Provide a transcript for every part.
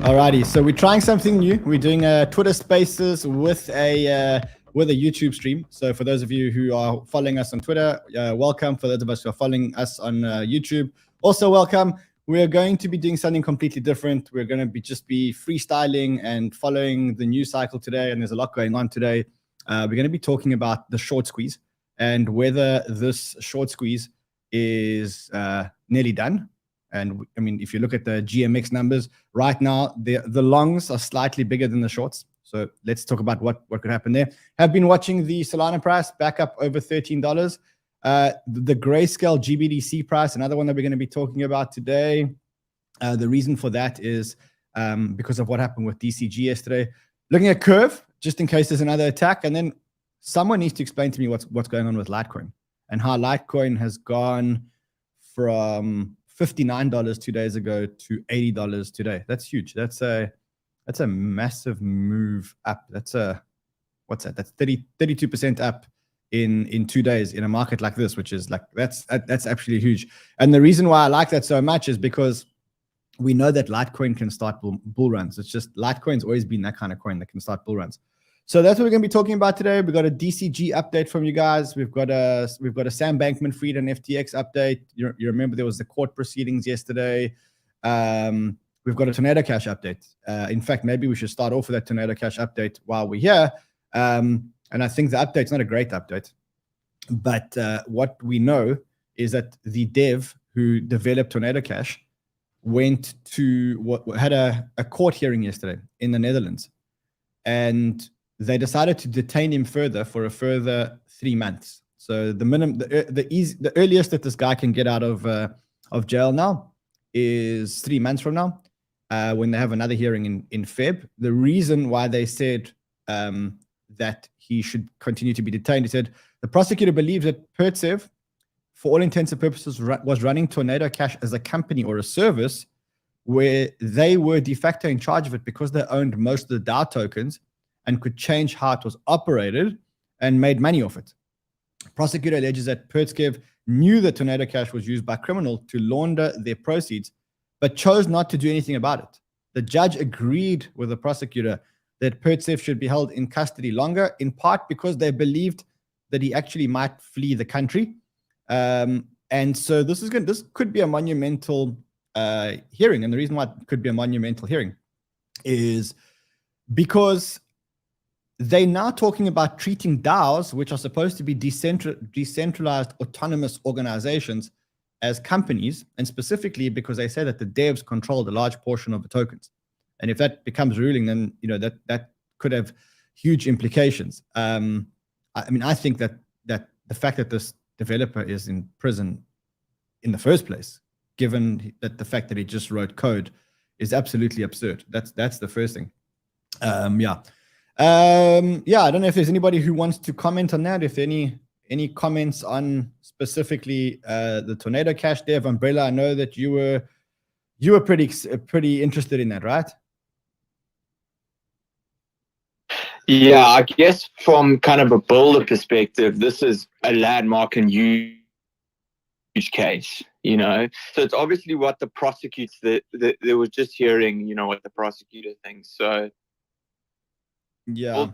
Alrighty, so we're trying something new. We're doing a Twitter Spaces with a YouTube stream. So for those of you who are following us on Twitter, welcome. For those of us who are following us on YouTube, also welcome. We're going to be doing something completely different. We're going to be just freestyling and following the news cycle today, and there's a lot going on today. We're going to be talking about the short squeeze and whether this short squeeze is nearly done. And I mean, if you look at the GMX numbers right now, the longs are slightly bigger than the shorts. So let's talk about what could happen there. Have been watching the Solana price back up over $13. The Grayscale GBTC price, another one that we're going to be talking about today. The reason for that is because of what happened with DCG yesterday. Looking at Curve, just in case there's another attack. And then someone needs to explain to me what's going on with Litecoin and how Litecoin has gone from $59 2 days ago to $80 today. That's huge. That's a massive move up. That's what's that? That's 32% up in 2 days in a market like this, which is like that's actually huge. And the reason why I like that so much is because we know that Litecoin can start bull runs. It's just Litecoin's always been that kind of coin that can start bull runs. So that's what we're going to be talking about today. We've got a DCG update from you guys. We've got a Sam Bankman-Fried FTX update. You remember there was the court proceedings yesterday. We've got a Tornado Cash update. In fact, maybe we should start off with that Tornado Cash update while we're here. And I think the update's not a great update, but what we know is that the dev who developed Tornado Cash had a court hearing yesterday in the Netherlands, and they decided to detain him further for a further 3 months. So the earliest that this guy can get out of jail now is 3 months from now, when they have another hearing in Feb. The reason why they said that he should continue to be detained, he said the prosecutor believes that Pertsev, for all intents and purposes, was running Tornado Cash as a company or a service where they were de facto in charge of it because they owned most of the DAO tokens and could change how it was operated and made money off it. Prosecutor alleges that Pertsev knew that Tornado Cash was used by criminals to launder their proceeds, but chose not to do anything about it. The judge agreed with the prosecutor that Pertsev should be held in custody longer, in part because they believed that he actually might flee the country. And so this could be a monumental hearing. And the reason why it could be a monumental hearing is because they're now talking about treating DAOs, which are supposed to be decentralized autonomous organizations, as companies, and specifically because they say that the devs controlled a large portion of the tokens. And if that becomes ruling, then that could have huge implications. I mean, I think that the fact that this developer is in prison in the first place, given that the fact that he just wrote code, is absolutely absurd. That's the first thing. I don't know if there's anybody who wants to comment on that. If there are any comments on specifically the Tornado Cash dev umbrella. I know that you were pretty interested in that, right? Yeah, I guess from kind of a builder perspective, this is a landmark and huge case, So it's obviously what the prosecutors, they were just hearing, what the prosecutor thinks. So yeah,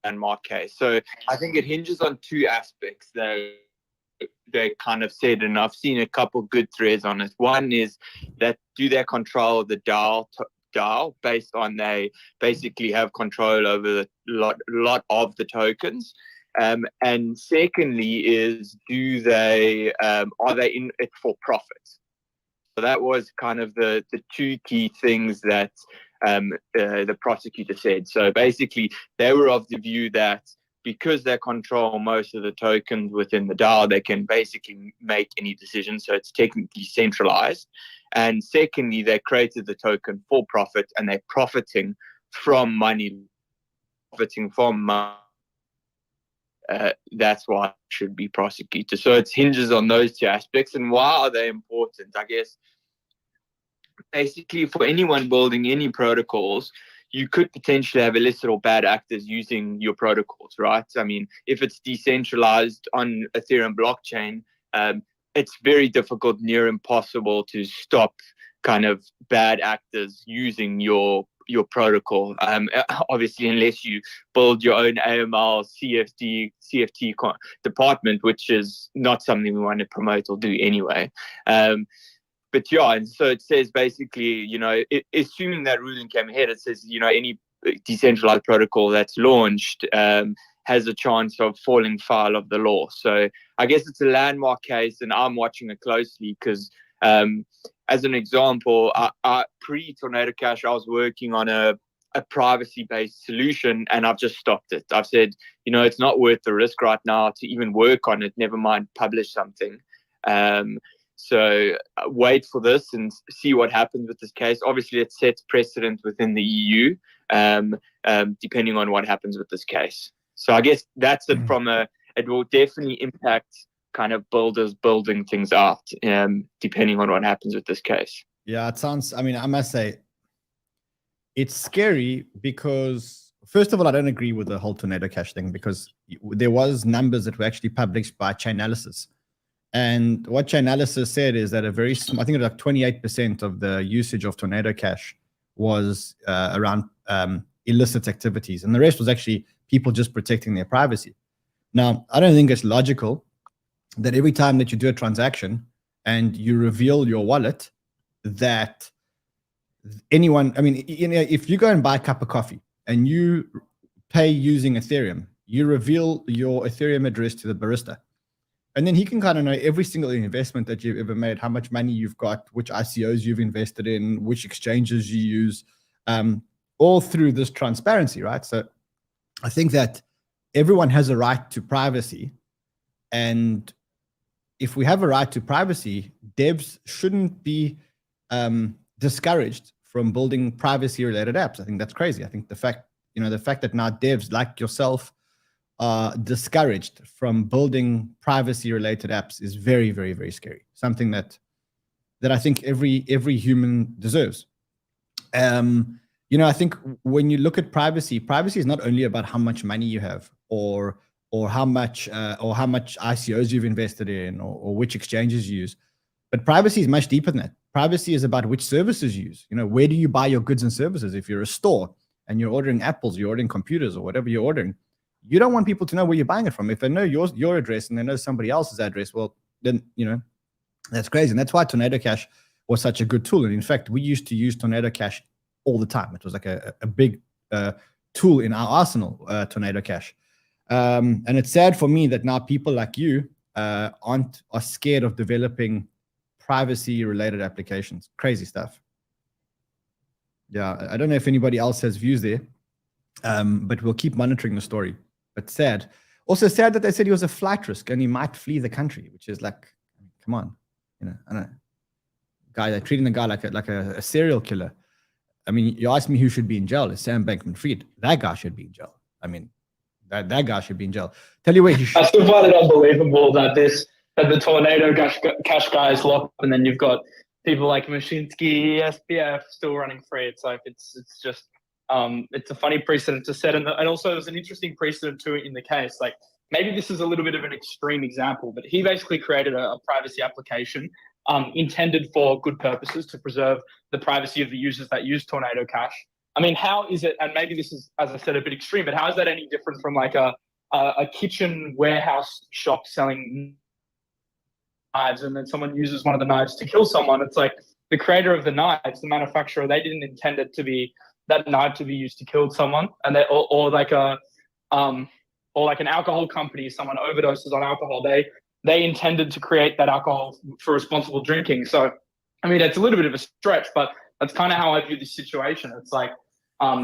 landmark case. So I think it hinges on two aspects that they kind of said, and I've seen a couple good threads on it. One is that do they control the DAO based on they basically have control over the lot of the tokens, and secondly is do they are they in it for profit? So that was kind of the two key things that the prosecutor said. So basically they were of the view that because they control most of the tokens within the DAO, they can basically make any decision. So it's technically centralized. And secondly, they created the token for profit, and they're profiting from money. That's why it should be prosecuted. So it hinges on those two aspects. And why are they important? I guess basically for anyone building any protocols, you could potentially have illicit or bad actors using your protocols, right? I mean, if it's decentralized on Ethereum blockchain, it's very difficult, near impossible to stop kind of bad actors using your protocol. Obviously, unless you build your own AML CFT department, which is not something we want to promote or do anyway. But yeah, and so it says basically, assuming that ruling came ahead, it says, any decentralized protocol that's launched has a chance of falling foul of the law. So I guess it's a landmark case, and I'm watching it closely because, as an example, pre-Tornado Cash, I was working on a privacy-based solution, and I've just stopped it. I've said, it's not worth the risk right now to even work on it, never mind publish something. So wait for this and see what happens with this case. Obviously, it sets precedent within the EU, depending on what happens with this case. So I guess that's it it will definitely impact kind of builders building things out, depending on what happens with this case. Yeah, it sounds, I must say, it's scary because, first of all, I don't agree with the whole Tornado Cash thing, because there was numbers that were actually published by Chainalysis. And what Chainalysis said is that I think it was like 28% of the usage of Tornado Cash was around illicit activities. And the rest was actually people just protecting their privacy. Now, I don't think it's logical that every time that you do a transaction and you reveal your wallet, that anyone, if you go and buy a cup of coffee and you pay using Ethereum, you reveal your Ethereum address to the barista. And then he can kind of know every single investment that you've ever made, how much money you've got, which ICOs you've invested in, which exchanges you use, all through this transparency, right? So I think that everyone has a right to privacy. And if we have a right to privacy, devs shouldn't be discouraged from building privacy-related apps. I think that's crazy. I think the fact that now devs like yourself are discouraged from building privacy-related apps is very, very, very scary. Something that I think every human deserves. I think when you look at privacy is not only about how much money you have or how much ICOs you've invested in or which exchanges you use, but privacy is much deeper than that. Privacy is about which services you use. Where do you buy your goods and services? If you're a store and you're ordering apples, you're ordering computers or whatever you're ordering, you don't want people to know where you're buying it from. If they know your address and they know somebody else's address, well, then, that's crazy. And that's why Tornado Cash was such a good tool. And in fact, we used to use Tornado Cash all the time. It was like a big tool in our arsenal, Tornado Cash. And it's sad for me that now people like you are scared of developing privacy-related applications. Crazy stuff. Yeah, I don't know if anybody else has views there, but we'll keep monitoring the story. But sad. Also sad that they said he was a flight risk and he might flee the country, which is like, come on, I don't know. They're treating the guy like a serial killer. You ask me who should be in jail. It's Sam Bankman-Fried. That guy should be in jail. That guy should be in jail. Tell you where he should. I still find it unbelievable that the Tornado Cash guy is locked, and then you've got people like Mashinsky, SBF still running free. It's like it's just it's a funny precedent to set, and also there's an interesting precedent too in the case. Like maybe this is a little bit of an extreme example, but he basically created a privacy application intended for good purposes to preserve the privacy of the users that use Tornado Cash. How is it, and maybe this is, as I said, a bit extreme, but how is that any different from like a kitchen warehouse shop selling knives, and then someone uses one of the knives to kill someone? It's like the creator of the knives, the manufacturer, they didn't intend it to be that knife to be used to kill someone, and or like an alcohol company, someone overdoses on alcohol, they intended to create that alcohol for responsible drinking. So, it's a little bit of a stretch, but that's kind of how I view this situation. It's like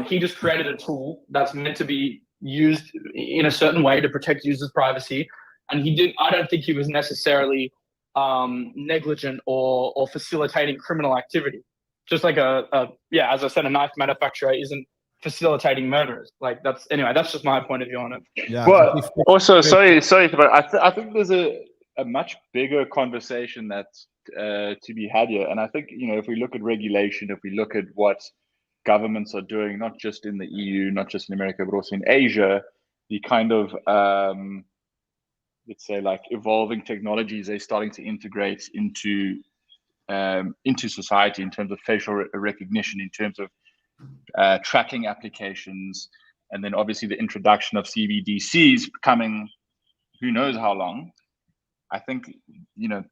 he just created a tool that's meant to be used in a certain way to protect users' privacy, and I don't think he was necessarily negligent or facilitating criminal activity. Just like as I said, a knife manufacturer isn't facilitating murderers. Like that's just my point of view on it. Yeah. Well, also, sorry, but I think there's a much bigger conversation that's to be had here. And I think, if we look at regulation, if we look at what governments are doing, not just in the EU, not just in America, but also in Asia, the kind of, let's say, like evolving technologies they're starting to integrate into into society in terms of facial recognition, in terms of tracking applications, and then obviously the introduction of CBDCs coming who knows how long. I think, you know,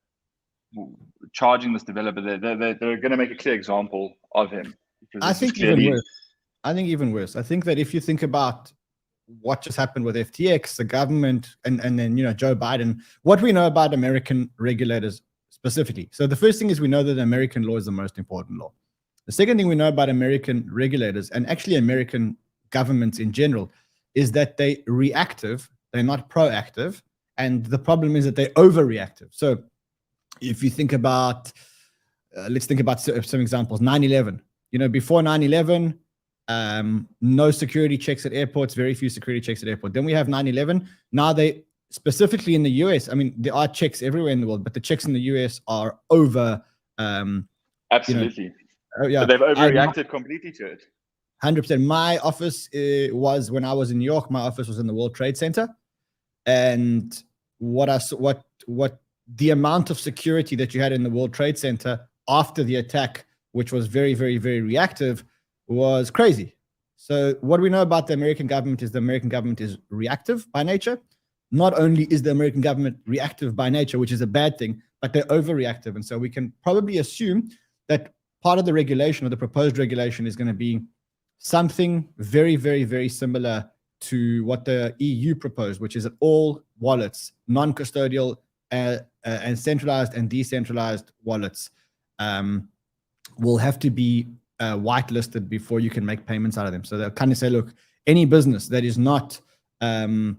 charging this developer, they're going to make a clear example of him. I think even worse. I think that if you think about what just happened with FTX, the government, and then, you know, Joe Biden, what we know about American regulators specifically. So the first thing is we know that American law is the most important law. The second thing we know about American regulators, and actually American governments in general, is that they're reactive, they're not proactive. And the problem is that they're overreactive. So if you think about, let's think about some examples. 9/11, you know, before 9/11, no security checks at airports, very few security checks at airports. Then we have 9/11. Now they, specifically in the US, I mean, there are checks everywhere in the world, but the checks in the US are over. Absolutely. You know, yeah. So they've overreacted completely to it. 100%. My office was, when I was in New York, my office was in the World Trade Center. And what the amount of security that you had in the World Trade Center after the attack, which was very, very, very reactive, was crazy. So what we know about the American government is the American government is reactive by nature. Not only is the American government reactive by nature, which is a bad thing, but they're overreactive. And so we can probably assume that part of the regulation, or the proposed regulation, is going to be something very, very, very similar to what the EU proposed, which is that all wallets, non-custodial and centralized and decentralized wallets, will have to be whitelisted before you can make payments out of them. So they'll kind of say, look, any business that is not any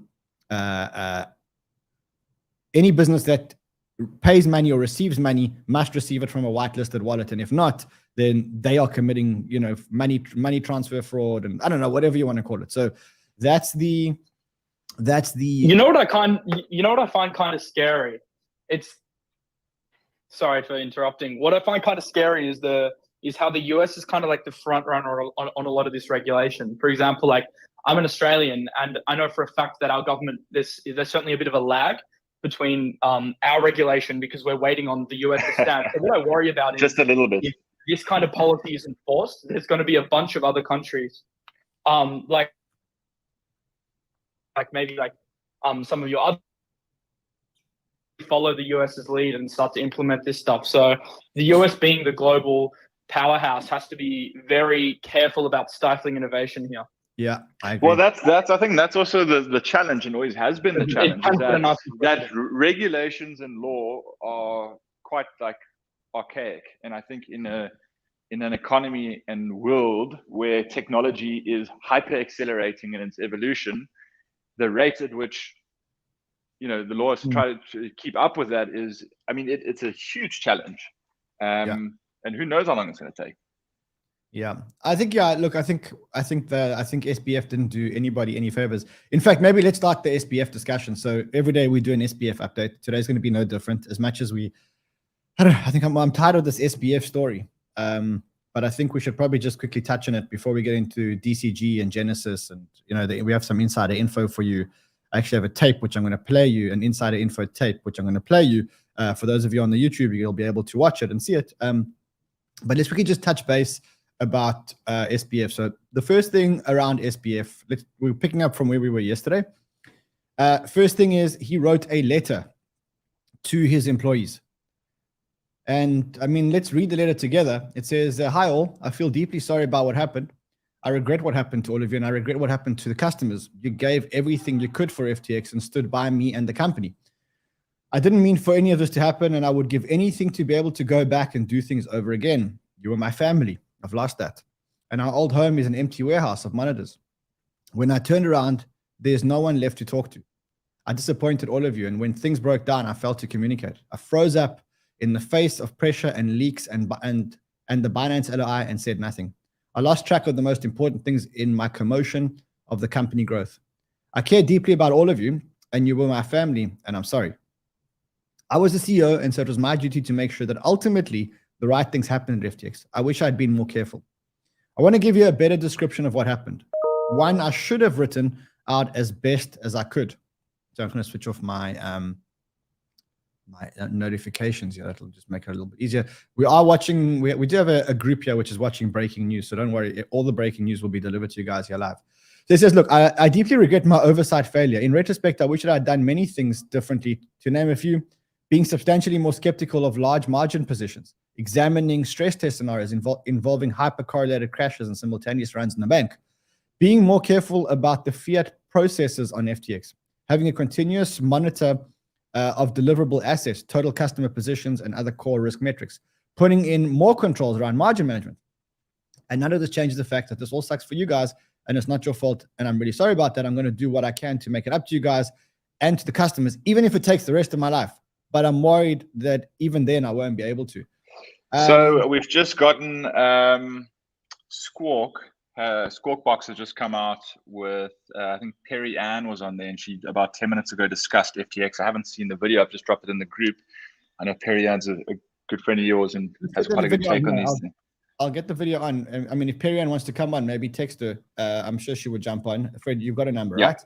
business that pays money or receives money must receive it from a whitelisted wallet, and if not, then they are committing, you know, money transfer fraud, and I don't know, whatever you want to call it. So that's the you know what I find kind of scary. It's, sorry for interrupting. What I find kind of scary is how the US is kind of like the front runner on a lot of this regulation. For example, like, I'm an Australian, and I know for a fact that our government, there's certainly a bit of a lag between our regulation, because we're waiting on the US to stand. So what I worry about is just a little bit. If this kind of policy is enforced, there's going to be a bunch of other countries, like maybe some of your other follow the US's lead and start to implement this stuff. So the US, being the global powerhouse, has to be very careful about stifling innovation here. Yeah, I agree. Well, I think that's also the challenge, and always has been the challenge, that regulations and law are quite like archaic. And I think in an economy and world where technology is hyper accelerating in its evolution, the rate at which, you know, the laws try to keep up with that is, I mean, it's a huge challenge. And who knows how long it's going to take. Yeah, I think, look, I think SBF didn't do anybody any favors. In fact, maybe let's start the SBF discussion. So every day we do an SBF update. Today's going to be no different. As much as I think I'm tired of this SBF story. But I think we should probably just quickly touch on it before we get into DCG and Genesis. And, you know, we have some insider info for you. I actually have a tape, which I'm going to play you, an insider info tape, which I'm going to play you. For those of you on the YouTube, you'll be able to watch it and see it. But let's quickly just touch base about SBF. So the first thing around SBF, we're picking up from where we were yesterday. First thing is, he wrote a letter to his employees. And I mean, let's read the letter together. It says, "Hi all, I feel deeply sorry about what happened. I regret what happened to all of you, and I regret what happened to the customers. You gave everything you could for FTX and stood by me and the company. I didn't mean for any of this to happen, and I would give anything to be able to go back and do things over again. You were my family. I've lost that. And our old home is an empty warehouse of monitors. When I turned around, there's no one left to talk to. I disappointed all of you, and when things broke down, I failed to communicate. I froze up in the face of pressure and leaks and the Binance LOI and said nothing. I lost track of the most important things in my commotion of the company growth. I care deeply about all of you, and you were my family, and I'm sorry. I was the CEO, and so it was my duty to make sure that ultimately the right things happened at FTX. I wish I'd been more careful. I want to give you a better description of what happened. One I should have written out as best as I could." So I'm going to switch off my my notifications. Yeah, that'll just make it a little bit easier. We are watching. We do have a group here which is watching breaking news. So don't worry, all the breaking news will be delivered to you guys here live. So it says, look, I deeply regret my oversight failure. In retrospect, I wish that I'd done many things differently. To name a few, being substantially more skeptical of large margin positions, examining stress test scenarios involving hyper-correlated crashes and simultaneous runs in the bank, being more careful about the fiat processes on FTX, having a continuous monitor of deliverable assets, total customer positions, and other core risk metrics, putting in more controls around margin management. And none of this changes the fact that this all sucks for you guys, and it's not your fault, and I'm really sorry about that. I'm going to do what I can to make it up to you guys and to the customers, even if it takes the rest of my life. But I'm worried that even then I won't be able to. So we've just gotten Squawk. Squawk has just come out with, I think Perianne was on there, and she about 10 minutes ago discussed FTX. I haven't seen the video. I've just dropped it in the group. I know Perianne's a good friend of yours and has quite a good take on these things. I'll get the video on. I mean, if Perianne wants to come on, maybe text her. I'm sure she would jump on. Fred, you've got a number, right?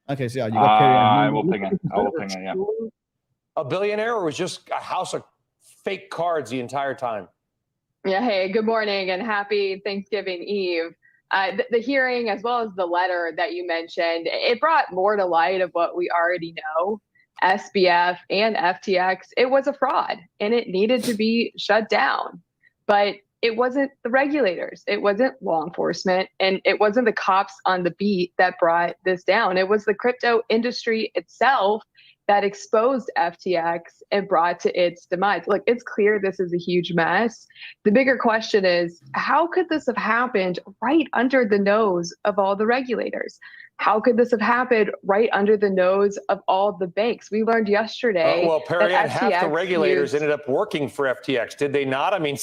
Okay, so yeah, you got Perianne. I will ping her, yeah. A billionaire, or was just a house of fake cards the entire time? Yeah, hey, good morning and happy Thanksgiving Eve. The hearing, as well as the letter that you mentioned, it brought more to light of what we already know. SBF and FTX, it was a fraud and it needed to be shut down. But it wasn't the regulators, it wasn't law enforcement, and it wasn't the cops on the beat that brought this down. It was the crypto industry itself that exposed FTX and brought to its demise. Like, it's clear this is a huge mess. The bigger question is, how could this have happened right under the nose of all the regulators? How could this have happened right under the nose of all the banks? We learned yesterday. Well, Perianne, half the regulators ended up working for FTX, did they not? I mean,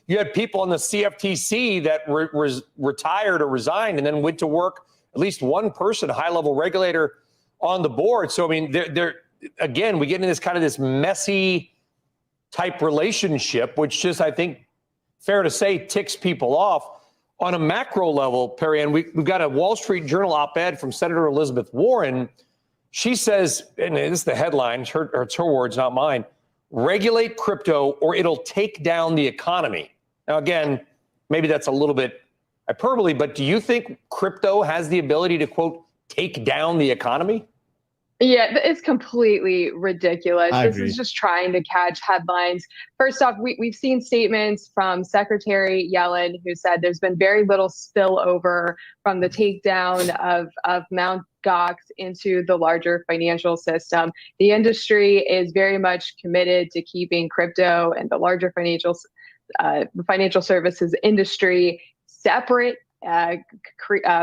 you had people on the CFTC that retired or resigned and then went to work, at least one person, a high-level regulator on the board. So, I mean, again, we get into this kind of this messy type relationship, which just, I think, fair to say, ticks people off. On a macro level, Perianne, we've got a Wall Street Journal op-ed from Senator Elizabeth Warren. She says, and this is the headline, it's her words, not mine, regulate crypto or it'll take down the economy. Now, again, maybe that's a little bit hyperbole, but do you think crypto has the ability to, quote, take down the economy? Yeah, it's completely ridiculous. This is just trying to catch headlines. First off, we've seen statements from Secretary Yellen, who said there's been very little spillover from the takedown of Mt. Gox into the larger financial system. The industry is very much committed to keeping crypto and the larger financial services industry separate,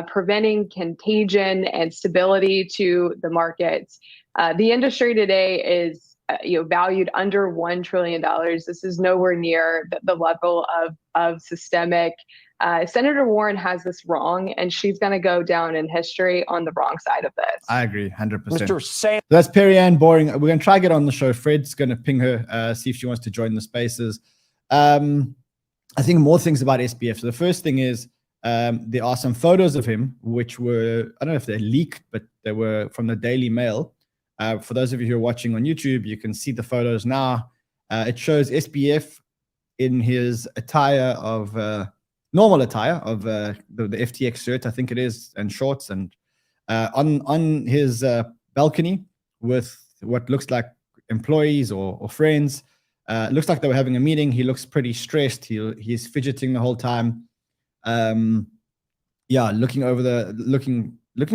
preventing contagion and stability to the markets. The industry today is valued under $1 trillion. This is nowhere near the level of systemic. Senator Warren has this wrong, and she's going to go down in history on the wrong side of this. I agree, 100%. Mr. Sam. That's Perianne boring. We're going to try to get on the show. Fred's going to ping her, see if she wants to join the spaces. I think more things about SBF. So the first thing is, there are some photos of him, which were, I don't know if they're leaked, but they were from the Daily Mail. For those of you who are watching on YouTube, you can see the photos now. It shows SBF in his attire of, normal attire of the FTX shirt, I think it is, and shorts, and on his balcony with what looks like employees or friends. Looks like they were having a meeting. He looks pretty stressed. He's fidgeting the whole time. Yeah, looking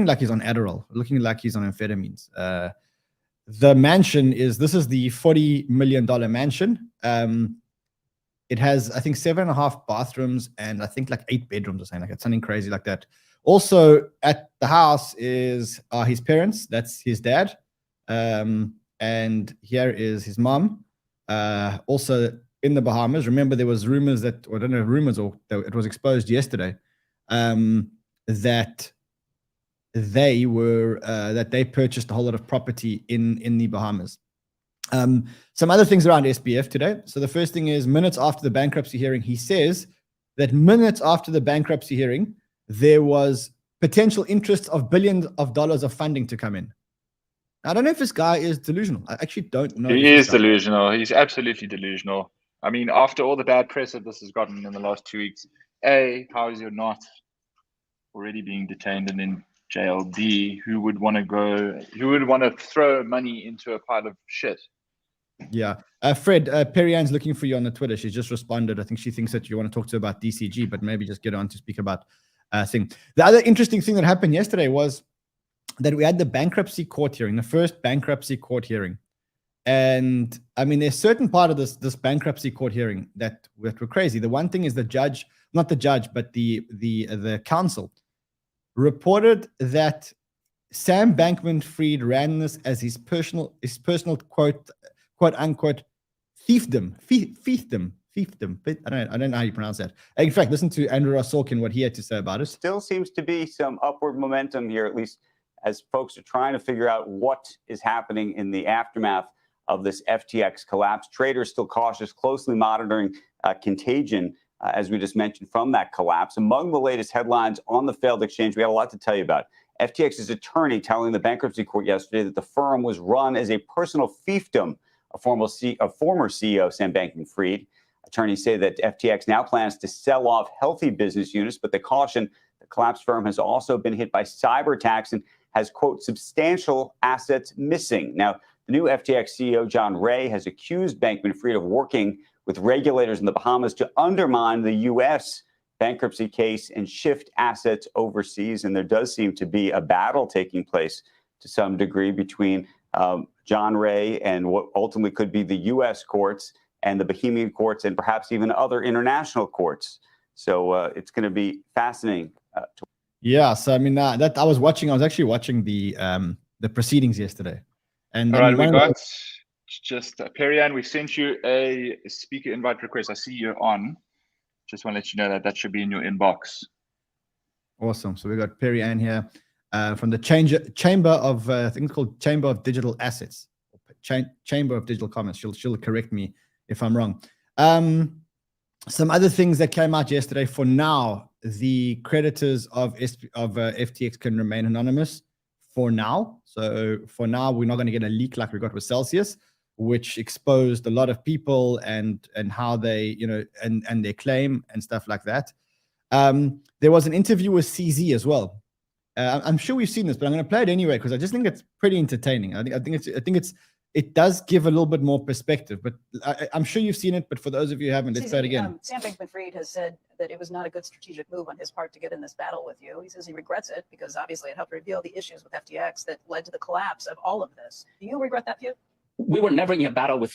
like he's on Adderall, looking like he's on amphetamines. The mansion this is the $40 million mansion. It has, I think, 7.5 bathrooms and I think like 8 bedrooms or something like that, something crazy like that. Also at the house are his parents. That's his dad. And here is his mom. Also in the Bahamas. Remember, there was rumors it was exposed yesterday, that they purchased a whole lot of property in the Bahamas. Some other things around SBF today. So the first thing is, minutes after the bankruptcy hearing, he says that minutes after the bankruptcy hearing, there was potential interest of billions of dollars of funding to come in. I don't know if this guy is delusional. I actually don't know. He is delusional. He's absolutely delusional. I mean, after all the bad press that this has gotten in the last 2 weeks, A, how is you not already being detained and in jail? B, who would want to throw money into a pile of shit? Yeah. Fred, Perianne's looking for you on the Twitter. She's just responded. I think she thinks that you want to talk to her about DCG, but maybe just get on to speak about thing. The other interesting thing that happened yesterday was that we had the bankruptcy court hearing, the first bankruptcy court hearing. And I mean, there's certain part of this bankruptcy court hearing that were crazy. The one thing is the judge, not the judge, but the counsel reported that Sam Bankman-Fried ran this as his personal quote unquote fiefdom. I don't know how you pronounce that. In fact, listen to Andrew Ross Sorkin, what he had to say about it. Still seems to be some upward momentum here, at least as folks are trying to figure out what is happening in the aftermath of this FTX collapse. Traders still cautious, closely monitoring contagion, as we just mentioned, from that collapse. Among the latest headlines on the failed exchange, we had a lot to tell you about. FTX's attorney telling the bankruptcy court yesterday that the firm was run as a personal fiefdom. A former CEO, Sam Bankman-Fried. Attorneys say that FTX now plans to sell off healthy business units, but they caution the collapsed firm has also been hit by cyber attacks and has, quote, substantial assets missing. Now, the new FTX CEO, John Ray, has accused Bankman-Fried of working with regulators in the Bahamas to undermine the U.S. bankruptcy case and shift assets overseas. And there does seem to be a battle taking place to some degree between John Ray and what ultimately could be the U.S. courts and the Bahamian courts and perhaps even other international courts. So it's going to be fascinating. Yeah. So I mean, I was actually watching the proceedings yesterday. And all right, we got just Perianne. We sent you a speaker invite request. I see you're on. Just want to let you know that should be in your inbox. Awesome. So we got Perianne here. From the Chamber of, I think it's called Chamber of Digital Assets, Chamber of Digital Commerce. She'll correct me if I'm wrong. Some other things that came out yesterday. For now, the creditors of FTX can remain anonymous for now. So for now, we're not going to get a leak like we got with Celsius, which exposed a lot of people and how they, and their claim and stuff like that. There was an interview with CZ as well. I'm sure we've seen this, but I'm going to play it anyway because I just think it's pretty entertaining. I think it does give a little bit more perspective. But I'm sure you've seen it. But for those of you who haven't, let's play it again. Sam Bankman-Fried has said that it was not a good strategic move on his part to get in this battle with you. He says he regrets it because obviously it helped reveal the issues with FTX that led to the collapse of all of this. Do you regret that view? We were never in a battle with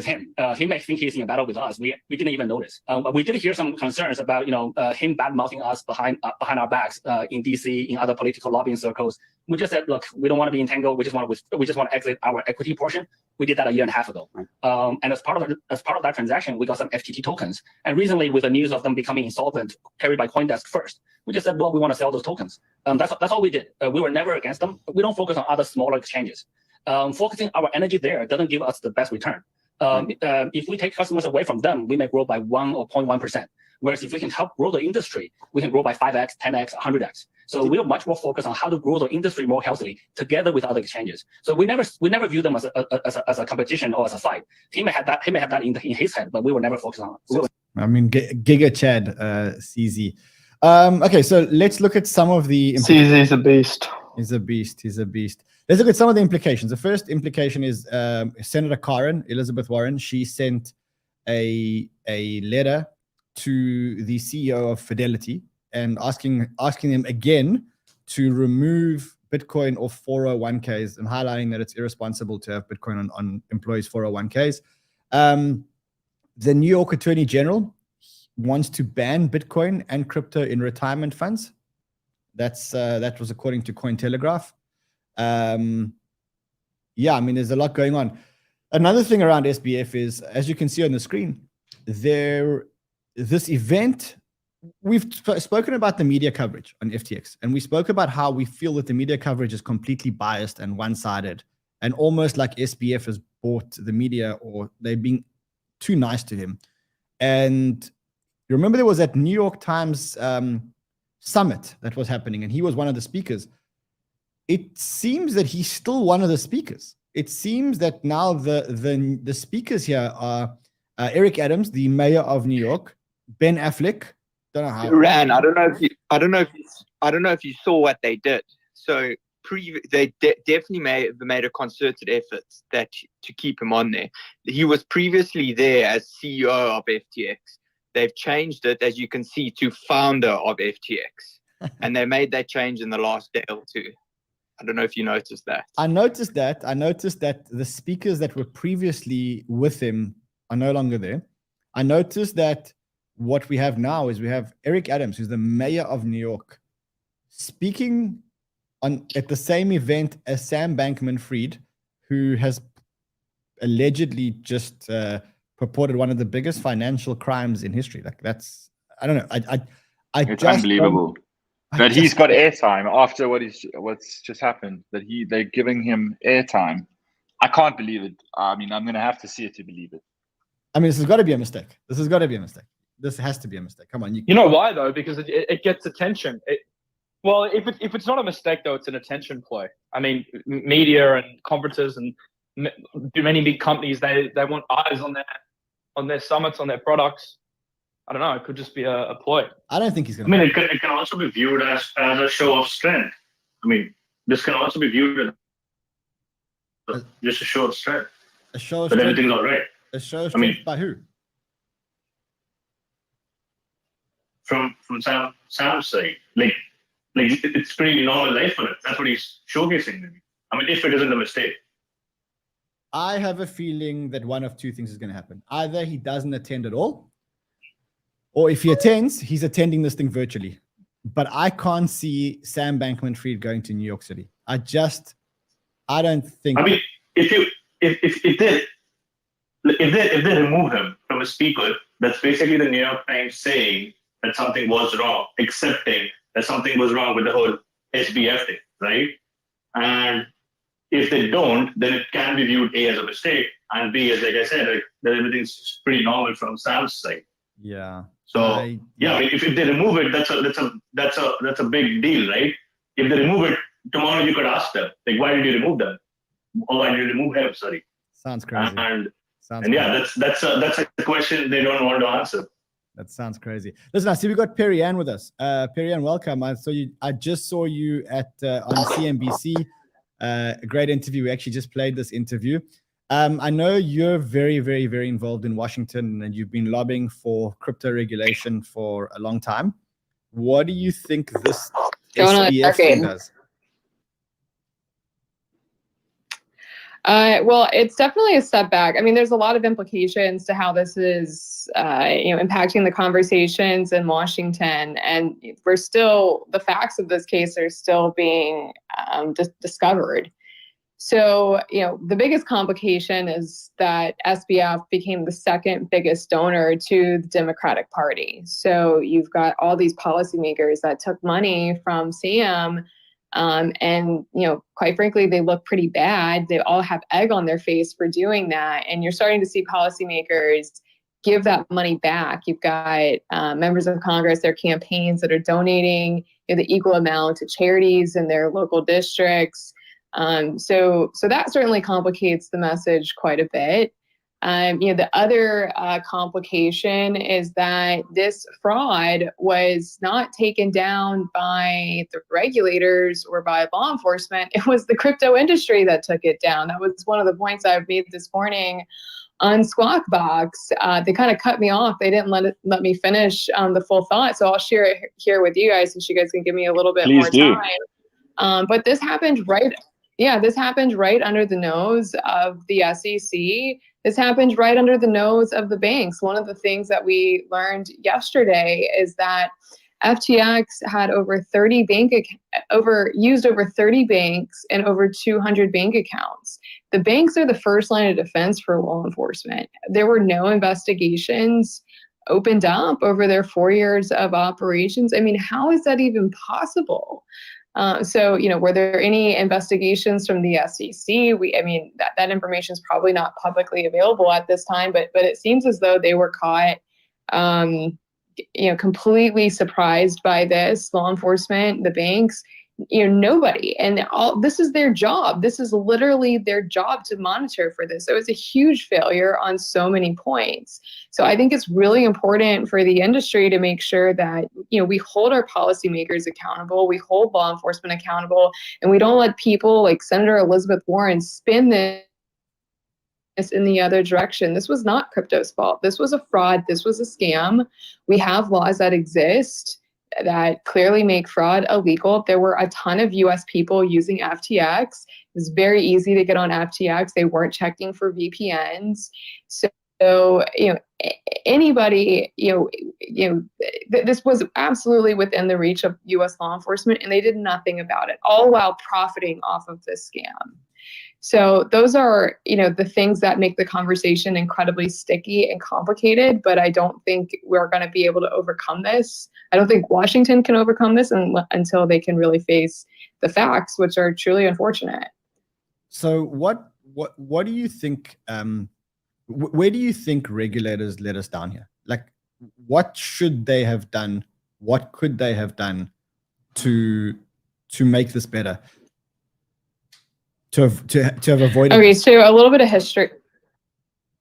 him. He may think he's in a battle with us. We didn't even notice. But we did hear some concerns about him bad-mouthing us behind our backs in DC, in other political lobbying circles. We just said, look, we don't want to be entangled. We just want to exit our equity portion. We did that a year and a half ago. And as part of that transaction, we got some FTT tokens. And recently, with the news of them becoming insolvent, carried by CoinDesk first, we just said, well, we want to sell those tokens. That's all we did. We were never against them. We don't focus on other smaller exchanges. Focusing our energy there doesn't give us the best return. If we take customers away from them, we may grow by 1 or 0.1%. Whereas if we can help grow the industry, we can grow by 5x, 10x, 100x. So we are much more focused on how to grow the industry more healthily together with other exchanges. So we never view them as a competition or as a fight. He may have that in his head, but we were never focused on it. I mean, Giga Chad, CZ. Okay, so let's look at some of the. CZ is a beast. He's a beast. He's a beast. Let's look at some of the implications. The first implication is Senator Karen, Elizabeth Warren. She sent a letter to the CEO of Fidelity and asking them again to remove Bitcoin off 401ks and highlighting that it's irresponsible to have Bitcoin on employees' 401ks. The New York Attorney General wants to ban Bitcoin and crypto in retirement funds. That was according to Cointelegraph. Yeah, I mean, there's a lot going on. Another thing around SBF is, as you can see on the screen, this event, we've spoken about the media coverage on FTX, and we spoke about how we feel that the media coverage is completely biased and one-sided, and almost like SBF has bought the media, or they're being too nice to him. And you remember there was that New York Times summit that was happening, and he was one of the speakers. it seems that he's still one of the speakers. It seems that now the speakers here are Eric Adams, the mayor of New York, Ben Affleck. Don't know how. Ran. I don't know if you saw what they did. So they definitely made a concerted effort to keep him on there. He was previously there as CEO of FTX. They've changed it, as you can see, to founder of FTX, and they made that change in the last day or two. I don't know if you noticed that. I noticed that the speakers that were previously with him are no longer there. I noticed that what we have now is we have Eric Adams, who's the mayor of New York, speaking at the same event as Sam Bankman-Fried, who has allegedly just purported one of the biggest financial crimes in history. Like that's, I don't know. It's unbelievable that he's got airtime after what's just happened. That they're giving him airtime. I can't believe it. I mean, I'm gonna have to see it to believe it. I mean, this has got to be a mistake. This has got to be a mistake. This has to be a mistake. Come on, you know why though? Because it gets attention. Well, if it's not a mistake though, it's an attention play. I mean, media and conferences and many big companies they want eyes on their summits, on their products. I don't know. It could just be a ploy. I don't think he's going to. I mean, it can also be viewed as a show of strength. I mean, this can also be viewed as just a show of strength. A show of strength. But everything's all right. A show of strength by who? From Sam's side. Like it's pretty normal life for it. That's what he's showcasing. I mean, if it isn't a mistake. I have a feeling that one of two things is going to happen. Either he doesn't attend at all, or if he attends, he's attending this thing virtually. But I can't see Sam Bankman-Fried going to New York City. I don't think. I mean, if they remove him from a speaker, that's basically the New York Times saying that something was wrong, accepting that something was wrong with the whole SBF thing, right? And if they don't, then it can be viewed A, as a mistake, and B, as like I said, like that everything's pretty normal from Sam's side. Yeah. So I mean, if they remove it, that's a big deal, right? If they remove it tomorrow, you could ask them, like, why did you remove them? Or why did you remove him? Sorry. Sounds crazy. And yeah, that's a question they don't want to answer. That sounds crazy. Listen, I see we got Perianne with us. Perianne, welcome. I just saw you at on CNBC. A great interview. We actually just played this interview. I know you're very, very, very involved in Washington, and you've been lobbying for crypto regulation for a long time. What do you think this SBF thing does? Well, it's definitely a step back. I mean, there's a lot of implications to how this is, impacting the conversations in Washington, and the facts of this case are still being discovered. So, the biggest complication is that SBF became the second biggest donor to the Democratic Party. So you've got all these policymakers that took money from Sam. And, quite frankly, they look pretty bad. They all have egg on their face for doing that. And you're starting to see policymakers give that money back. You've got members of Congress, their campaigns that are donating the equal amount to charities in their local districts. So that certainly complicates the message quite a bit. The other complication is that this fraud was not taken down by the regulators or by law enforcement. It was the crypto industry that took it down. That was one of the points I've made this morning on Squawk Box. They kind of cut me off. They didn't let me finish the full thought. So I'll share it here with you guys, since you guys can give me a little bit more time. But this happened this happened right under the nose of the SEC. This happened right under the nose of the banks. One of the things that we learned yesterday is that FTX had used over 30 banks and over 200 bank accounts. The banks are the first line of defense for law enforcement. There were no investigations opened up over their 4 years of operations. I mean, how is that even possible? Were there any investigations from the SEC? That information is probably not publicly available at this time, but it seems as though they were caught, completely surprised by this. Law enforcement, the banks, nobody. And this is their job. This is literally their job to monitor for this. So it's a huge failure on so many points. So I think it's really important for the industry to make sure that, we hold our policymakers accountable, we hold law enforcement accountable, and we don't let people like Senator Elizabeth Warren spin this in the other direction. This was not crypto's fault. This was a fraud. This was a scam. We have laws that exist that clearly make fraud illegal. There were a ton of US people using FTX. It was very easy to get on FTX. They weren't checking for VPNs. So, anybody, this was absolutely within the reach of US law enforcement, and they did nothing about it, all while profiting off of this scam. So those are, the things that make the conversation incredibly sticky and complicated, but I don't think we're going to be able to overcome this. I don't think Washington can overcome this until they can really face the facts, which are truly unfortunate. So what do you think, where do you think regulators let us down here? Like, what should they have done? What could they have done to make this better? To have avoided. Okay, so a little bit of history.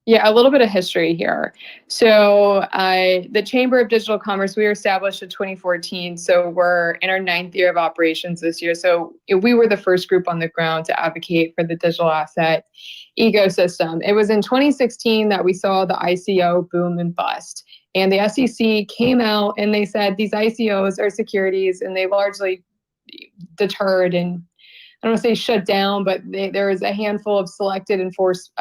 Yeah, a little bit of history here. So the Chamber of Digital Commerce, we were established in 2014. So we're in our 9th year of operations this year. So we were the first group on the ground to advocate for the digital asset ecosystem. It was in 2016 that we saw the ICO boom and bust. And the SEC came out and they said these ICOs are securities, and they largely deterred and, I don't want to say shut down, but there is a handful of select enforcement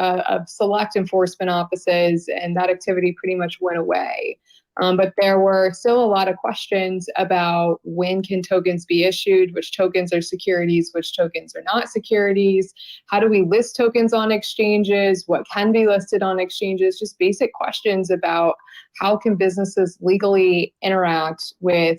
offices, and that activity pretty much went away. But there were still a lot of questions about when can tokens be issued, which tokens are securities, which tokens are not securities, how do we list tokens on exchanges, what can be listed on exchanges, just basic questions about how can businesses legally interact with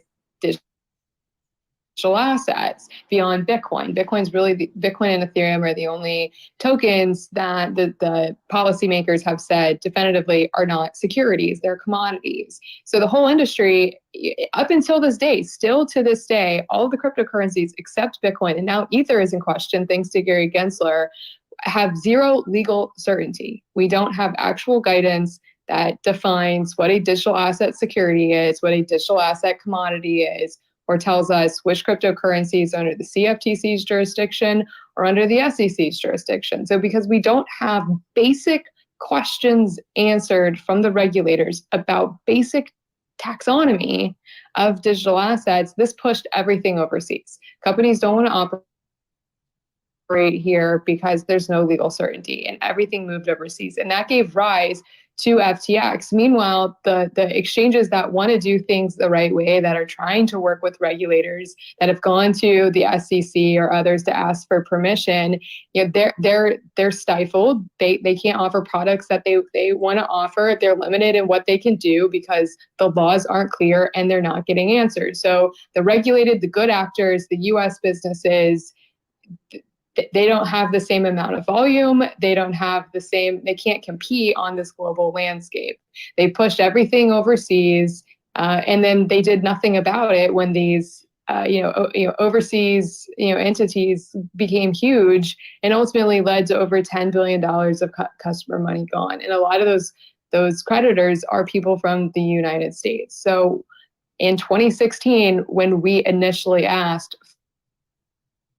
digital assets beyond Bitcoin. Bitcoin and Ethereum are the only tokens that the policymakers have said definitively are not securities, they're commodities. So the whole industry, up until this day, still to this day, all of the cryptocurrencies except Bitcoin, and now Ether is in question thanks to Gary Gensler, have zero legal certainty. We don't have actual guidance that defines what a digital asset security is, what a digital asset commodity is, or tells us which cryptocurrencies are under the CFTC's jurisdiction or under the SEC's jurisdiction. So because we don't have basic questions answered from the regulators about basic taxonomy of digital assets, this pushed everything overseas. Companies don't want to operate here because there's no legal certainty, and everything moved overseas. And that gave rise to FTX. Meanwhile, the exchanges that want to do things the right way, that are trying to work with regulators, that have gone to the SEC or others to ask for permission, they're stifled. They can't offer products that they want to offer. They're limited in what they can do because the laws aren't clear and they're not getting answered. So the regulated, the good actors, the US businesses, they don't have the same amount of volume. They can't compete on this global landscape. They pushed everything overseas, and then they did nothing about it when these, overseas, entities became huge and ultimately led to over $10 billion of customer money gone. And a lot of those creditors are people from the United States. So in 2016, when we initially asked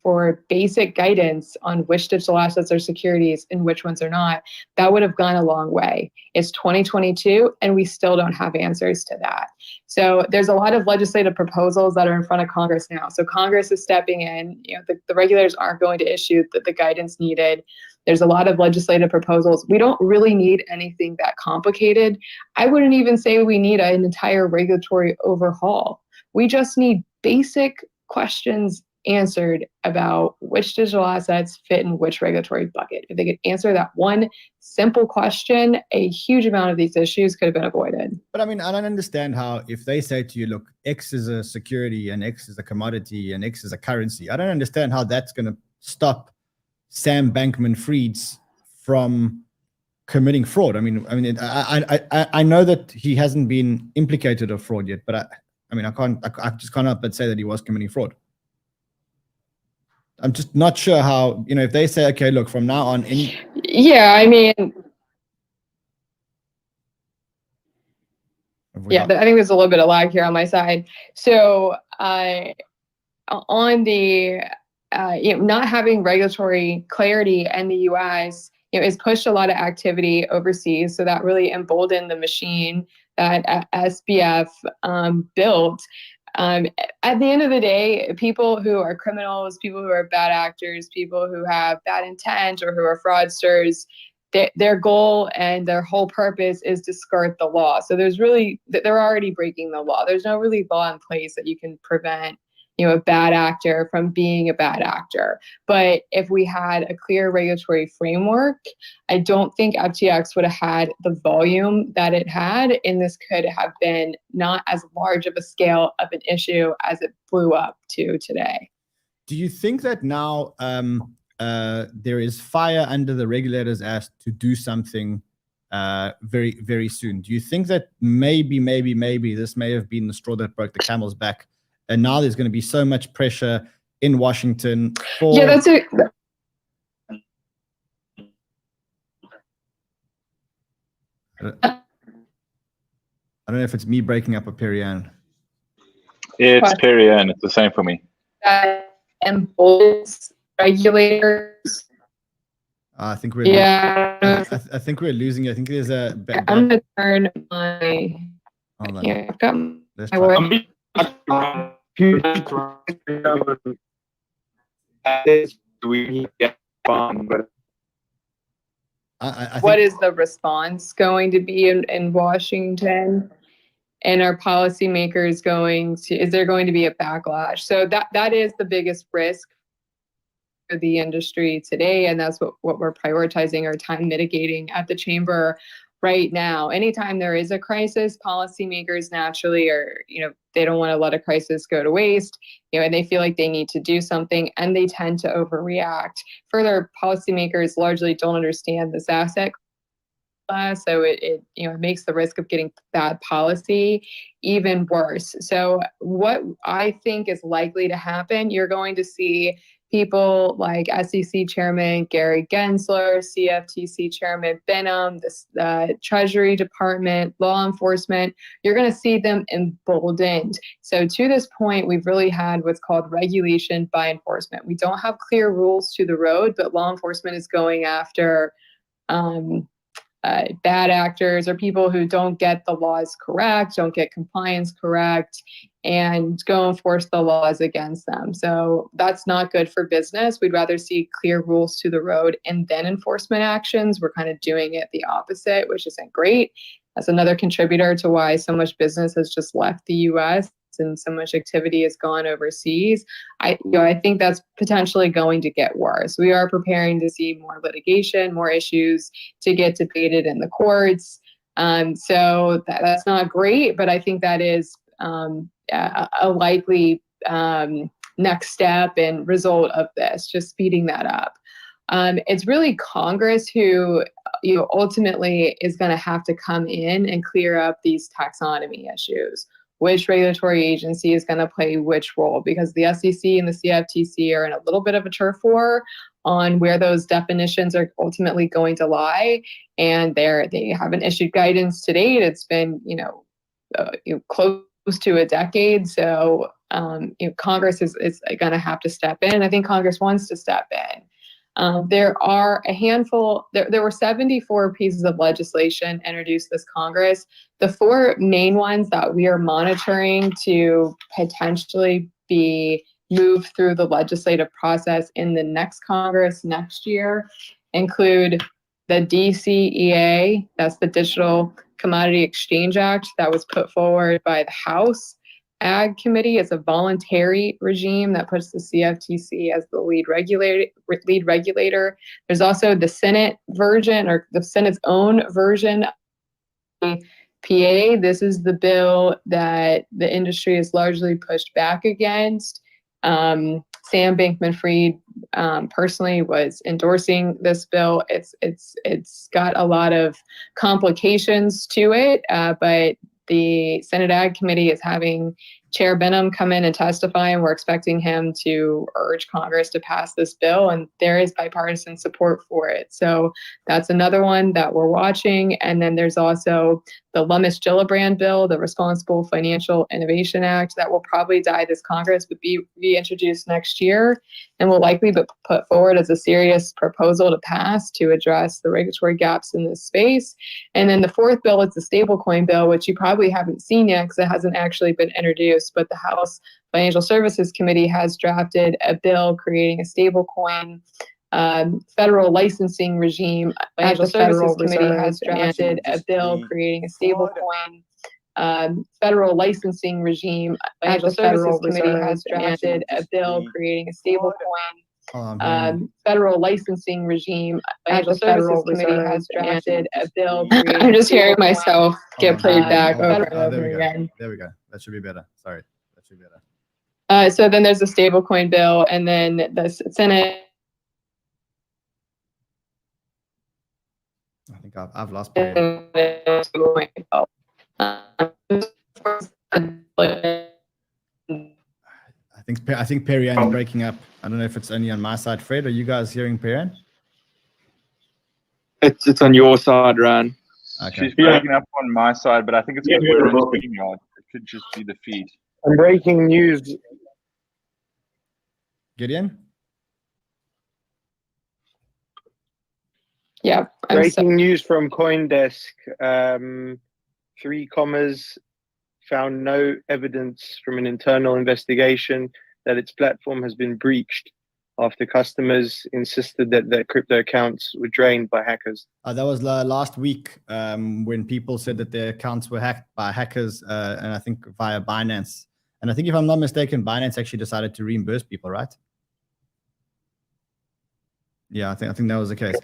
for basic guidance on which digital assets are securities and which ones are not, that would have gone a long way. It's 2022, and we still don't have answers to that. So there's a lot of legislative proposals that are in front of Congress now. So Congress is stepping in. The regulators aren't going to issue the guidance needed. There's a lot of legislative proposals. We don't really need anything that complicated. I wouldn't even say we need an entire regulatory overhaul. We just need basic questions answered about which digital assets fit in which regulatory bucket. If they could answer that one simple question, a huge amount of these issues could have been avoided. But I mean, I don't understand how, if they say to you, look, X is a security and X is a commodity and X is a currency, I don't understand how that's going to stop Sam Bankman-Fried's from committing fraud. I know that he hasn't been implicated of fraud yet, but I just can't help but say that he was committing fraud. I'm just not sure how, if they say, okay, look, from now on, Yeah, I mean, I think there's a little bit of lag here on my side. So on the not having regulatory clarity in the U.S., has pushed a lot of activity overseas. So that really emboldened the machine that SBF built. At the end of the day, people who are criminals, people who are bad actors, people who have bad intent or who are fraudsters, their goal and their whole purpose is to skirt the law. So they're already breaking the law. There's no really law in place that you can prevent a bad actor from being a bad actor. But if we had a clear regulatory framework, I don't think FTX would have had the volume that it had, and this could have been not as large of a scale of an issue as it blew up to today. Do you think that now there is fire under the regulators' ass to do something very, very soon? Do you think that maybe this may have been the straw that broke the camel's back? And now there's going to be so much pressure in Washington for... Yeah, that's it. I don't know if it's me breaking up a Perianne. It's Perianne. It's the same for me. Emboldens regulators. I think we're... Yeah. I think we're losing it. I think there's a... I'm going to turn my... Hold on. Yeah, I've got Let's my try. word. What is the response going to be in Washington? And are policymakers is there going to be a backlash? So that is the biggest risk for the industry today. And that's what we're prioritizing our time mitigating at the chamber right now. Anytime there is a crisis, policymakers naturally they don't want to let a crisis go to waste, and they feel like they need to do something, and they tend to overreact. Further, policymakers largely don't understand this asset class, so it makes the risk of getting bad policy even worse. So what I think is likely to happen, you're going to see people like SEC Chairman Gary Gensler, CFTC Chairman Benham, the Treasury Department, law enforcement, you're going to see them emboldened. So to this point, we've really had what's called regulation by enforcement. We don't have clear rules to the road, but law enforcement is going after bad actors or people who don't get the laws correct, don't get compliance correct, and go enforce the laws against them. So that's not good for business. We'd rather see clear rules to the road and then enforcement actions. We're kind of doing it the opposite, which isn't great. That's another contributor to why so much business has just left the US and so much activity has gone overseas. I think that's potentially going to get worse. We are preparing to see more litigation, more issues to get debated in the courts. So that's not great, but I think that is a likely next step and result of this, just speeding that up. It's really Congress who ultimately is going to have to come in and clear up these taxonomy issues. Which regulatory agency is going to play which role, because the SEC and the CFTC are in a little bit of a turf war on where those definitions are ultimately going to lie. And they haven't issued guidance to date. It's been, close to a decade. So, Congress is going to have to step in. I think Congress wants to step in. There are a handful, there were 74 pieces of legislation introduced this Congress. The four main ones that we are monitoring to potentially be moved through the legislative process in the next Congress next year include the DCEA, that's the Digital Commodity Exchange Act that was put forward by the House Ag Committee. Is a voluntary regime that puts the CFTC as the lead regulator. There's also the Senate version, or the Senate's own version of the PA. This is the bill that the industry has largely pushed back against. Sam Bankman-Fried personally was endorsing this bill. It's got a lot of complications to it, but the Senate Ag Committee is having Chair Benham come in and testify, and we're expecting him to urge Congress to pass this bill, and there is bipartisan support for it. So that's another one that we're watching. And then there's also the Lummis-Gillibrand bill, the Responsible Financial Innovation Act, that will probably die this Congress, but be reintroduced next year, and will likely be put forward as a serious proposal to pass to address the regulatory gaps in this space. And then the fourth bill is the stablecoin bill, which you probably haven't seen yet because it hasn't actually been introduced, but the House Financial Services Committee has drafted a bill creating a stablecoin federal licensing regime. Financial Services Committee has drafted a bill creating a stablecoin federal licensing regime. Financial Services Committee has drafted a bill creating a stablecoin federal licensing regime. Financial Services Committee has drafted a bill creating. I'm just hearing myself get played back over and over again. There we go. That should be better. Sorry. That should be better. So then there's the stablecoin bill, and then the Senate. I think I've lost Perianne. I think Perianne is breaking up. I don't know if it's only on my side. Fred, are you guys hearing Perianne? It's on your side, Ran. Okay. She's breaking up on my side, but I think it's because we're on StreamYard. It could just be the feed. And breaking news. Gideon? Yeah. Breaking news from CoinDesk. 3 commas found no evidence from an internal investigation that its platform has been breached after customers insisted that their crypto accounts were drained by hackers. That was last week when people said that their accounts were hacked by hackers, and I think via Binance. And I think if I'm not mistaken, Binance actually decided to reimburse people, right? Yeah, I think that was the case.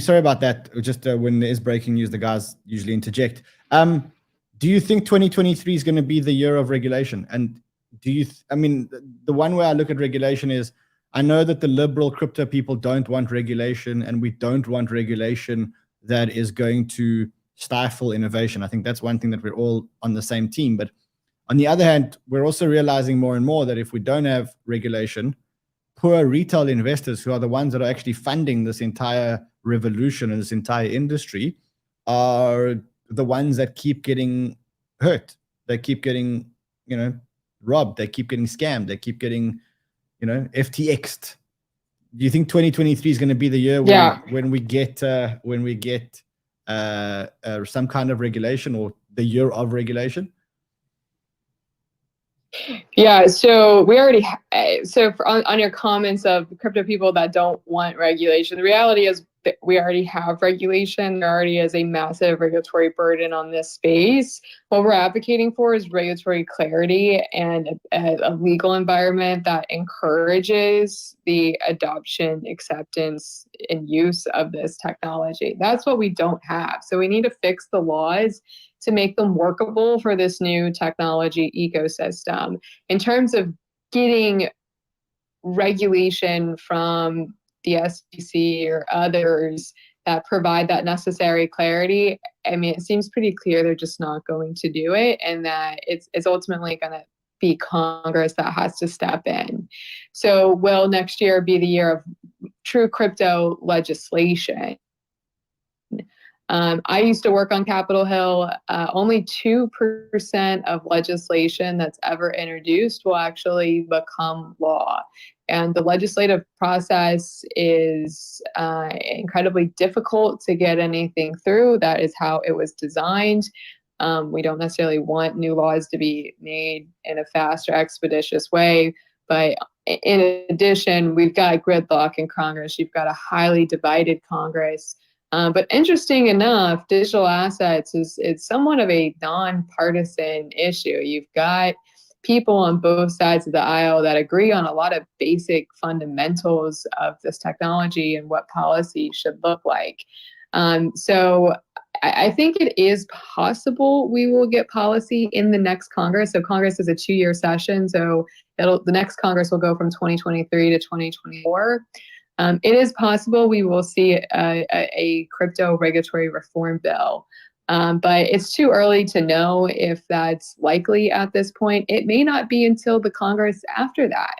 Sorry about that. Just when there is breaking news, the guys usually interject. Do you think 2023 is going to be the year of regulation? And do you? I mean, the one way I look at regulation is, I know that the liberal crypto people don't want regulation, and we don't want regulation that is going to stifle innovation. I think that's one thing that we're all on the same team. But on the other hand, we're also realizing more and more that if we don't have regulation, poor retail investors, who are the ones that are actually funding this entire revolution and this entire industry, are the ones that keep getting hurt. They keep getting, robbed. They keep getting scammed. They keep getting, FTX'd. Do you think 2023 is going to be the year when we get some kind of regulation, or the year of regulation? Yeah, so we already on your comments of crypto people that don't want regulation, the reality is that we already have regulation. There already is a massive regulatory burden on this space. What we're advocating for is regulatory clarity and a legal environment that encourages the adoption, acceptance, and use of this technology. That's what we don't have. So we need to fix the laws to make them workable for this new technology ecosystem. In terms of getting regulation from the SEC or others that provide that necessary clarity, I mean, it seems pretty clear they're just not going to do it, and that it's ultimately going to be Congress that has to step in. So will next year be the year of true crypto legislation? I used to work on Capitol Hill. Only 2% of legislation that's ever introduced will actually become law. And the legislative process is incredibly difficult to get anything through. That is how it was designed. We don't necessarily want new laws to be made in a fast or expeditious way. But in addition, we've got gridlock in Congress. You've got a highly divided Congress. But interesting enough, digital assets is somewhat of a nonpartisan issue. You've got people on both sides of the aisle that agree on a lot of basic fundamentals of this technology and what policy should look like. So I think it is possible we will get policy in the next Congress. So Congress is a 2-year session. So the next Congress will go from 2023 to 2024. It is possible we will see a crypto regulatory reform bill. But it's too early to know if that's likely at this point. It may not be until the Congress after that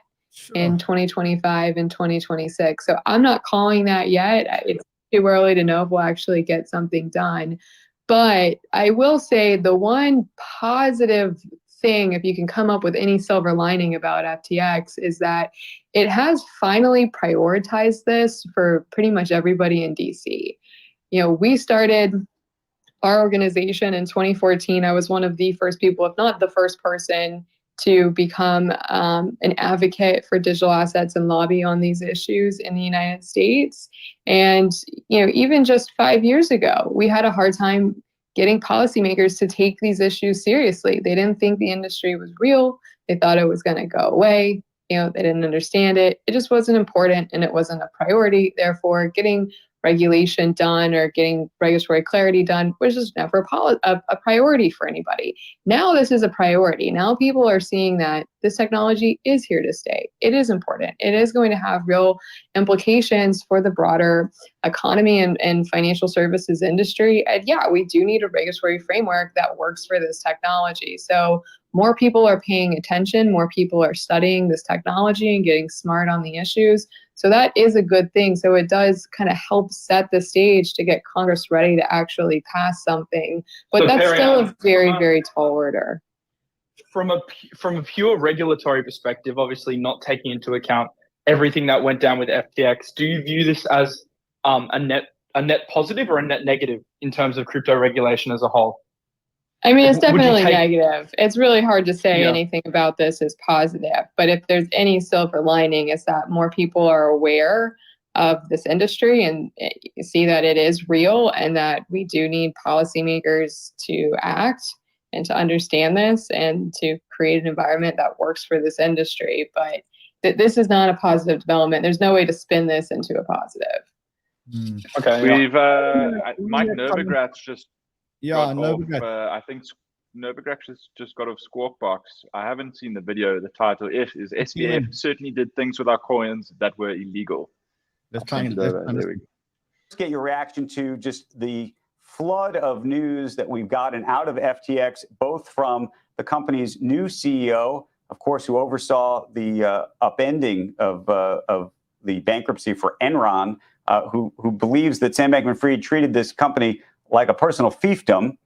in 2025 and 2026. So I'm not calling that yet. It's too early to know if we'll actually get something done. But I will say the one positive thing, if you can come up with any silver lining about FTX, is that it has finally prioritized this for pretty much everybody in DC. We started our organization in 2014. I was one of the first people, if not the first person, to become an advocate for digital assets and lobby on these issues in the United States. And even just 5 years ago, we had a hard time getting policymakers to take these issues seriously. They didn't think the industry was real. They thought it was going to go away. They didn't understand it. It just wasn't important, and it wasn't a priority. Therefore, getting regulation done or getting regulatory clarity done was just never a priority for anybody. Now this is a priority. Now people are seeing that this technology is here to stay. It is important. It is going to have real implications for the broader economy and financial services industry. And yeah, we do need a regulatory framework that works for this technology. So more people are paying attention, more people are studying this technology and getting smart on the issues. So that is a good thing. So it does kind of help set the stage to get Congress ready to actually pass something. But that's still a very, very tall order. From a pure regulatory perspective, obviously not taking into account everything that went down with FTX, do you view this as a net positive or a net negative in terms of crypto regulation as a whole? I mean, it's definitely negative. It's really hard to say anything about this as positive. But if there's any silver lining, it's that more people are aware of this industry and see that it is real and that we do need policymakers to act and to understand this and to create an environment that works for this industry. But this is not a positive development. There's no way to spin this into a positive. Okay. We've Mike Novogratz just I think Novogratz just got off Squawk Box. I haven't seen the video. The title is SBF certainly did things with our coins that were illegal. Let's get your reaction to just the flood of news that we've gotten out of FTX, both from the company's new CEO, of course, who oversaw the upending of the bankruptcy for Enron, who believes that Sam Bankman-Fried treated this company like a personal fiefdom.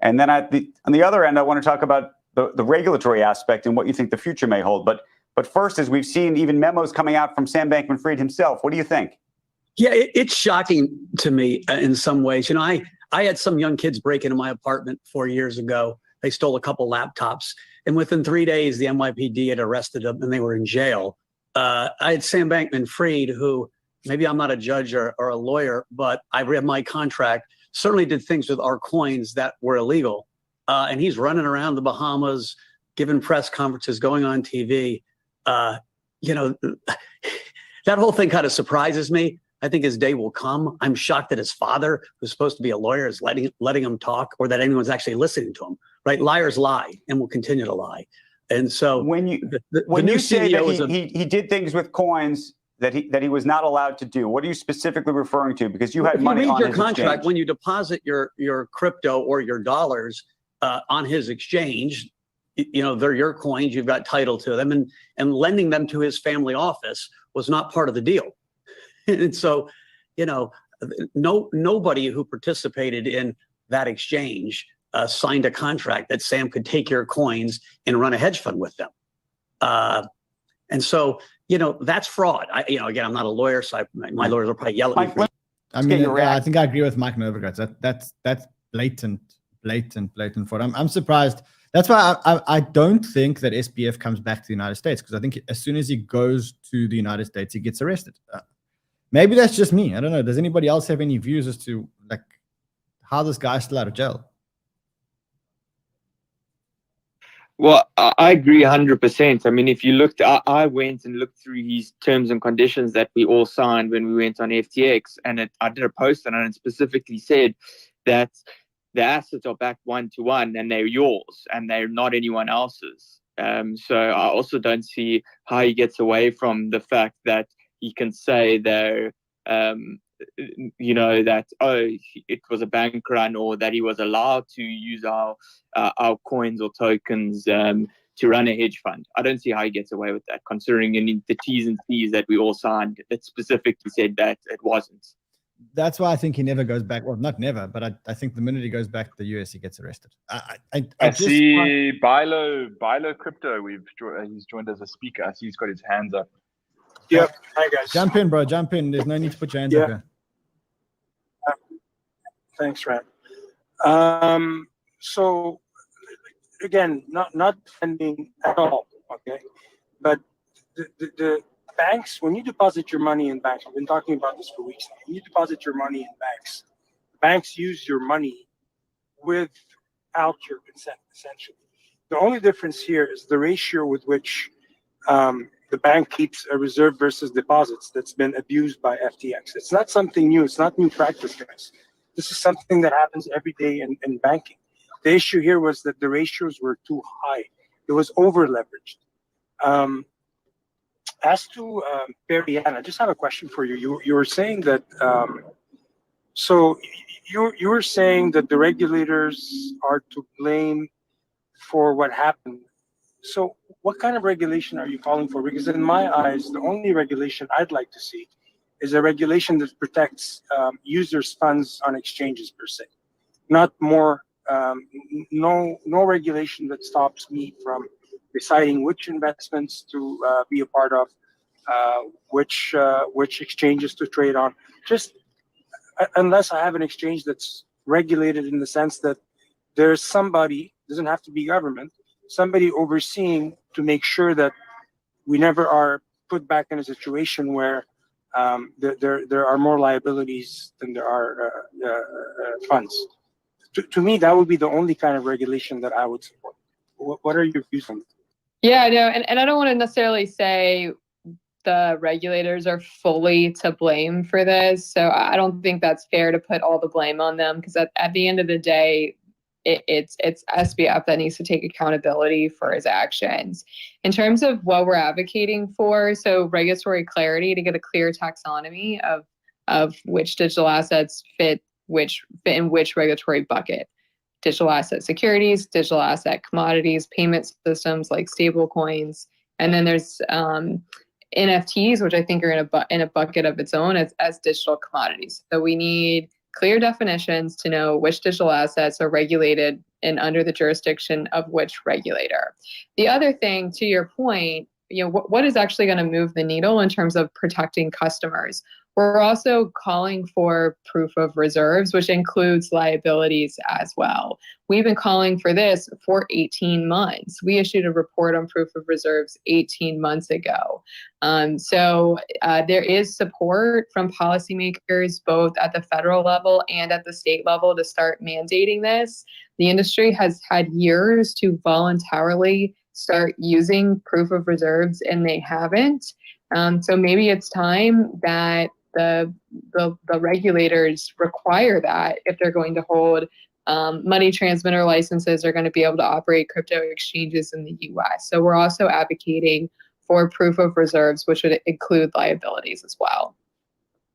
And then on the other end, I want to talk about the regulatory aspect and what you think the future may hold. But first, as we've seen even memos coming out from Sam Bankman-Fried himself, what do you think? Yeah, it's shocking to me in some ways. I had some young kids break into my apartment 4 years ago. They stole a couple laptops. And within 3 days, the NYPD had arrested them and they were in jail. I had Sam Bankman-Fried, who maybe I'm not a judge or a lawyer, but I read my contract, certainly did things with our coins that were illegal. And he's running around the Bahamas, giving press conferences, going on TV. That whole thing kind of surprises me. I think his day will come. I'm shocked that his father, who's supposed to be a lawyer, is letting him talk, or that anyone's actually listening to him. Right? Liars lie and will continue to lie. And so when you say that he did things with coins that he was not allowed to do, what are you specifically referring to? Because you had money on his contract exchange. When you deposit your crypto or your dollars on his exchange, they're your coins. You've got title to them, and lending them to his family office was not part of the deal. And so, nobody who participated in that exchange signed a contract that Sam could take your coins and run a hedge fund with them. And so, that's fraud. Again, I'm not a lawyer, so my lawyers will probably yell at me. I think I agree with Mike Novogratz. That's blatant fraud. I'm surprised. That's why I don't think that SBF comes back to the United States, because I think as soon as he goes to the United States, he gets arrested. Maybe that's just me. I don't know. Does anybody else have any views as to how this guy's still out of jail? Well, I agree 100%. I mean, if you looked, I went and looked through his terms and conditions that we all signed when we went on FTX, and I did a post on it and specifically said that the assets are backed 1-to-1 and they're yours and they're not anyone else's. So I also don't see how he gets away from the fact that he can say they're that, oh, it was a bank run, or that he was allowed to use our coins or tokens to run a hedge fund. I don't see how he gets away with that, considering the T's and C's that we all signed that specifically said that it wasn't. That's why I think he never goes back. Well, not never, but I think the minute he goes back to the US, he gets arrested. I see Bilo Crypto. He's joined as a speaker. I see he's got his hands up. Yep. Hi guys. Jump in, bro. Jump in. There's no need to put your hands up here. Thanks, Ran. So again, not defending at all, okay? But the banks, when you deposit your money in banks, I've been talking about this for weeks now. When you deposit your money in banks use your money without your consent, essentially. The only difference here is the ratio with which the bank keeps a reserve versus deposits that's been abused by FTX. It's not something new. It's not new practice, guys. This is something that happens every day in banking. The issue here was that the ratios were too high. It was over-leveraged. As to Perianne, I just have a question for you. You were saying that, so you were saying that the regulators are to blame for what happened. So what kind of regulation are you calling for? Because in my eyes, the only regulation I'd like to see is a regulation that protects users' funds on exchanges per se, not more. No regulation that stops me from deciding which investments to be a part of, which exchanges to trade on. Just unless I have an exchange that's regulated in the sense that there's somebody, doesn't have to be government, somebody overseeing to make sure that we never are put back in a situation where there are more liabilities than there are funds. To me, that would be the only kind of regulation that I would support. What are your views on that? Yeah, no, and I don't want to necessarily say the regulators are fully to blame for this. So I don't think that's fair to put all the blame on them, because at the end of the day, it's SBF that needs to take accountability for his actions. In terms of what we're advocating for, so regulatory clarity to get a clear taxonomy of which digital assets fit in which regulatory bucket. Digital asset securities, digital asset commodities, payment systems like stable coins, and then there's NFTs, which I think are in a bucket of its own as digital commodities. So we need clear definitions to know which digital assets are regulated and under the jurisdiction of which regulator. The other thing, to your point, what is actually going to move the needle in terms of protecting customers? We're also calling for proof of reserves, which includes liabilities as well. We've been calling for this for 18 months. We issued a report on proof of reserves 18 months ago. So there is support from policymakers, both at the federal level and at the state level, to start mandating this. The industry has had years to voluntarily start using proof of reserves, and they haven't. So maybe it's time that the regulators require that if they're going to hold money transmitter licenses, are going to be able to operate crypto exchanges in the US. So we're also advocating for proof of reserves, which would include liabilities as well.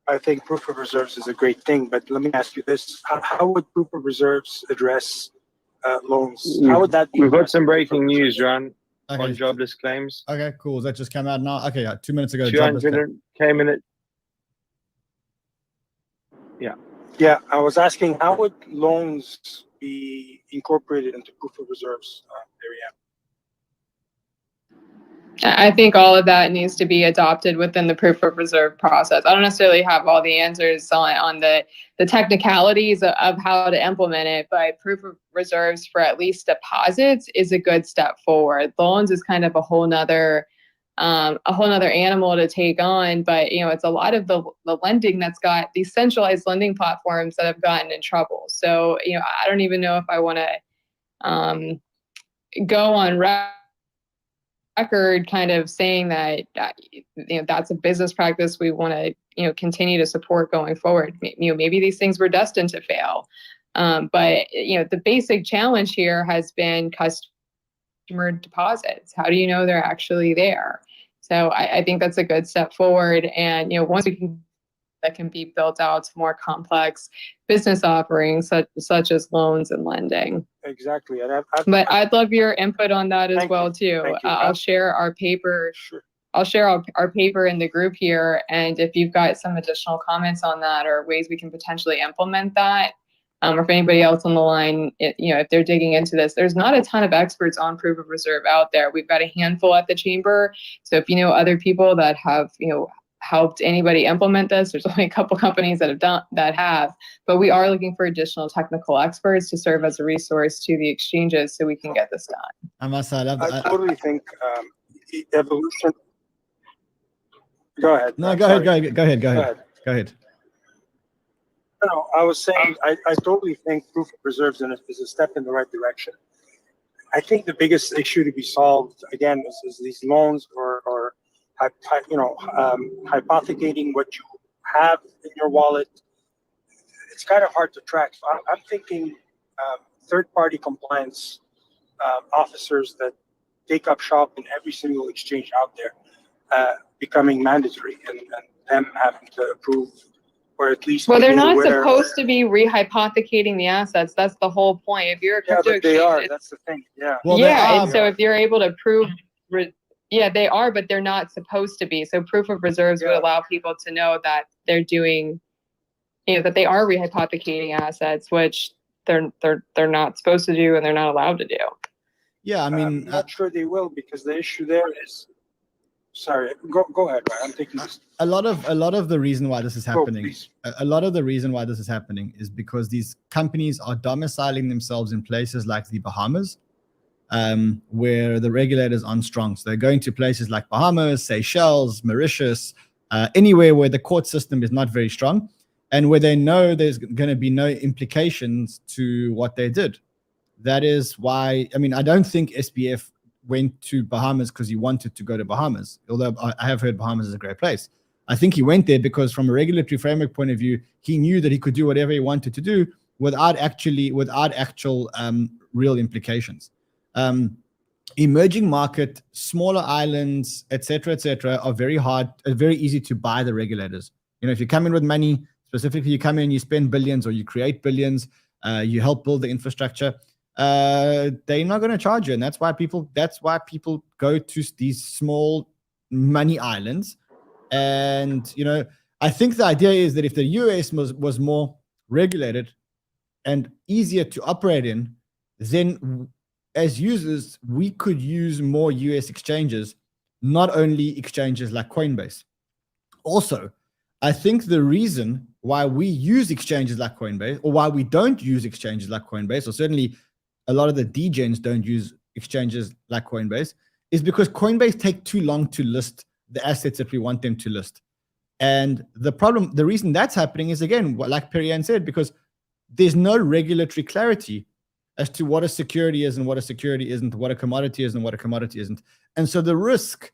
I think proof of reserves is a great thing, but let me ask you this. How would proof of reserves address loans? How would that be? We've got some breaking news, Ran, on jobless claims. Okay, cool. That just came out now. Okay, yeah, 2 minutes ago. 200 came in it. Yeah, I was asking, how would loans be incorporated into proof of reserves, Perianne? I think all of that needs to be adopted within the proof of reserve process. I don't necessarily have all the answers on the technicalities of how to implement it, but proof of reserves for at least deposits is a good step forward. Loans is kind of a whole nother animal to take on, but it's a lot of the lending that's got these centralized lending platforms that have gotten in trouble. So I don't even know if I want to go on record kind of saying that that's a business practice we want to continue to support going forward. Maybe these things were destined to fail, but the basic challenge here has been customer deposits. How do you know they're actually there? So I think that's a good step forward. And once we can that can be built out to more complex business offerings such as loans and lending. Exactly. But I'd love your input on that as well too. I'll share our paper. Sure. I'll share our paper in the group here, and if you've got some additional comments on that or ways we can potentially implement that, or if anybody else on the line, if they're digging into this, there's not a ton of experts on proof of reserve out there. We've got a handful at the chamber. So if you know other people that have, helped anybody implement this, there's only a couple companies that have, but we are looking for additional technical experts to serve as a resource to the exchanges so we can get this done. I totally think evolution. Go ahead. No, go ahead. No, I was saying I totally think proof of reserves is a step in the right direction. I think the biggest issue to be solved again is these loans or hypothecating what you have in your wallet. It's kind of hard to track. So I'm thinking third-party compliance officers that take up shop in every single exchange out there becoming mandatory, and them having to approve. Or at least they're not supposed to be rehypothecating the assets. That's the whole point. If you're a crypto but they are. That's the thing. Yeah. And so if you're able to prove, they are, but they're not supposed to be. So proof of reserves would allow people to know that they're doing, that they are rehypothecating assets, which they're not supposed to do and they're not allowed to do. Yeah, I mean, I'm not sure they will, because the issue there is. Sorry, go ahead, Ryan. I'm taking this. A lot of the reason why this is happening, is because these companies are domiciling themselves in places like the Bahamas, where the regulators aren't strong. So they're going to places like Bahamas, Seychelles, Mauritius, anywhere where the court system is not very strong, and where they know there's going to be no implications to what they did. That is why, I don't think SBF went to Bahamas because he wanted to go to Bahamas, although I have heard Bahamas is a great place. I think he went there because from a regulatory framework point of view, he knew that he could do whatever he wanted to do without actual real implications. Emerging market, smaller islands, etc., are very easy to buy the regulators. If you come in with money, specifically you come in, you spend billions or you create billions, you help build the infrastructure, they're not going to charge you, and that's why people go to these small money islands. And I think the idea is that if the US was more regulated and easier to operate in, then as users we could use more US exchanges, not only exchanges like Coinbase. Also, I think the reason why we use exchanges like Coinbase, or why we don't use exchanges like Coinbase, or certainly a lot of the degens don't use exchanges like Coinbase, is because Coinbase take too long to list the assets that we want them to list. And the reason that's happening is, again, like Perianne said, because there's no regulatory clarity as to what a security is and what a security isn't, what a commodity is and what a commodity isn't. And so the risk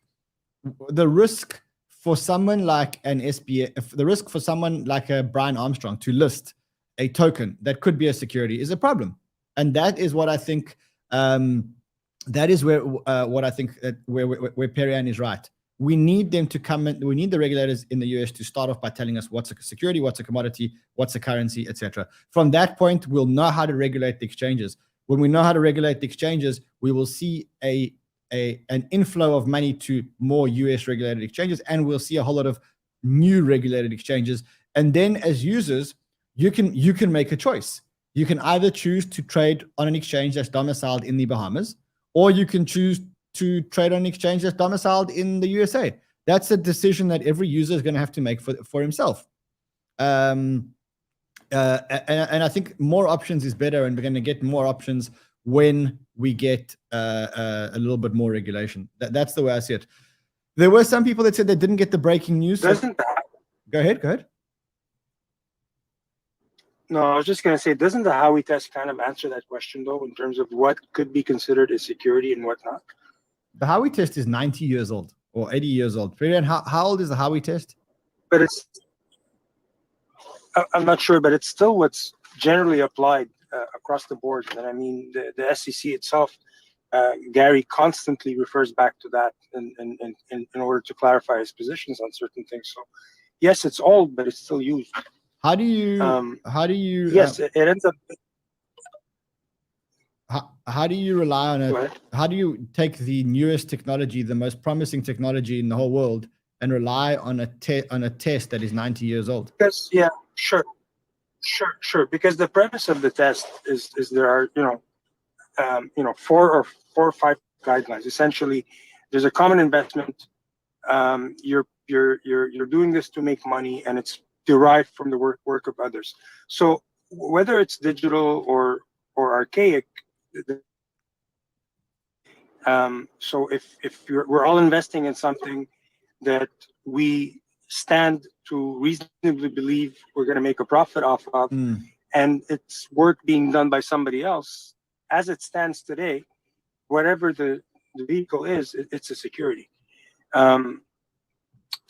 for someone like an SBF, the risk for someone like a Brian Armstrong to list a token that could be a security is a problem. And that is what I think. That is where Perianne is right. We need them to come in. We need the regulators in the US to start off by telling us what's a security, what's a commodity, what's a currency, etc. From that point, we'll know how to regulate the exchanges. When we know how to regulate the exchanges, we will see an inflow of money to more US regulated exchanges, and we'll see a whole lot of new regulated exchanges. And then, as users, you can make a choice. You can either choose to trade on an exchange that's domiciled in the Bahamas, or you can choose to trade on an exchange that's domiciled in the USA. That's a decision that every user is going to have to make for himself. And I think more options is better, and we're going to get more options when we get a little bit more regulation. That's the way I see it. There were some people that said they didn't get the breaking news. Go ahead. No, I was just going to say, doesn't the Howey test kind of answer that question, though, in terms of what could be considered a security and what not? The Howey test is 90 years old or 80 years old. Perianne, how old is the Howey test? But I'm not sure, but it's still what's generally applied across the board. And I mean, the SEC itself, Gary constantly refers back to that in order to clarify his positions on certain things. So Yes, it's old, but it's still used. How do you? Yes, it ends up. How do you rely on it? How do you take the newest technology, the most promising technology in the whole world, and rely on a test that is 90 years old? Because sure. Because the premise of the test is there are four or five guidelines. Essentially, there's a common investment. You're doing this to make money, and it's derived from the work of others. So whether it's digital or archaic, so if we're all investing in something that we stand to reasonably believe we're going to make a profit off of, and it's work being done by somebody else, as it stands today, whatever the vehicle is, it's a security.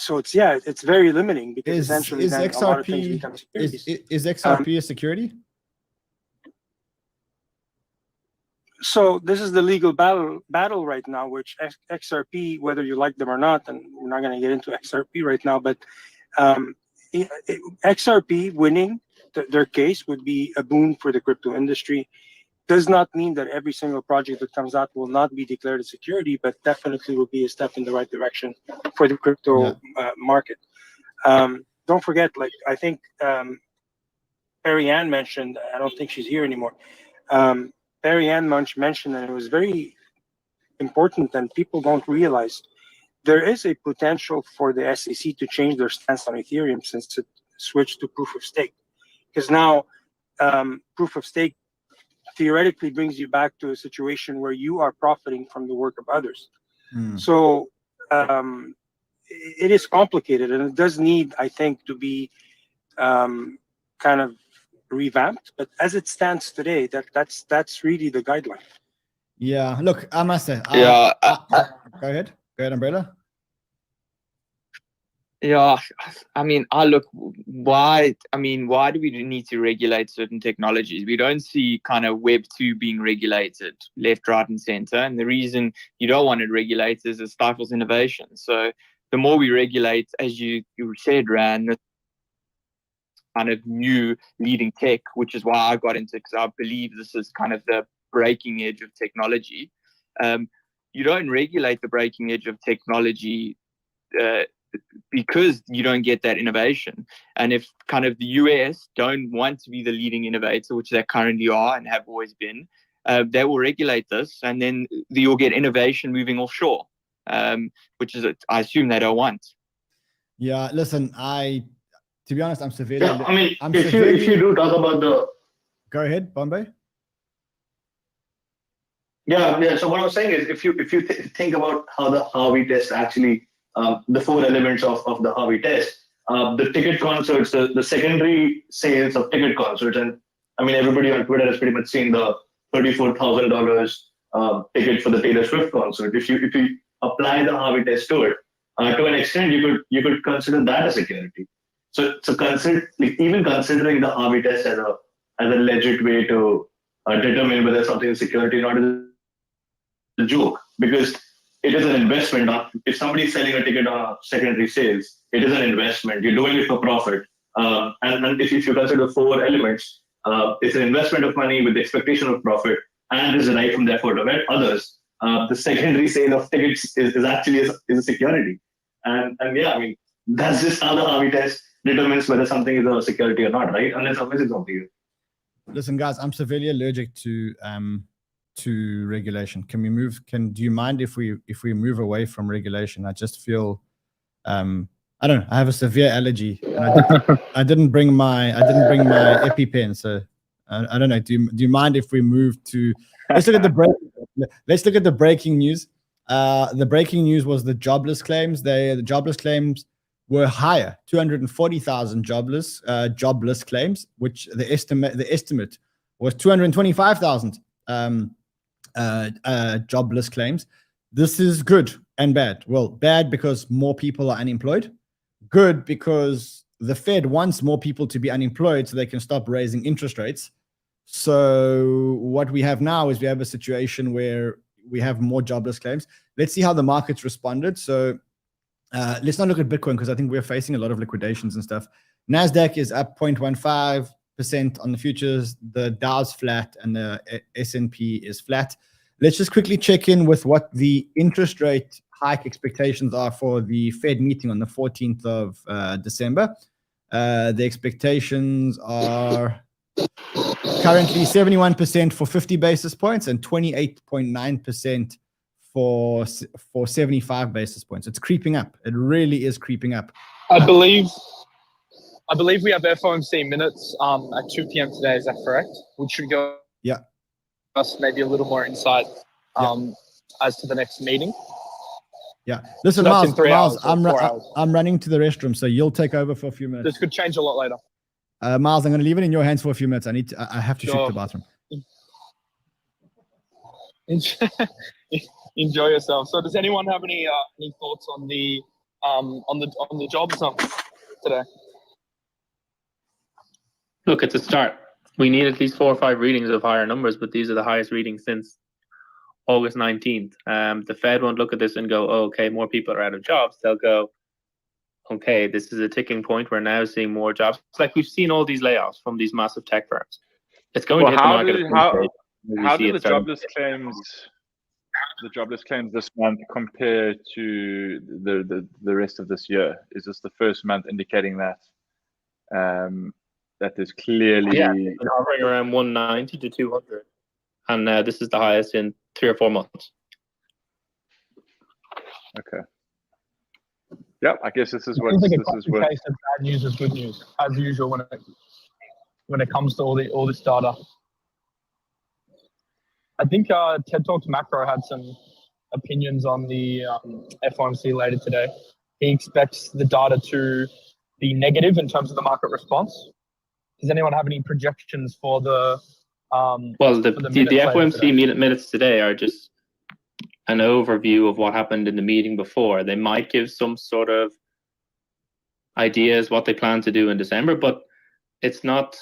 So it's very limiting, because essentially is then XRP, a lot of things become securities. Is XRP a security? So this is the legal battle right now, which XRP, whether you like them or not, and we're not going to get into XRP right now, but XRP winning their case would be a boon for the crypto industry. Does not mean that every single project that comes out will not be declared a security, but definitely will be a step in the right direction for the crypto market. Don't forget, like I think Perianne mentioned, I don't think she's here anymore. Perianne mentioned, and it was very important, and people don't realize, there is a potential for the SEC to change their stance on Ethereum since it switched to proof of stake. Because now proof of stake theoretically brings you back to a situation where you are profiting from the work of others. So it is complicated, and it does need, I think, to be kind of revamped. But as it stands today, that's really the guideline. Yeah. Look, I must say. Yeah. Go ahead, Umbrella. Yeah, I mean, why do we need to regulate certain technologies? We don't see kind of Web 2 being regulated left, right, and center. And the reason you don't want it regulated is it stifles innovation. So the more we regulate, as you said, Ran, the kind of new leading tech, which is why I got into it, because I believe this is kind of the breaking edge of technology. You don't regulate the breaking edge of technology because you don't get that innovation. And if kind of the US don't want to be the leading innovator, which they currently are and have always been, they will regulate this, and then you'll get innovation moving offshore, which is, I assume they don't want. Yeah, listen, to be honest, I'm severely. Yeah, I mean, if you do talk about the. Go ahead, Bombay. Yeah. So what I was saying is, if you think about how the Harvey test actually, the four elements of the Harvey test, the ticket concerts, the secondary sales of ticket concerts, and I mean everybody on Twitter has pretty much seen the $34,000 ticket for the Taylor Swift concert. If you apply the Harvey test to it, to an extent, you could consider that a security. So even considering the Harvey test as a legit way to determine whether something is security or not is a joke, because it is an investment. If somebody is selling a ticket on secondary sales, it is an investment. You're doing it for profit. And if you consider four elements, it's an investment of money with the expectation of profit, and is a right from the effort of others. The secondary sale of tickets is actually a security. And yeah, I mean, that's just how the Harvey test determines whether something is a security or not, right? Unless obviously it's obvious. Listen, guys, I'm severely allergic to regulation. Can we move? Do you mind if we move away from regulation? I just feel, I don't know. I have a severe allergy, and I didn't bring my EpiPen, so I don't know. Do you mind if we move to? Let's look at the breaking news. The breaking news was the jobless claims. The jobless claims were higher, 240,000 jobless claims, which the estimate was 225,000 jobless claims. This is good and bad. Well, bad because more people are unemployed. Good because the Fed wants more people to be unemployed so they can stop raising interest rates. So what we have now is we have a situation where we have more jobless claims. Let's see how the markets responded. So Let's not look at Bitcoin because I think we're facing a lot of liquidations and stuff. NASDAQ is up 0.15% on the futures. The Dow's flat and the S&P is flat. Let's just quickly check in with what the interest rate hike expectations are for the Fed meeting on the 14th of December. The expectations are currently 71% for 50 basis points and 28.9% for 75 basis points. It's creeping up. It really is creeping up. I believe we have FOMC minutes at 2 p.m. today. Is that correct? Which should go us maybe a little more insight as to the next meeting. Yeah. Listen, So Miles, I'm running to the restroom, so you'll take over for a few minutes. This could change a lot later. Miles, I'm going to leave it in your hands for a few minutes. I have to shoot the bathroom. Enjoy yourself. So, does anyone have any thoughts on the jobs today? Look, it's a start. We need at least 4 or 5 readings of higher numbers, but these are the highest readings since August 19th. The Fed won't look at this and go, oh, okay, more people are out of jobs. They'll go, okay, this is a ticking point. We're now seeing more jobs. It's like we've seen all these layoffs from these massive tech firms. It's going to hit the market. How do the jobless claims this month compare to the rest of this year? Is this the first month indicating that that there's clearly been hovering around 190 to 200, and this is the highest in 3 or 4 months. Okay. Yeah, I guess this is what It's like this is what. case of bad news is good news, as usual when it comes to all this data. I think TED Talks Macro had some opinions on the FOMC later today. He expects the data to be negative in terms of the market response. Does anyone have any projections for the the FOMC minutes today are just an overview of what happened in the meeting before. They might give some sort of ideas what they plan to do in December, but it's not.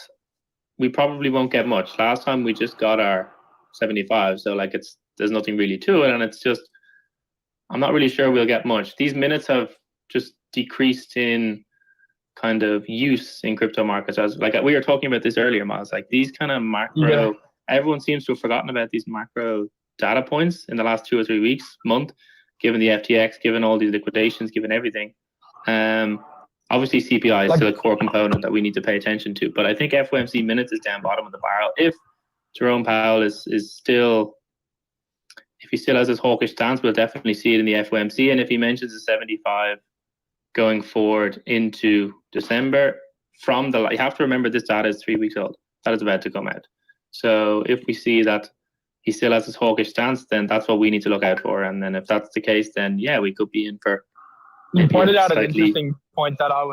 We probably won't get much. Last time we just got our 75, so like there's nothing really to it, and it's just I'm not really sure we'll get much. These minutes have just decreased in kind of use in crypto markets. As like we were talking about this earlier, Miles, like these kind of macro, everyone seems to have forgotten about these macro data points in the last 2 or 3 weeks, month, given the FTX, given all these liquidations, given everything. Obviously CPI is still a core component that we need to pay attention to, but I think FOMC minutes is down bottom of the barrel. If Jerome Powell is still, if he still has his hawkish stance, we'll definitely see it in the FOMC. And if he mentions the 75 going forward into December, you have to remember this data is 3 weeks old. That is about to come out. So if we see that he still has his hawkish stance, then that's what we need to look out for. And then if that's the case, then yeah, we could be in for. You pointed out an interesting point that I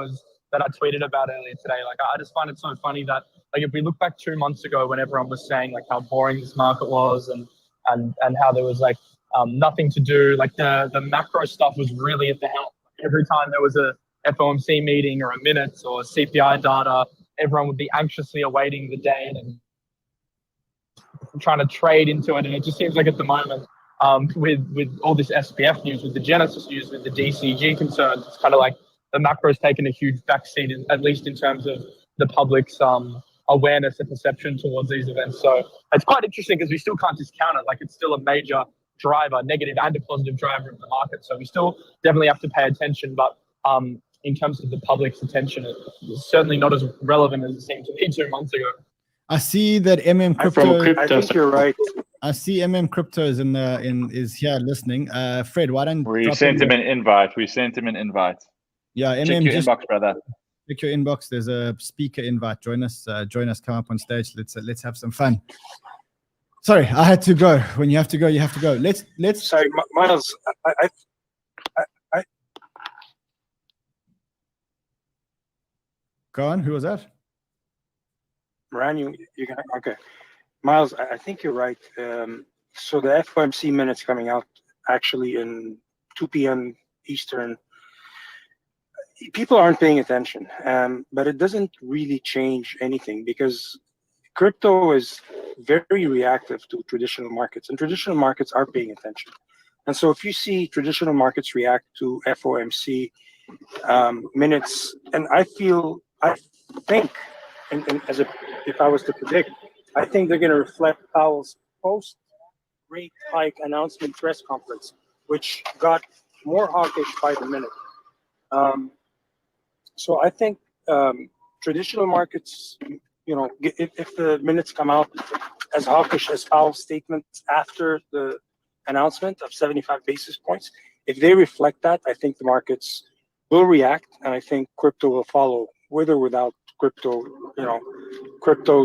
tweeted about earlier today. Like I just find it so funny that like if we look back 2 months ago when everyone was saying like how boring this market was and how there was like nothing to do, like the macro stuff was really at the helm. Every time there was a FOMC meeting or a minutes or CPI data, everyone would be anxiously awaiting the date and trying to trade into it. And it just seems like at the moment, with all this SBF news, with the Genesis news, with the DCG concerns, it's kind of like the macro's taken a huge backseat, at least in terms of the public's awareness and perception towards these events. So it's quite interesting because we still can't discount it. Like it's still a major driver, negative and a positive driver of the market. So we still definitely have to pay attention. But in terms of the public's attention, it's certainly not as relevant as it seemed to be 2 months ago. I see that Crypto. I think you're right. I see Crypto is is here listening. Fred, why don't we sent him an invite? We sent him an invite. Yeah, check your inbox, brother. Check your inbox. There's a speaker invite. Join us. Come up on stage. Let's have some fun. Sorry, I had to go. When you have to go, you have to go. Let's. Sorry, Miles. I Go on. Who was that? Ran, you can okay. Miles, I think you're right. So the FOMC minutes coming out actually in 2 p.m. Eastern. People aren't paying attention, but it doesn't really change anything because crypto is very reactive to traditional markets, and traditional markets are paying attention. And so if you see traditional markets react to FOMC minutes, and I think, and if I was to predict, I think they're going to reflect Powell's post-rate hike announcement press conference, which got more hawkish by the minute. So I think traditional markets, if the minutes come out as hawkish as Powell's statements after the announcement of 75 basis points, if they reflect that, I think the markets will react, and I think crypto will follow, with or without crypto. Crypto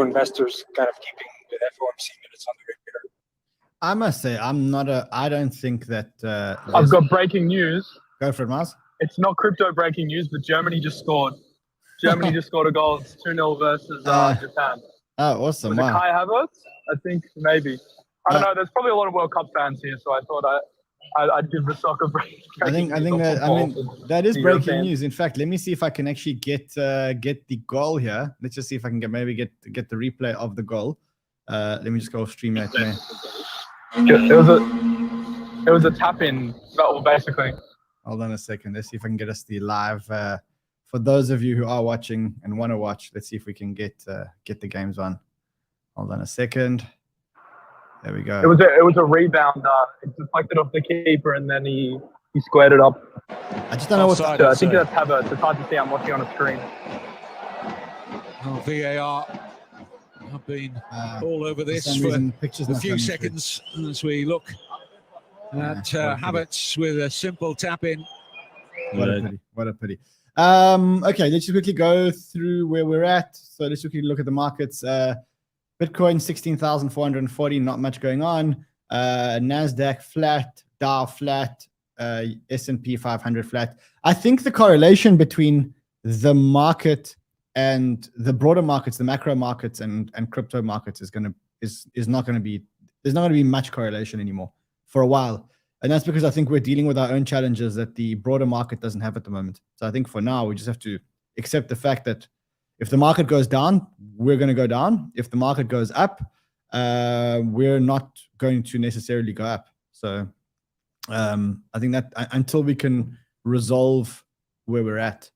investors kind of keeping the FOMC minutes on the radar. I must say, I don't think that. I've got breaking news. Go for it, Mars. It's not crypto breaking news, but Germany just scored. Germany just scored a goal. It's 2-0 versus Japan. Oh, awesome. Was it Kai Havertz? I think maybe. I don't know. There's probably a lot of World Cup fans here, so I thought I'd give the soccer break. I think that is breaking news. In fact, let me see if I can actually get the goal here. Let's just see if I can maybe get the replay of the goal. Let me just go stream that. It was a tap in, basically. Hold on a second. Let's see if I can get us the live. For those of you who are watching and want to watch, let's see if we can get the games on. Hold on a second. There we go. It was a rebound. It deflected off the keeper, and then he squared it up. I just don't know what. I think that's Havertz. It's hard to see. I'm watching on a screen. Oh, VAR have been all over this for a few seconds as we look at Havertz with a simple tap in. What a pity. Okay, let's just quickly go through where we're at. So let's quickly look at the markets. Bitcoin 16,440, not much going on. Nasdaq flat, Dow flat, S&P 500 flat. I think the correlation between the market and the broader markets, the macro markets and crypto markets is not going to be, there's not going to be much correlation anymore for a while. And that's because I think we're dealing with our own challenges that the broader market doesn't have at the moment. So I think for now, we just have to accept the fact that if the market goes down, we're going to go down. If the market goes up, we're not going to necessarily go up. So I think that until we can resolve where we're at.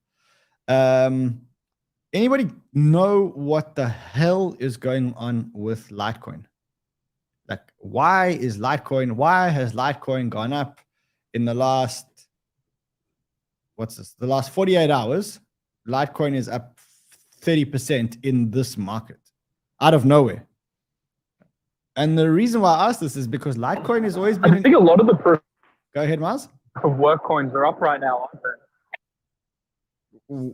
Anybody know what the hell is going on with Litecoin? Like, why has Litecoin gone up in the last, the last 48 hours? Litecoin is up 30% in this market out of nowhere. And the reason why I asked this is because Litecoin has always been. I think a lot of the proof. Go ahead, Mars. Of work coins are up right now, aren't they?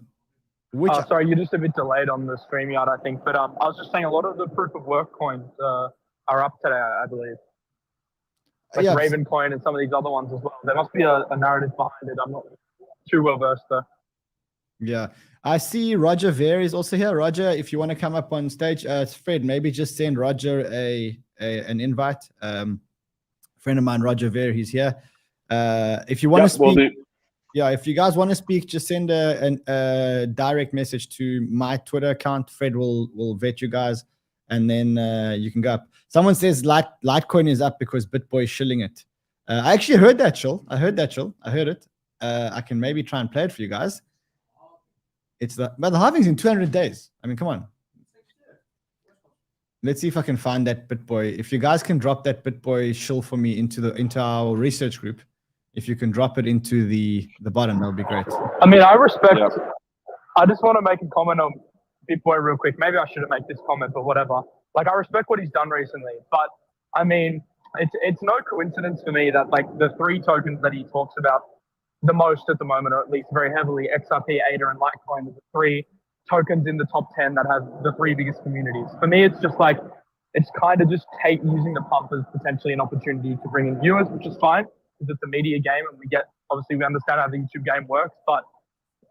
Sorry, you're just a bit delayed on the StreamYard, I think. But I was just saying a lot of the proof of work coins are up today, I believe. Like Ravencoin and some of these other ones as well. There must be a narrative behind it. I'm not too well versed though. Yeah, I see Roger Ver is also here. Roger, if you want to come up on stage, Fred, maybe just send Roger an invite. Friend of mine, Roger Ver, he's here. If you want to speak, if you guys want to speak, just send a direct message to my Twitter account. Fred will vet you guys, and then you can go up. Someone says Litecoin is up because BitBoy is shilling it. I actually heard that, Shill. I heard it. I can maybe try and play it for you guys. But the halving's in 200 days. I mean, come on. Let's see if I can find that BitBoy. If you guys can drop that BitBoy shill for me into our research group, if you can drop it into the bottom, that would be great. I mean, I respect. Yeah. I just want to make a comment on BitBoy real quick. Maybe I shouldn't make this comment, but whatever. Like, I respect what he's done recently, but I mean, it's no coincidence for me that like the three tokens that he talks about the most at the moment, or at least very heavily, XRP, ADA, and Litecoin, are the three tokens in the top 10 that have the three biggest communities. For me, it's just like, it's kind of just using the pump as potentially an opportunity to bring in viewers, which is fine, because it's a media game, and we understand how the YouTube game works, but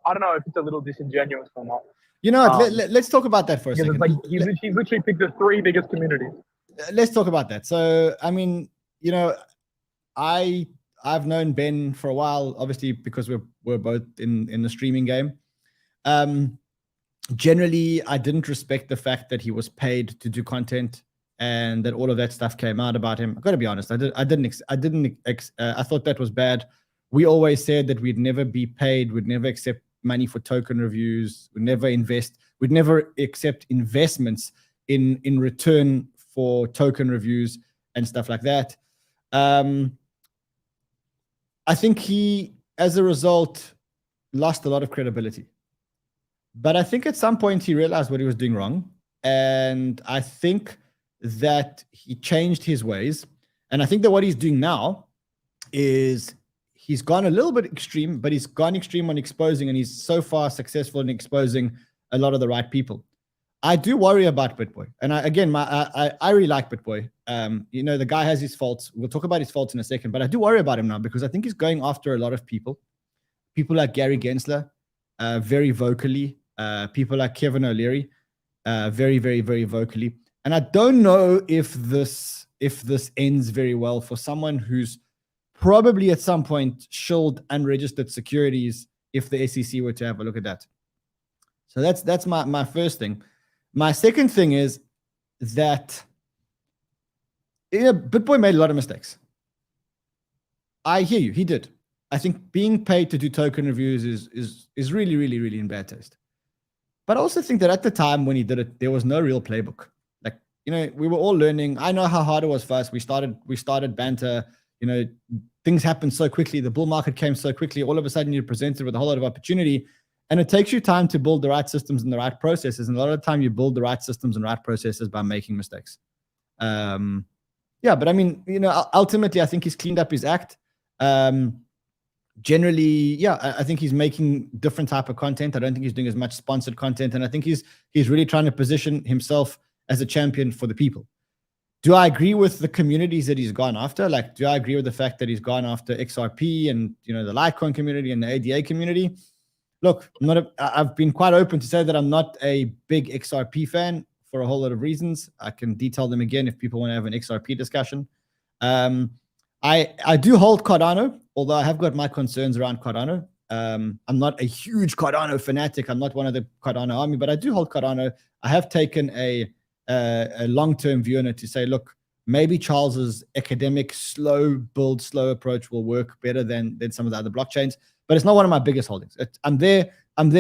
I don't know if it's a little disingenuous or not. You know, let's talk about that for a second. Like, he's literally picked the three biggest communities. Let's talk about that. So, I mean, you know, I've known Ben for a while, obviously, because we're both in the streaming game. Generally, I didn't respect the fact that he was paid to do content and then all of that stuff came out about him. I've got to be honest, I thought that was bad. We always said that we'd never be paid, we'd never accept money for token reviews, we'd never invest, we'd never accept investments in return for token reviews and stuff like that. I think he, as a result, lost a lot of credibility. But I think at some point he realized what he was doing wrong. And I think that he changed his ways. And I think that what he's doing now is he's gone a little bit extreme, but he's gone extreme on exposing, and he's so far successful in exposing a lot of the right people. I do worry about BitBoy. And I really like BitBoy. You know, the guy has his faults. We'll talk about his faults in a second, but I do worry about him now because I think he's going after a lot of people. People like Gary Gensler, very vocally. People like Kevin O'Leary, very, very, very vocally. And I don't know if this ends very well for someone who's probably at some point shilled unregistered securities if the SEC were to have a look at that. So that's my first thing. My second thing is that BitBoy made a lot of mistakes. I hear you, he did. I think being paid to do token reviews is really, really, really in bad taste. But I also think that at the time when he did it, there was no real playbook. Like, you know, we were all learning. I know how hard it was for us. We started Banter. You know, things happened so quickly. The bull market came so quickly. All of a sudden, you're presented with a whole lot of opportunity. And it takes you time to build the right systems and the right processes. And a lot of the time, you build the right systems and right processes by making mistakes. Yeah, but I mean, you know, ultimately, I think he's cleaned up his act. Generally, yeah, I think he's making different type of content. I don't think he's doing as much sponsored content. And I think he's really trying to position himself as a champion for the people. Do I agree with the communities that he's gone after? Like, do I agree with the fact that he's gone after XRP and, you know, the Litecoin community and the ADA community? Look, I've been quite open to say that I'm not a big XRP fan for a whole lot of reasons. I can detail them again if people want to have an XRP discussion. I do hold Cardano, although I have got my concerns around Cardano. I'm not a huge Cardano fanatic. I'm not one of the Cardano army, but I do hold Cardano. I have taken a long-term view on it to say, look, maybe Charles's academic, slow build, slow approach will work better than some of the other blockchains. But it's not one of my biggest holdings. I'm there. I've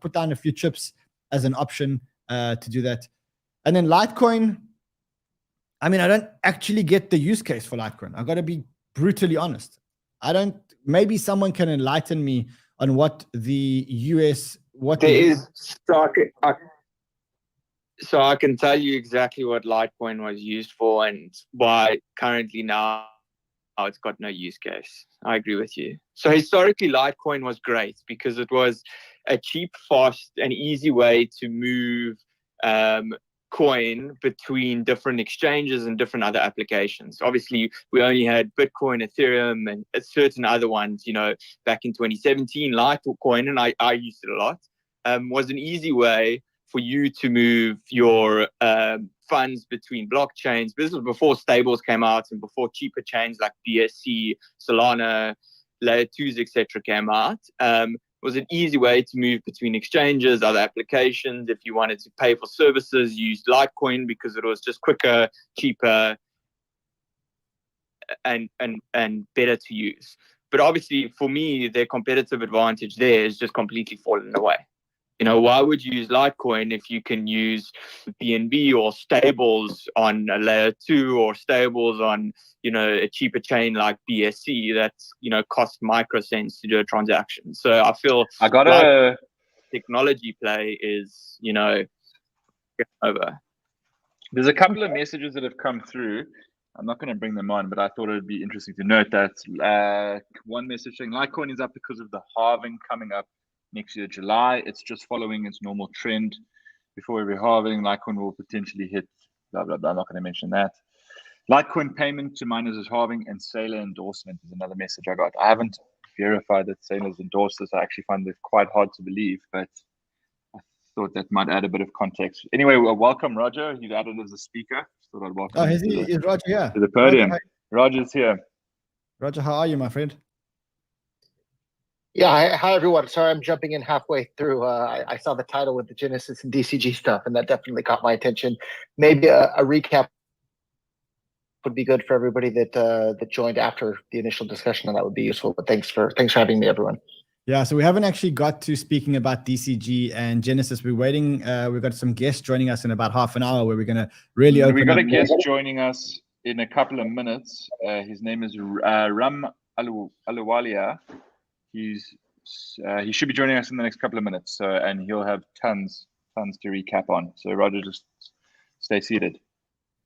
put down a few chips as an option to do that. And then Litecoin, I mean, I don't actually get the use case for Litecoin. I've got to be brutally honest. Maybe someone can enlighten me on what the US, so I can tell you exactly what Litecoin was used for and why currently now it's got no use case. I agree with you. So historically, Litecoin was great because it was a cheap, fast, and easy way to move coin between different exchanges and different other applications. Obviously, we only had Bitcoin, Ethereum, and certain other ones, you know, back in 2017. Litecoin, and I used it a lot, was an easy way for you to move your funds between blockchains. This was before stables came out and before cheaper chains like BSC, Solana, Layer 2s, etc. came out. It was an easy way to move between exchanges, other applications. If you wanted to pay for services, you used Litecoin because it was just quicker, cheaper, and better to use. But obviously, for me, their competitive advantage there is just completely fallen away. You know, why would you use Litecoin if you can use BNB or stables on a layer 2 or stables on, you know, a cheaper chain like BSC that's, you know, cost microcents to do a transaction. So I feel technology play is, you know, over. There's a couple of messages that have come through. I'm not going to bring them on, but I thought it would be interesting to note that one message saying Litecoin is up because of the halving coming up next year, July. It's just following its normal trend. Before every halving, Litecoin will potentially hit blah, blah, blah. I'm not going to mention that. Litecoin payment to miners is halving, and Sailor endorsement is another message I got. I haven't verified that Sailor's endorsed this. I actually find it quite hard to believe, but I thought that might add a bit of context. Anyway, welcome, Roger. You've added as a speaker. Thought I'd welcome is Roger here? To the podium. Roger's here. Roger, how are you, my friend? Yeah, hi everyone. Sorry, I'm jumping in halfway through. I saw the title with the Genesis and DCG stuff, and that definitely caught my attention. Maybe a recap would be good for everybody that joined after the initial discussion, and that would be useful. But thanks for having me, everyone. Yeah, so we haven't actually got to speaking about DCG and Genesis. We're waiting. We've got some guests joining us in about half an hour, where we're going to really open. We've got up a guest joining us in a couple of minutes. His name is Ram Ahluwalia. He should be joining us in the next couple of minutes, and he'll have tons to recap on. So Roger, just stay seated.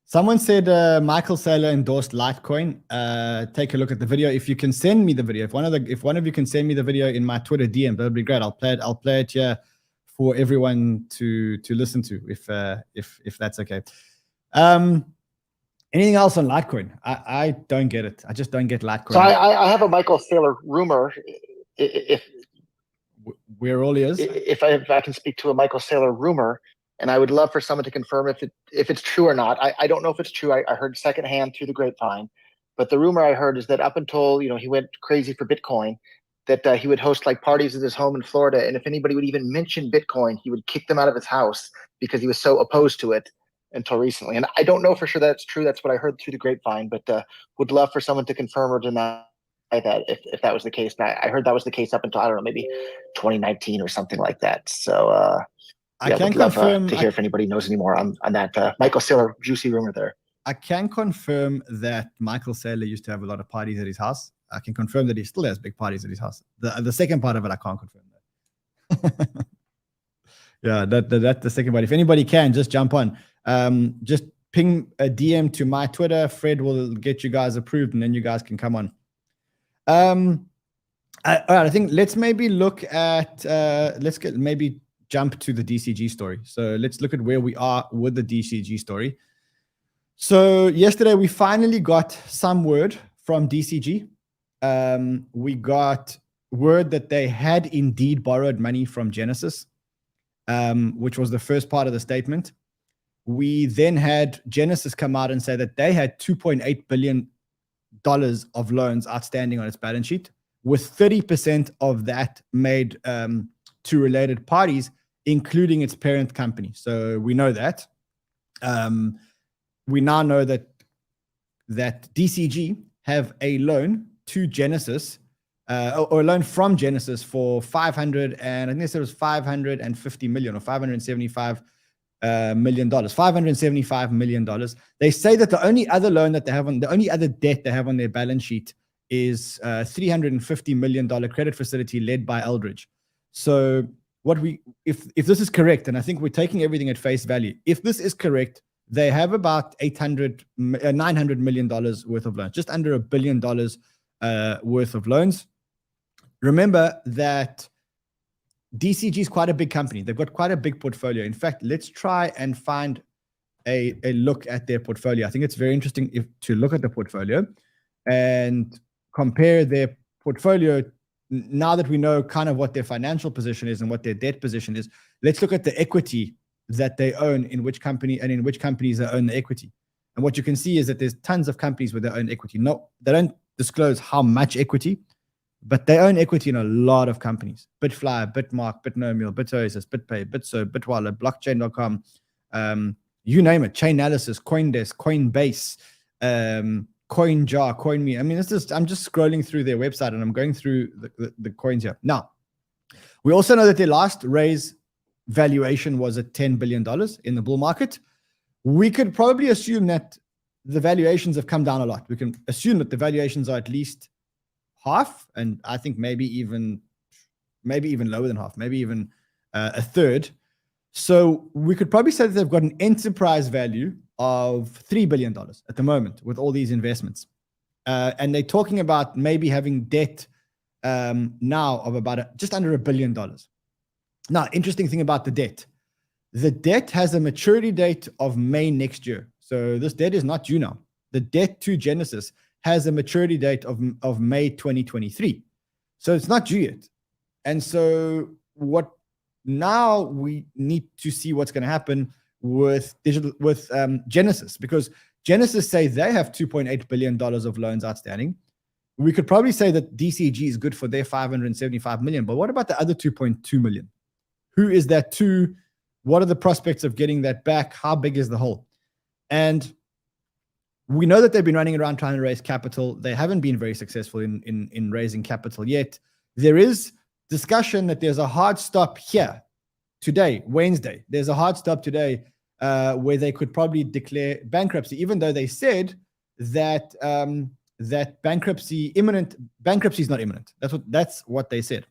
Someone said Michael Saylor endorsed Litecoin. Take a look at the video. If you can send me the video, if one of you can send me the video in my Twitter DM, that'll be great. I'll play it here for everyone to listen to, if that's okay. Anything else on Litecoin? I don't get it. I just don't get Litecoin. So I have a Michael Saylor rumor. If we're all ears. If I can speak to a Michael Saylor rumor, and I would love for someone to confirm if it's true or not. I don't know if it's true. I heard secondhand through the grapevine, but the rumor I heard is that up until he went crazy for Bitcoin, that he would host like parties at his home in Florida, and if anybody would even mention Bitcoin, he would kick them out of his house because he was so opposed to it until recently. And I don't know for sure that's true. That's what I heard through the grapevine, but would love for someone to confirm or deny that if that was the case. And I heard that was the case up until, I don't know, maybe 2019 or something like that. So I can confirm to hear if anybody knows any more on that Michael Saylor juicy rumor there. I can confirm that Michael Saylor used to have a lot of parties at his house. I can confirm that he still has big parties at his house. The second part of it, I can't confirm that. Yeah, that's the second part. If anybody can, just jump on. Just ping a DM to my Twitter. Fred will get you guys approved, and then you guys can come on. All right, I think let's maybe look at maybe jump to the DCG story. So let's look at where we are with the DCG story. So yesterday we finally got some word from DCG. We got word that they had indeed borrowed money from Genesis, which was the first part of the statement. We then had Genesis come out and say that they had $2.8 billion of loans outstanding on its balance sheet, with 30% of that made to related parties, including its parent company. So we know that. We now know that DCG have a loan to Genesis, or a loan from Genesis for $550 million or $575 million, $575 million. They say that the only other loan that they have the only other debt they have on their balance sheet is $350 million credit facility led by Eldridge. So if this is correct, and I think we're taking everything at face value, if this is correct, they have about $900 million worth of loans, just under $1 billion worth of loans. Remember that DCG is quite a big company. They've got quite a big portfolio. In fact, let's try and find a look at their portfolio. I think it's very interesting to look at the portfolio and compare their portfolio. Now that we know kind of what their financial position is and what their debt position is, let's look at the equity that they own in which company and in which companies they own the equity. And what you can see is that there's tons of companies with their own equity. No, they don't disclose how much equity, but they own equity in a lot of companies. Bitfly, Bitmark, Bitnomial, Bitosis, BitPay, Bitso, Bitwallet, Blockchain.com, you name it, Chainalysis, Coindesk, Coinbase, CoinJar, CoinMe. I mean, I'm just scrolling through their website and I'm going through the coins here. Now, we also know that their last raise valuation was at $10 billion in the bull market. We could probably assume that the valuations have come down a lot. We can assume that the valuations are at least half, and I think maybe even lower than half, maybe even a third. So we could probably say that they've got an enterprise value of $3 billion at the moment with all these investments. And they're talking about maybe having debt now of about just under $1 billion. Now, interesting thing about the debt. The debt has a maturity date of May next year. So this debt is not due now. The debt to Genesis has a maturity date of May 2023. So it's not due yet. And so now we need to see what's going to happen with Genesis, because Genesis say they have $2.8 billion of loans outstanding, we could probably say that DCG is good for their 575 million. But what about the other 2.2 million? Who is that to? What are the prospects of getting that back? How big is the hole? And we know that they've been running around trying to raise capital. They haven't been very successful in raising capital yet. There is discussion that there's a hard stop here today, Wednesday. There's a hard stop today where they could probably declare bankruptcy, even though they said that that bankruptcy is not imminent. That's what they said.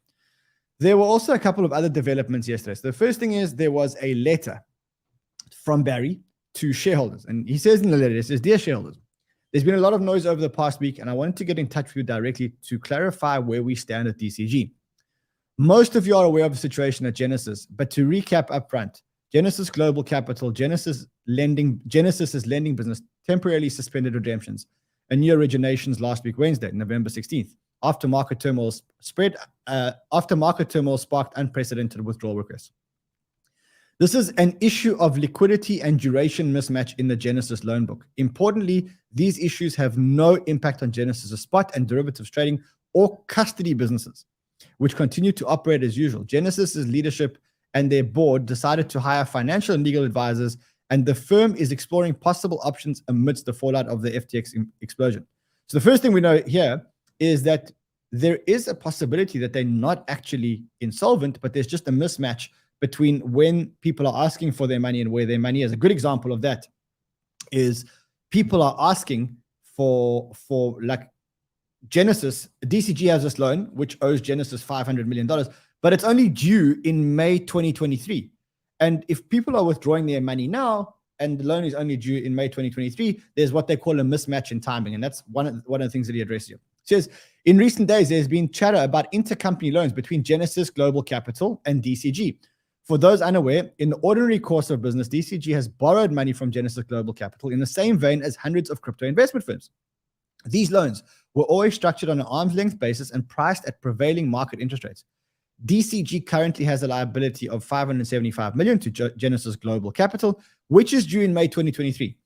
There were also a couple of other developments yesterday. So the first thing is there was a letter from Barry to shareholders. And he says in the letter, it says, "Dear shareholders, there's been a lot of noise over the past week, and I wanted to get in touch with you directly to clarify where we stand at DCG. Most of you are aware of the situation at Genesis, but to recap upfront, Genesis Global Capital, Genesis's lending business temporarily suspended redemptions and new originations last week, Wednesday, November 16th, after market turmoil sparked unprecedented withdrawal requests. This is an issue of liquidity and duration mismatch in the Genesis loan book. Importantly, these issues have no impact on Genesis' spot and derivatives trading or custody businesses, which continue to operate as usual. Genesis' leadership and their board decided to hire financial and legal advisors, and the firm is exploring possible options amidst the fallout of the FTX explosion." So the first thing we know here is that there is a possibility that they're not actually insolvent, but there's just a mismatch between when people are asking for their money and where their money is. A good example of that is people are asking for like Genesis. DCG has this loan, which owes Genesis $500 million, but it's only due in May 2023. And if people are withdrawing their money now, and the loan is only due in May 2023, there's what they call a mismatch in timing. And that's one of the things that he addresses here. He says, in recent days, there's been chatter about intercompany loans between Genesis Global Capital and DCG. For those unaware, in the ordinary course of business, DCG has borrowed money from Genesis Global Capital in the same vein as hundreds of crypto investment firms. These loans were always structured on an arm's length basis and priced at prevailing market interest rates. DCG currently has a liability of $575 million to Genesis Global Capital, which is due in May 2023.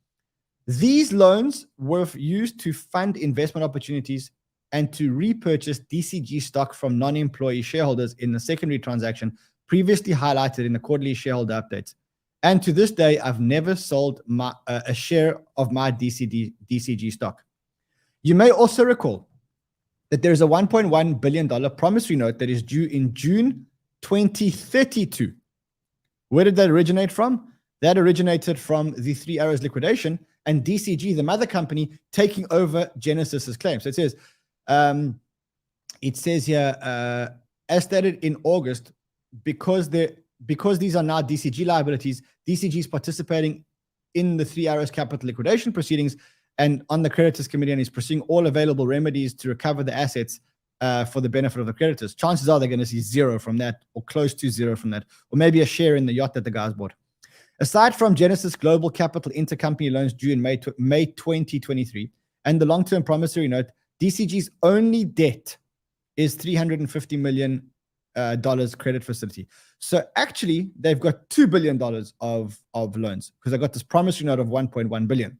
These loans were used to fund investment opportunities and to repurchase DCG stock from non-employee shareholders in the secondary transaction previously highlighted in the quarterly shareholder updates. And to this day, I've never sold a share of my DCG stock. You may also recall that there is a $1.1 billion promissory note that is due in June 2032. Where did that originate from? That originated from the Three Arrows liquidation and DCG, the mother company, taking over Genesis's claim. So it says here, as stated in August, because these are now DCG liabilities, DCG is participating in the Three Arrows capital liquidation proceedings and on the creditors committee, and is pursuing all available remedies to recover the assets for the benefit of the creditors. Chances are they're going to see zero from that, or close to zero from that, or maybe a share in the yacht that the guys bought. Aside from Genesis Global Capital intercompany loans due in May 2023 and the long-term promissory note, DCG's only debt is $350 million credit facility. So actually, they've got $2 billion of loans because they got this promissory note of $1.1 billion.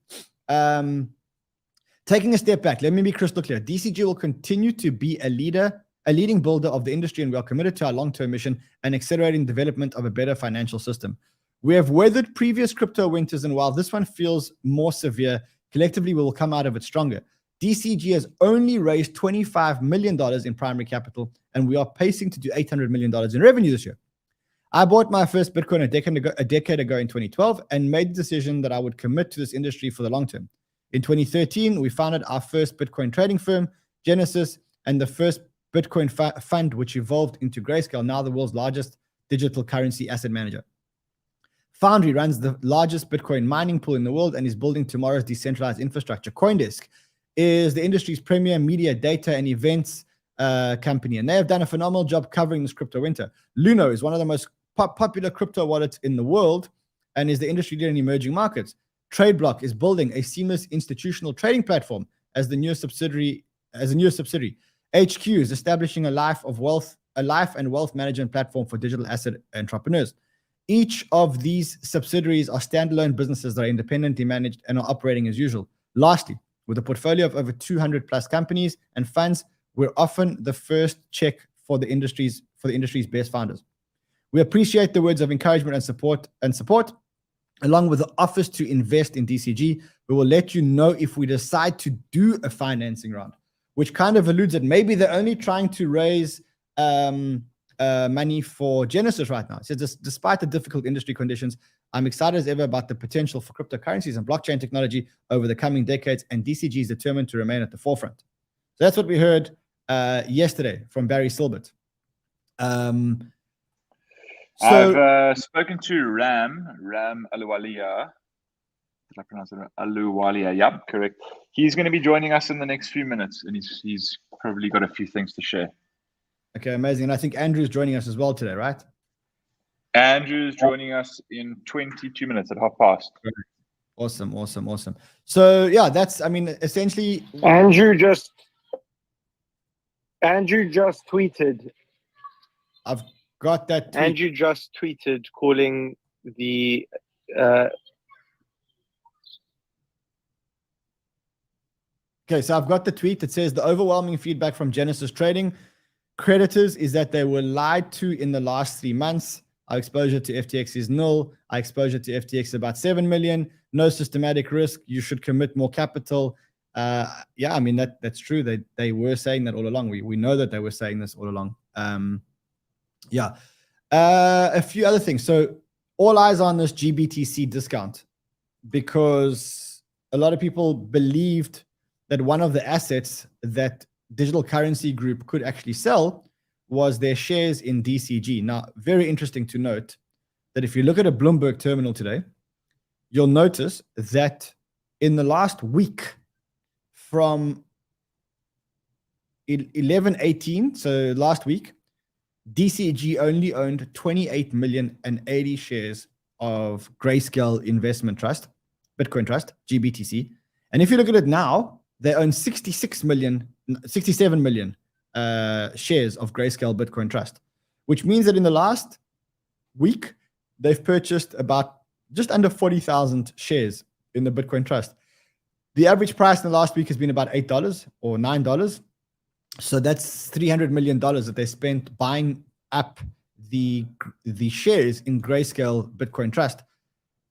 Taking a step back, let me be crystal clear. DCG will continue to be a leading builder of the industry, and we are committed to our long-term mission and accelerating development of a better financial system. We have weathered previous crypto winters, and while this one feels more severe, collectively we will come out of it stronger. DCG has only raised $25 million in primary capital, and we are pacing to do $800 million in revenue this year. I bought my first Bitcoin a decade ago in 2012 and made the decision that I would commit to this industry for the long term. In 2013, we founded our first Bitcoin trading firm, Genesis, and the first Bitcoin fund, which evolved into Grayscale, now the world's largest digital currency asset manager. Foundry runs the largest Bitcoin mining pool in the world and is building tomorrow's decentralized infrastructure. CoinDesk is the industry's premier media, data, and events company, and they have done a phenomenal job covering this crypto winter. Luno is one of the most popular crypto wallets in the world and is the industry leader in emerging markets. TradeBlock is building a seamless institutional trading platform as the newest subsidiary. HQ is establishing a life and wealth management platform for digital asset entrepreneurs. Each of these subsidiaries are standalone businesses that are independently managed and are operating as usual. Lastly, With a portfolio of over 200 plus companies and funds, we're often the first check for the industry's best founders. We appreciate the words of encouragement and support. Along with the offers to invest in DCG, we will let you know if we decide to do a financing round, which kind of alludes that maybe they're only trying to raise money for Genesis right now. So despite the difficult industry conditions, I'm excited as ever about the potential for cryptocurrencies and blockchain technology over the coming decades, and DCG is determined to remain at the forefront. So that's what we heard yesterday from Barry Silbert. I've spoken to Ram Ahluwalia. Did I pronounce it right? Ahluwalia, yep, correct. He's going to be joining us in the next few minutes, and he's probably got a few things to share. Okay, amazing. And I think Andrew's joining us as well today, right? Andrew's joining us in 22 minutes at past. Awesome. So yeah, that's, I mean, essentially. Andrew just tweeted. I've got that tweet. Andrew just tweeted calling the Okay, so I've got the tweet that says the overwhelming feedback from Genesis Trading creditors is that they were lied to in the last 3 months. Our exposure to FTX is nil. Our exposure to FTX is about 7 million. No systematic risk. You should commit more capital. Yeah, I mean, that's true. They were saying that all along. We know that they were saying this all along. Yeah. A few other things. So all eyes on this GBTC discount, because a lot of people believed that one of the assets that Digital Currency Group could actually sell was their shares in DCG. Now, very interesting to note that if you look at a Bloomberg terminal today, you'll notice that in the last week from 11/18, so last week, DCG only owned 28,080,000 shares of Grayscale Investment Trust, Bitcoin Trust, GBTC. And if you look at it now, they own 67 million shares of Grayscale Bitcoin Trust, which means that in the last week, they've purchased about just under 40,000 shares in the Bitcoin Trust. The average price in the last week has been about $8 or $9. So that's $300 million that they spent buying up the shares in Grayscale Bitcoin Trust.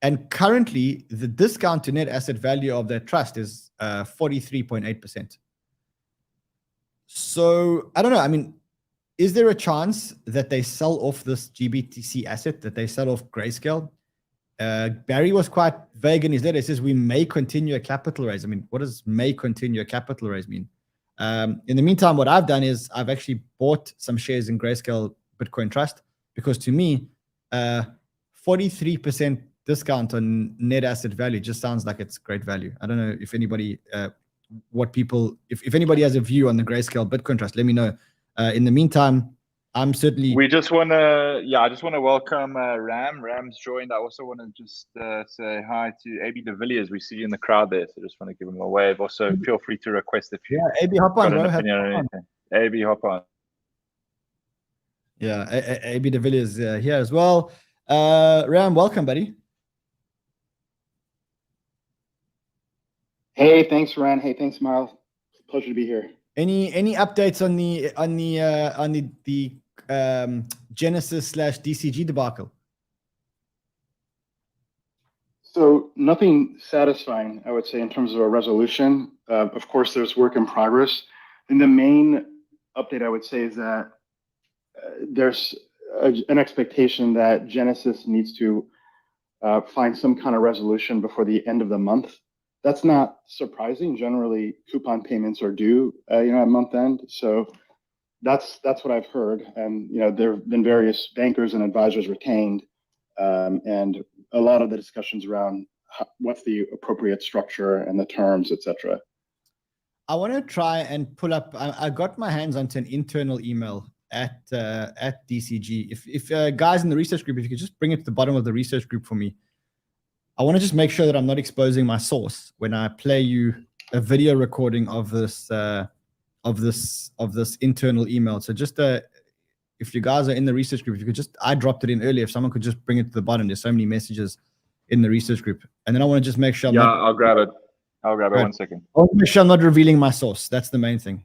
And currently, the discount to net asset value of that trust is 43.8%. So I don't know. I mean, is there a chance that they sell off this GBTC asset, that they sell off Grayscale? Barry was quite vague in his letter. He says we may continue a capital raise. I mean, what does may continue a capital raise mean? In the meantime, what I've done is I've actually bought some shares in Grayscale Bitcoin Trust, because to me, 43% discount on net asset value just sounds like it's great value. I don't know if anybody, if anybody has a view on the Grayscale Bitcoin Trust, let me know. In the meantime, I'm certainly. I just want to welcome Ram. Ram's joined. I also want to just say hi to AB de Villiers. We see you in the crowd there, so just want to give him a wave. Also, feel free to request if you. Yeah, AB, hop on, bro. AB, hop on. Yeah, AB de Villiers here as well. Ram, welcome, buddy. Hey, thanks, Ran. Hey, thanks, Miles. Pleasure to be here. Any updates on the Genesis / DCG debacle? So nothing satisfying, I would say, in terms of a resolution. Of course, there's work in progress. And the main update I would say is that there's an expectation that Genesis needs to find some kind of resolution before the end of the month. That's not surprising. Generally, coupon payments are due, at month end. So that's what I've heard. And there have been various bankers and advisors retained, and a lot of the discussions around what's the appropriate structure and the terms, etc. I want to try and pull up. I got my hands onto an internal email at DCG. If guys in the research group, if you could just bring it to the bottom of the research group for me. I want to just make sure that I'm not exposing my source when I play you a video recording of this internal email. So just if you guys are in the research group, if you could just, I dropped it in earlier. If someone could just bring it to the bottom. There's so many messages in the research group, and then I want to just make sure. I'll grab it. I'll grab it. Good. 1 second. I'll make sure I'm not revealing my source. That's the main thing.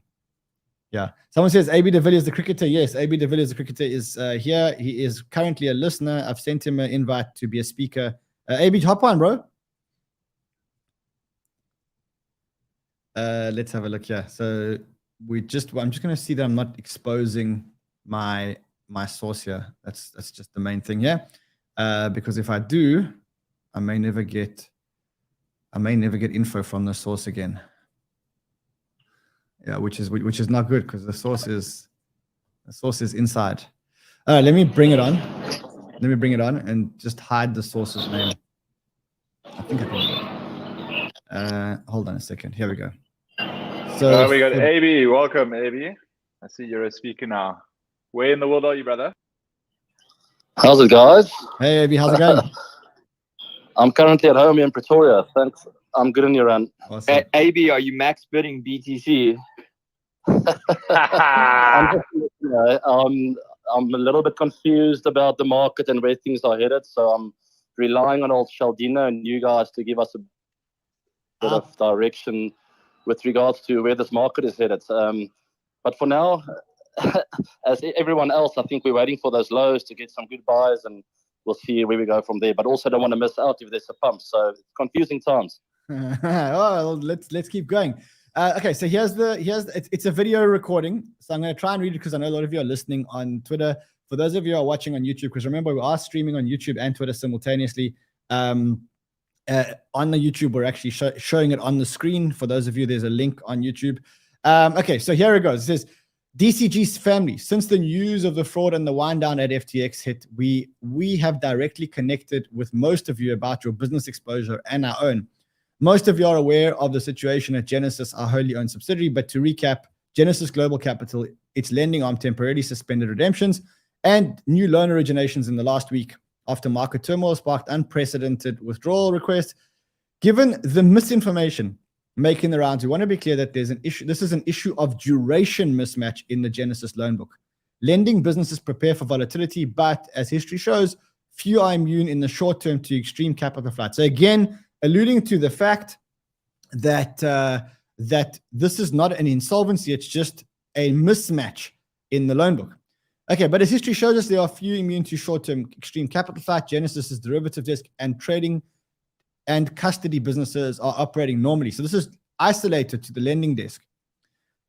Yeah. Someone says AB de Villiers, the cricketer. Yes, AB de Villiers, the cricketer, is here. He is currently a listener. I've sent him an invite to be a speaker. AB, hop on, bro. Let's have a look here. So I'm just going to see that I'm not exposing my source here. That's just the main thing here. Because if I do, I may never get info from the source again. Yeah, which is not good because the source is inside. Let me bring it on. Let me bring it on and just hide the source's name. I think I can. Hold on a second. Here we go. So we got AB. Welcome, AB. I see you're a speaker now. Where in the world are you, brother? How's it, guys? Hey, AB. How's it going? I'm currently at home in Pretoria. Thanks. I'm good in your run. Awesome. AB, are you max bidding BTC? I'm a little bit confused about the market and where things are headed, so I'm relying on old Shaldino and you guys to give us a bit of direction with regards to where this market is headed. But for now, as everyone else, I think we're waiting for those lows to get some good buys, and we'll see where we go from there. But also don't want to miss out if there's a pump. So it's confusing times. Oh, let's keep going. Okay, so it's a video recording. So I'm going to try and read it because I know a lot of you are listening on Twitter. For those of you who are watching on YouTube, because remember we are streaming on YouTube and Twitter simultaneously. On the YouTube, we're actually showing it on the screen. For those of you, there's a link on YouTube. Okay, so here it goes. It says, DCG's family, since the news of the fraud and the wind down at FTX hit, we have directly connected with most of you about your business exposure and our own. Most of you are aware of the situation at Genesis, our wholly owned subsidiary. But to recap, Genesis Global Capital, its lending arm, temporarily suspended redemptions and new loan originations in the last week after market turmoil sparked unprecedented withdrawal requests. Given the misinformation making the rounds, we want to be clear that there's an issue. This is an issue of duration mismatch in the Genesis loan book. Lending businesses prepare for volatility, but as history shows, few are immune in the short term to extreme capital flight. So again, alluding to the fact that that this is not an insolvency, it's just a mismatch in the loan book. Okay, but as history shows us, there are few immune to short-term extreme capital flight. Genesis's derivative desk and trading and custody businesses are operating normally. So this is isolated to the lending desk.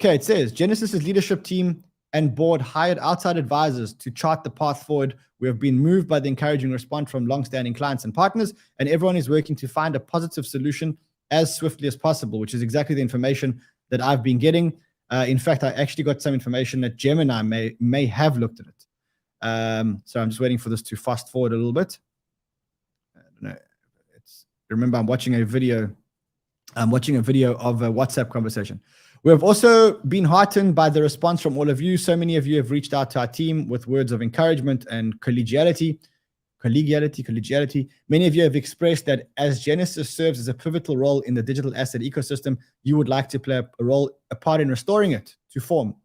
Okay, it says Genesis's leadership team and board hired outside advisors to chart the path forward. We have been moved by the encouraging response from long-standing clients and partners, and everyone is working to find a positive solution as swiftly as possible, which is exactly the information that I've been getting. In fact, I actually got some information that Gemini may have looked at it. So I'm just waiting for this to fast forward a little bit. I don't know. Remember, I'm watching a video of a WhatsApp conversation. We have also been heartened by the response from all of you. So many of you have reached out to our team with words of encouragement and collegiality. Many of you have expressed that as Genesis serves as a pivotal role in the digital asset ecosystem, you would like to play a part in restoring it to form.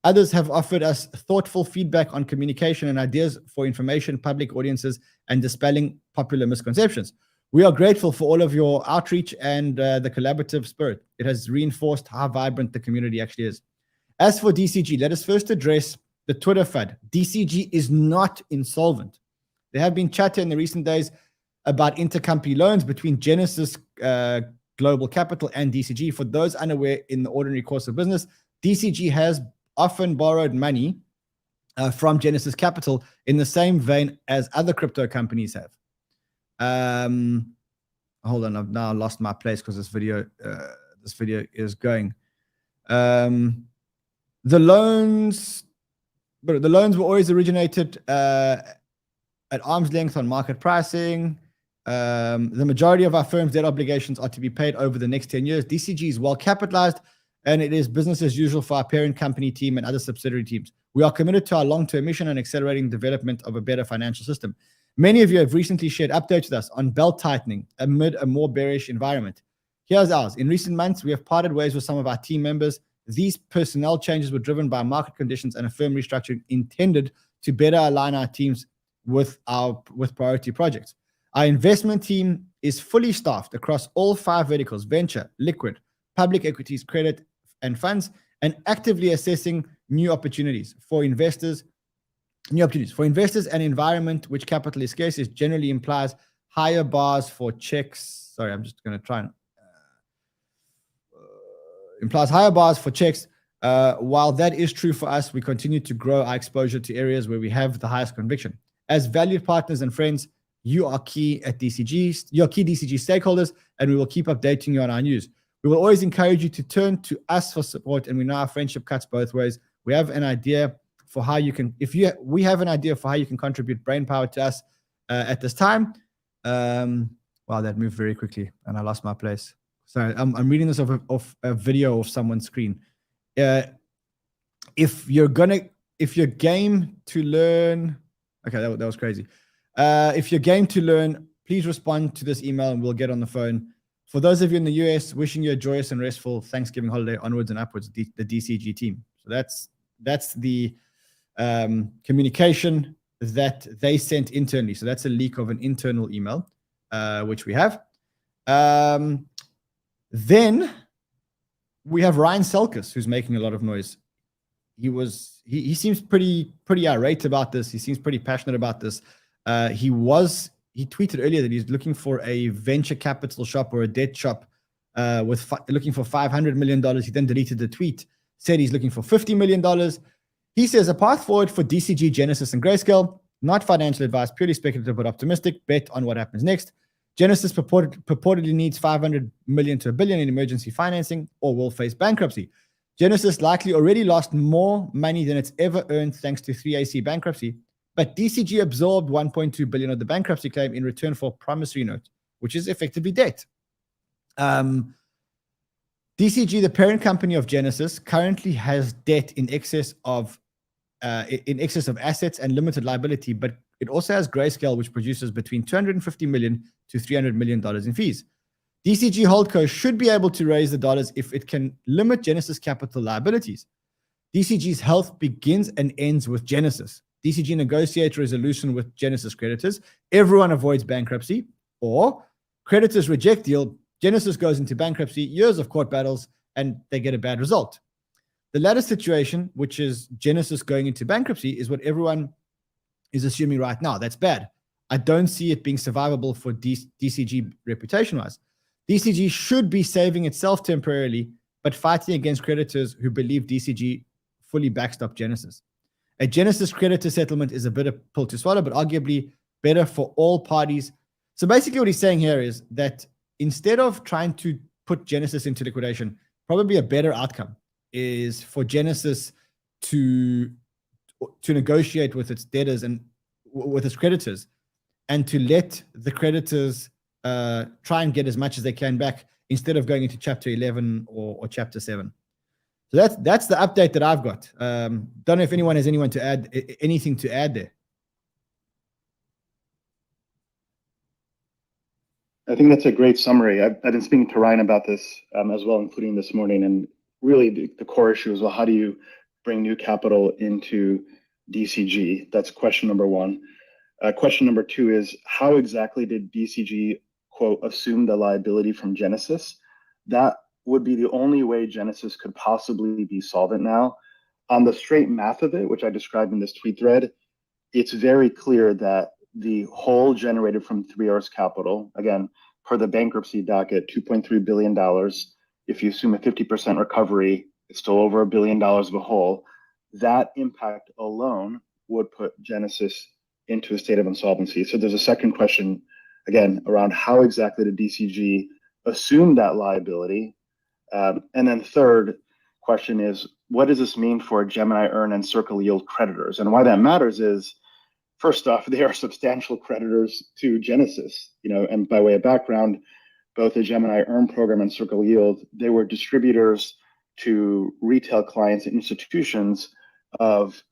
Others have offered us thoughtful feedback on communication and ideas for information, public audiences, and dispelling popular misconceptions. We are grateful for all of your outreach and the collaborative spirit. It has reinforced how vibrant the community actually is. As for DCG, let us first address the Twitter FUD. DCG is not insolvent. There have been chatter in the recent days about intercompany loans between Genesis Global Capital and DCG. For those unaware, in the ordinary course of business, DCG has often borrowed money from Genesis Capital in the same vein as other crypto companies have. Hold on, I've now lost my place because this video is going. The loans were always originated at arm's length on market pricing. The majority of our firm's debt obligations are to be paid over the next 10 years. DCG is well capitalized, and it is business as usual for our parent company team and other subsidiary teams. We are committed to our long-term mission and accelerating development of a better financial system. Many of you have recently shared updates with us on belt tightening amid a more bearish environment. Here's ours. In recent months, we have parted ways with some of our team members. These personnel changes were driven by market conditions and a firm restructuring intended to better align our teams with priority projects. Our investment team is fully staffed across all 5 verticals: venture, liquid, public equities, credit, and funds, and actively assessing new opportunities for investors. An environment which capital is scarce is generally implies higher bars for checks. Sorry, I'm just going to try and implies higher bars for checks. While that is true for us, we continue to grow our exposure to areas where we have the highest conviction. As valued partners and friends, you are key at DCG. You're key DCG stakeholders, and we will keep updating you on our news. We will always encourage you to turn to us for support, and we know our friendship cuts both ways. We have an idea for how you can, we have an idea for how you can contribute brainpower to us at this time. Wow, that moved very quickly, and I lost my place. Sorry, I'm reading this off a video of someone's screen. If you're game to learn, okay, that was crazy. If you're game to learn, please respond to this email and we'll get on the phone. For those of you in the US, wishing you a joyous and restful Thanksgiving holiday onwards and upwards, the DCG team. So that's the communication that they sent internally. So that's a leak of an internal email, which we have. Then we have Ryan Selkis, who's making a lot of noise. He seems pretty irate about this. He seems pretty passionate about this. He tweeted earlier that he's looking for a venture capital shop or a debt shop looking for $500 million. He then deleted the tweet, said he's looking for $50 million. He says a path forward for DCG, Genesis, and Grayscale, not financial advice, purely speculative but optimistic. Bet on what happens next. Genesis purportedly needs $500 million to $1 billion in emergency financing or will face bankruptcy. Genesis likely already lost more money than it's ever earned thanks to 3AC bankruptcy, but DCG absorbed $1.2 billion of the bankruptcy claim in return for a promissory note, which is effectively debt. DCG, the parent company of Genesis, currently has debt in excess of assets and limited liability, but it also has Grayscale, which produces between $250 million to $300 million in fees. DCG Holdco should be able to raise the dollars if it can limit Genesis capital liabilities. DCG's health begins and ends with Genesis. DCG negotiates resolution with Genesis creditors. Everyone avoids bankruptcy, or creditors reject deal. Genesis goes into bankruptcy, years of court battles, and they get a bad result. The latter situation, which is Genesis going into bankruptcy, is what everyone is assuming right now. That's bad. I don't see it being survivable for DCG reputation-wise. DCG should be saving itself temporarily, but fighting against creditors who believe DCG fully backstop Genesis. A Genesis creditor settlement is a bitter pill to swallow, but arguably better for all parties. So basically what he's saying here is that instead of trying to put Genesis into liquidation, probably a better outcome is for Genesis to negotiate with its debtors and with its creditors, and to let the creditors try and get as much as they can back instead of going into Chapter 11 or Chapter 7. So that's the update that I've got. Don't know if anyone has anything to add there. I think that's a great summary. I've been speaking to Ryan about this as well, including this morning. And really the core issue is, well, how do you bring new capital into DCG? That's question number one. Question number two is, how exactly did DCG, quote, assume the liability from Genesis? That would be the only way Genesis could possibly be solvent now. On the straight math of it, which I described in this tweet thread, it's very clear that the whole generated from 3R's capital, again, per the bankruptcy docket, $2.3 billion. If you assume a 50% recovery, it's still over $1 billion of a hole. That impact alone would put Genesis into a state of insolvency. So there's a second question, again, around how exactly did DCG assume that liability? And then third question is, what does this mean for Gemini Earn and Circle Yield creditors? And why that matters is, first off, they are substantial creditors to Genesis, and by way of background, both the Gemini Earn program and Circle Yield, they were distributors to retail clients and institutions of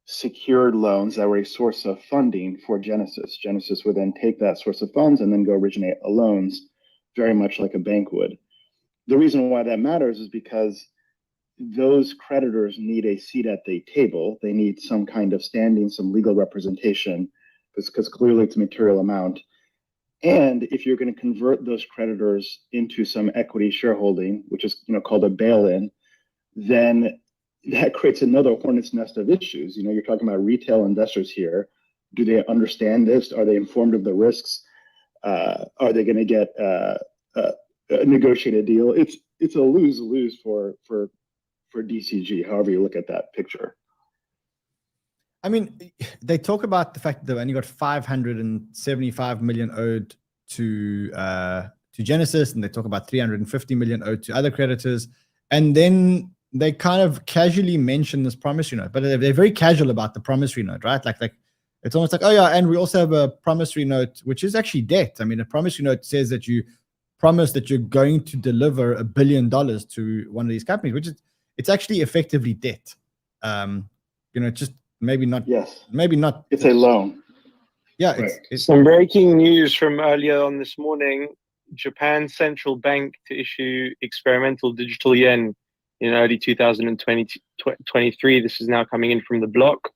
secured loans that were a source of funding for Genesis. Genesis would then take that source of funds and then go originate loans, very much like a bank would. The reason why that matters is because those creditors need a seat at the table. They need some kind of standing, some legal representation, because clearly it's a material amount. And if you're going to convert those creditors into some equity shareholding, which is called a bail-in, then that creates another hornet's nest of issues. You're talking about retail investors here. Do they understand this? Are they informed of the risks? Are they going to get a negotiated deal? It's a lose-lose for DCG, however you look at that picture. I mean, they talk about the fact that they only got 575 million owed to Genesis, and they talk about 350 million owed to other creditors, and then they kind of casually mention this promissory note, but they're very casual about the promissory note, right? Like it's almost like, oh yeah, and we also have a promissory note, which is actually debt. I mean, a promissory note says that you promise that you're going to deliver $1 billion to one of these companies, which is it's actually effectively debt. Just maybe not. Yes. Maybe not. It's a loan. Yeah. Right. It's some breaking news from earlier on this morning. Japan's central bank to issue experimental digital yen in early 2023. This is now coming in from the block.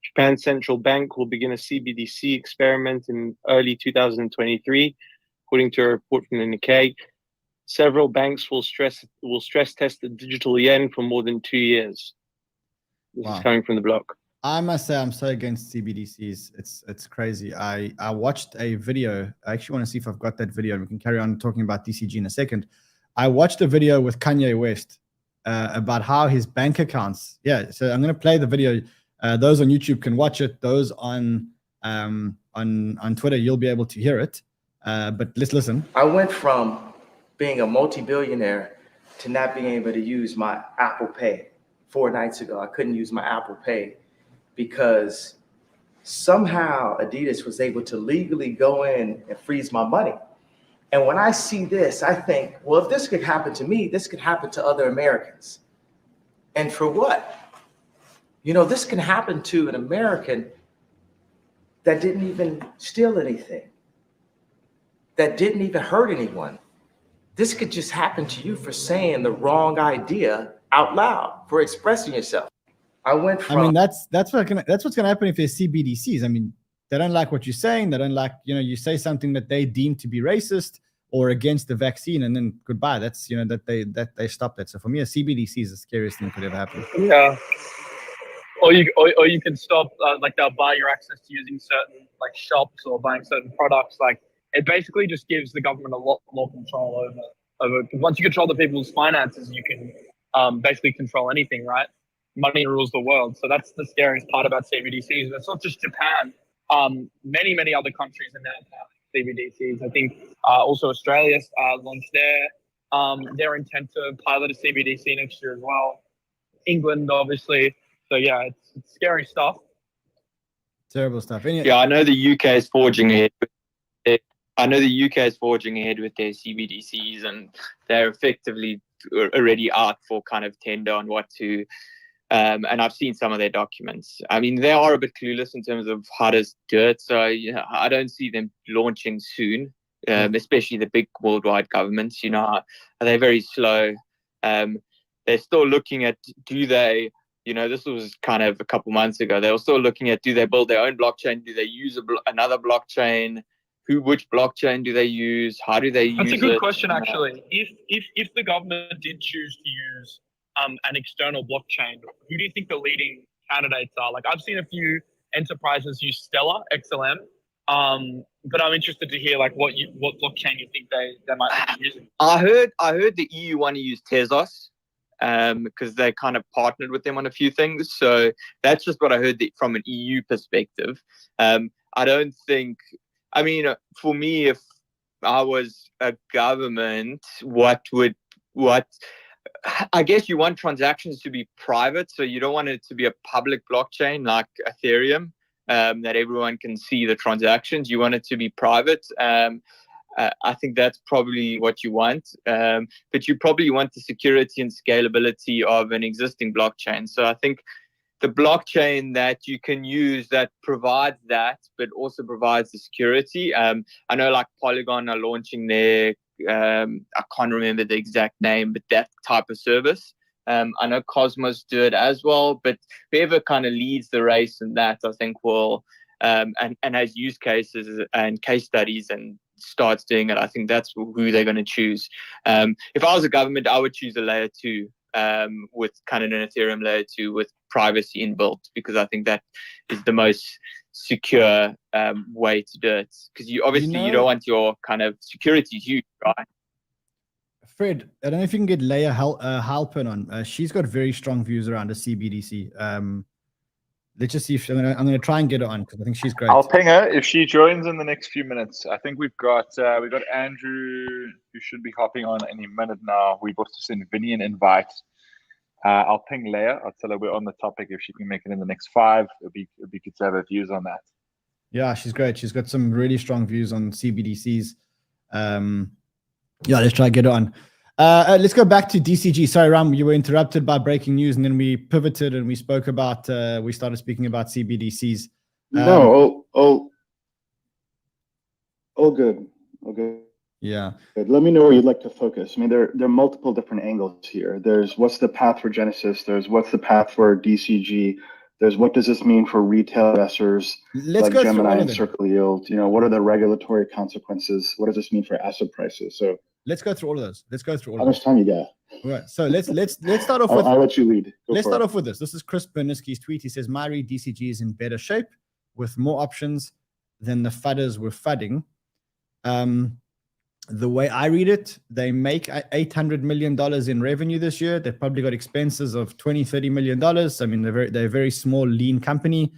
Japan's central bank will begin a CBDC experiment in early 2023, according to a report from the Nikkei. Several banks will stress test the digital yen for more than 2 years. This is coming from the block. I must say I'm so against CBDCs. It's crazy. I watched a video. I actually want to see if I've got that video, and we can carry on talking about DCG in a second. I watched a video with Kanye West about how his bank accounts. Yeah, so I'm going to play the video. Those on YouTube can watch it. Those on Twitter, you'll be able to hear it. But let's listen. I went from being a multi-billionaire to not being able to use my Apple Pay. 4 nights ago, I couldn't use my Apple Pay because somehow Adidas was able to legally go in and freeze my money. And when I see this, I think, well, if this could happen to me, this could happen to other Americans. And for what? This can happen to an American that didn't even steal anything, that didn't even hurt anyone. This could just happen to you for saying the wrong idea out loud, for expressing yourself. I mean, that's what's gonna happen if there's CBDCs. I mean, they don't like what you're saying. They don't like, you say something that they deem to be racist or against the vaccine, and then goodbye. That's that they stop that. So for me, a CBDC is the scariest thing that could ever happen. Yeah. Or you can stop, they'll buy your access to using certain shops or buying certain products. It basically just gives the government a lot more control over. Because once you control the people's finances, you can basically control anything, right? Money rules the world. So that's the scariest part about CBDCs. And it's not just Japan. Many other countries are now having CBDCs. I think also Australia's launched their intent to pilot a CBDC next year as well. England, obviously. So yeah, it's scary stuff. Terrible stuff. Yeah, I know the UK is forging ahead. I know the UK is forging ahead with their CBDCs, and they're effectively already out for kind of tender on what to. And I've seen some of their documents. I mean, they are a bit clueless in terms of how to do it. So I don't see them launching soon, especially the big worldwide governments. They're very slow. They're still looking at, do they, this was kind of a couple months ago. They were still looking at, do they build their own blockchain? Do they use another blockchain? Which blockchain do they use? How do they use it? That's a good question, actually. If the government did choose to use an external blockchain, who do you think the leading candidates are? I've seen a few enterprises use Stellar, XLM, but I'm interested to hear what blockchain you think they might be using. I heard the EU want to use Tezos because they kind of partnered with them on a few things. So that's just what I heard from an EU perspective. I don't think. I mean, for me, if I was a government, I guess you want transactions to be private, so you don't want it to be a public blockchain like Ethereum, that everyone can see the transactions. You want it to be private. I think that's probably what you want, but you probably want the security and scalability of an existing blockchain. So I think the blockchain that you can use that provides that, but also provides the security. I know Polygon are launching their, I can't remember the exact name, but that type of service. I know Cosmos do it as well, but whoever kind of leads the race in that, I think will, and has use cases and case studies and starts doing it, I think that's who they're going to choose. If I was a government, I would choose a layer 2 with kind of an Ethereum layer 2 with privacy inbuilt, because I think that is the most secure way to do it. Because you don't want your kind of security huge, right? Fred, I don't know if you can get Layah Heilpern on. She's got very strong views around the CBDC. Let's just see if I'm going to try and get her on, because I think she's great. I'll ping her if she joins in the next few minutes. I think we've got Andrew, who should be hopping on any minute now. We've also sent Vinny an invite. I'll ping Layah. I'll tell her we're on the topic. If she can make it in the next 5, it'd be good to have her views on that. Yeah, she's great. She's got some really strong views on CBDCs. Yeah, let's try and get her on. Let's go back to DCG. Sorry, Ram, you were interrupted by breaking news, and then we pivoted and we spoke about, we started speaking about CBDCs. No, all good. All good. Yeah. Good. Let me know where you'd like to focus. I mean, there are multiple different angles here. There's what's the path for Genesis. There's what's the path for DCG. There's what does this mean for retail investors like Gemini and Circle Yield? You know, what are the regulatory consequences? What does this mean for asset prices? So let's go through all of those. Let's go through all how of much time you got? All right. So let's start off with. I'll let you lead. Let's start off with this. This is Chris Berniski's tweet. He says, "My DCG is in better shape with more options than the FUDers were FUDing." The way I read it, they make $800 million in revenue this year. They've probably got expenses of $20-30 million. I mean, they're a very small, lean company.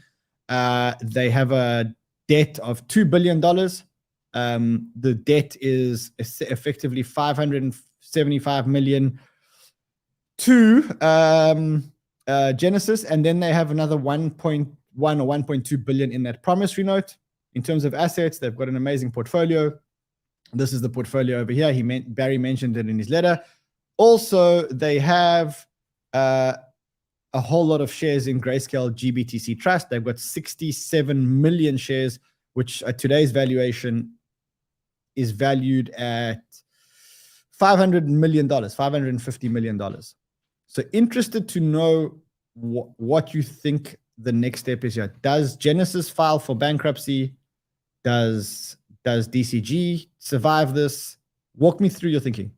They have a debt of $2 billion. The debt is effectively $575 million to Genesis, and then they have another 1.1 or 1.2 billion in that promissory note. In terms of assets, they've got an amazing portfolio. This is the portfolio over here. Barry mentioned it in his letter. Also, they have a whole lot of shares in Grayscale GBTC Trust. They've got 67 million shares, which at today's valuation is valued at $500 million, $550 million. So interested to know what you think the next step is here. Does Genesis file for bankruptcy? Does DCG survive this? Walk me through your thinking.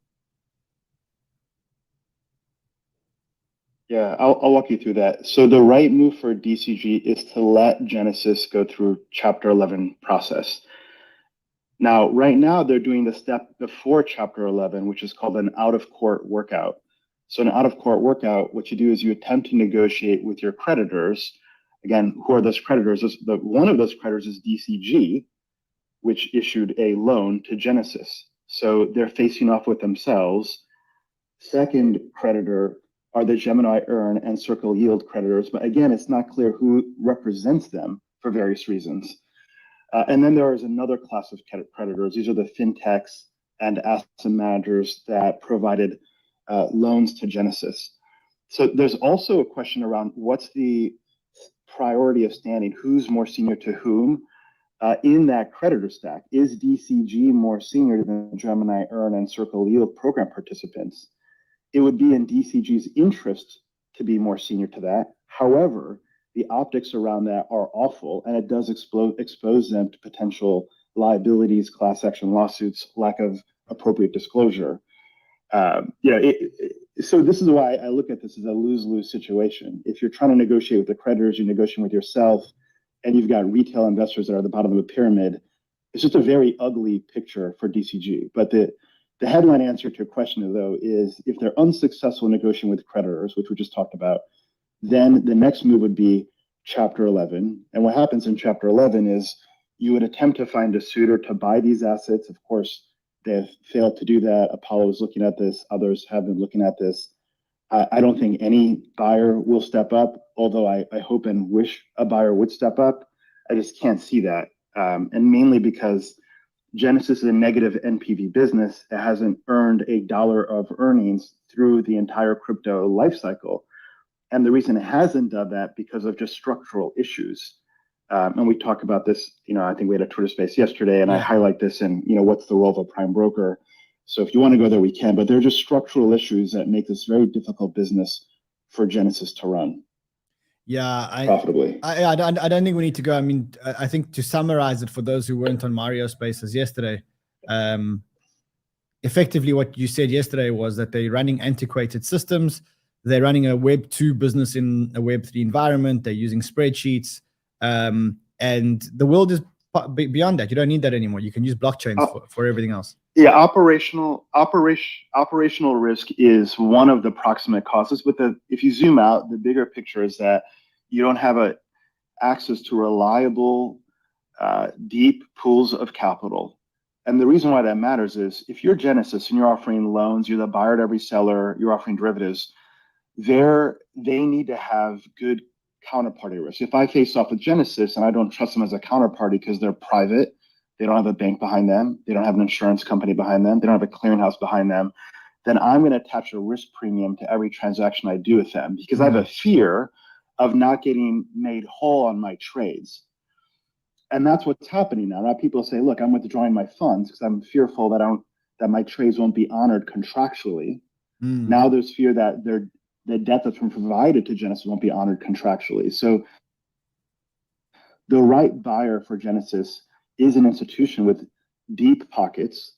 Yeah, I'll walk you through that. So the right move for DCG is to let Genesis go through Chapter 11 process. Now, right now, they're doing the step before Chapter 11, which is called an out-of-court workout. So an out-of-court workout, what you do is you attempt to negotiate with your creditors. Again, who are those creditors? One of those creditors is DCG, which issued a loan to Genesis. So they're facing off with themselves. Second creditor are the Gemini Earn and Circle Yield creditors. But again, it's not clear who represents them for various reasons. And then there is another class of creditors. These are the fintechs and asset managers that provided loans to Genesis. So there's also a question around what's the priority of standing, who's more senior to whom in that creditor stack. Is DCG more senior than Gemini Earn and Circle Yield program participants? It would be in DCG's interest to be more senior to that. However, the optics around that are awful, and it does expose them to potential liabilities, class action lawsuits, lack of appropriate disclosure. So this is why I look at this as a lose-lose situation. If you're trying to negotiate with the creditors, you're negotiating with yourself, and you've got retail investors that are at the bottom of the pyramid, it's just a very ugly picture for DCG. But the headline answer to your question, though, is if they're unsuccessful negotiating with creditors, which we just talked about, then the next move would be Chapter 11. And what happens in Chapter 11 is you would attempt to find a suitor to buy these assets. Of course, they've failed to do that. Apollo is looking at this. Others have been looking at this. I don't think any buyer will step up, although I hope and wish a buyer would step up. I just can't see that. And mainly because Genesis is a negative NPV business. It hasn't earned $1 of earnings through the entire crypto lifecycle. And the reason it hasn't done that because of just structural issues. And we talk about this, I think we had a Twitter space yesterday, and I highlight this in, what's the role of a prime broker. So if you want to go there, we can, but there are just structural issues that make this very difficult business for Genesis to run. Yeah, profitably. I don't think we need to go. I mean, I think to summarize it for those who weren't on Mario Spaces yesterday, effectively what you said yesterday was that they're running antiquated systems. They're running a Web 2 business in a Web 3 environment. They're using spreadsheets. And the world is beyond that. You don't need that anymore. You can use blockchains for everything else. Yeah, operational risk is one of the proximate causes. But if you zoom out, the bigger picture is that you don't have access to reliable, deep pools of capital. And the reason why that matters is if you're Genesis and you're offering loans, you're the buyer to every seller, you're offering derivatives, they need to have good counterparty risk. If I face off with Genesis and I don't trust them as a counterparty because they're private, they don't have a bank behind them, they don't have an insurance company behind them, they don't have a clearinghouse behind them, then I'm going to attach a risk premium to every transaction I do with them because I have a fear of not getting made whole on my trades. And that's what's happening now. Now people say, look, I'm withdrawing my funds because I'm fearful that my trades won't be honored contractually. Now there's fear that the debt that's been provided to Genesis won't be honored contractually. So the right buyer for Genesis is an institution with deep pockets,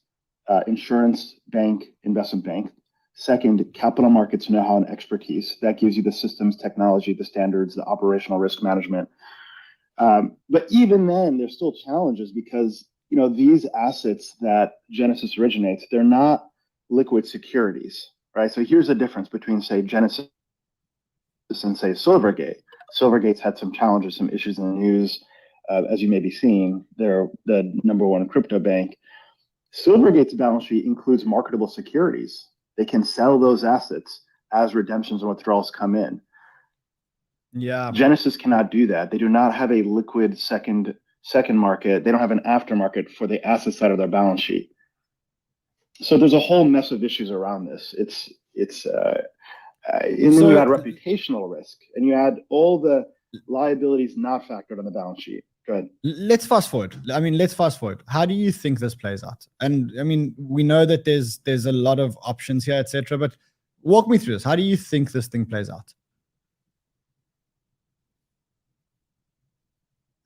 insurance bank, investment bank. Second, capital markets know-how and expertise. That gives you the systems, technology, the standards, the operational risk management. But even then, there's still challenges because these assets that Genesis originates, they're not liquid securities, right? So here's the difference between, say, Genesis and, say, Silvergate. Silvergate's had some challenges, some issues in the news. As you may be seeing, they're the #1 crypto bank. Silvergate's balance sheet includes marketable securities. They can sell those assets as redemptions and withdrawals come in. Yeah. Genesis cannot do that. They do not have a liquid second market. They don't have an aftermarket for the asset side of their balance sheet. So there's a whole mess of issues around this. And then you add reputational risk, and you add all the liabilities not factored on the balance sheet. Go ahead. Let's fast forward. How do you think this plays out? And I mean, we know that there's a lot of options here, etc. But walk me through this. How do you think this thing plays out?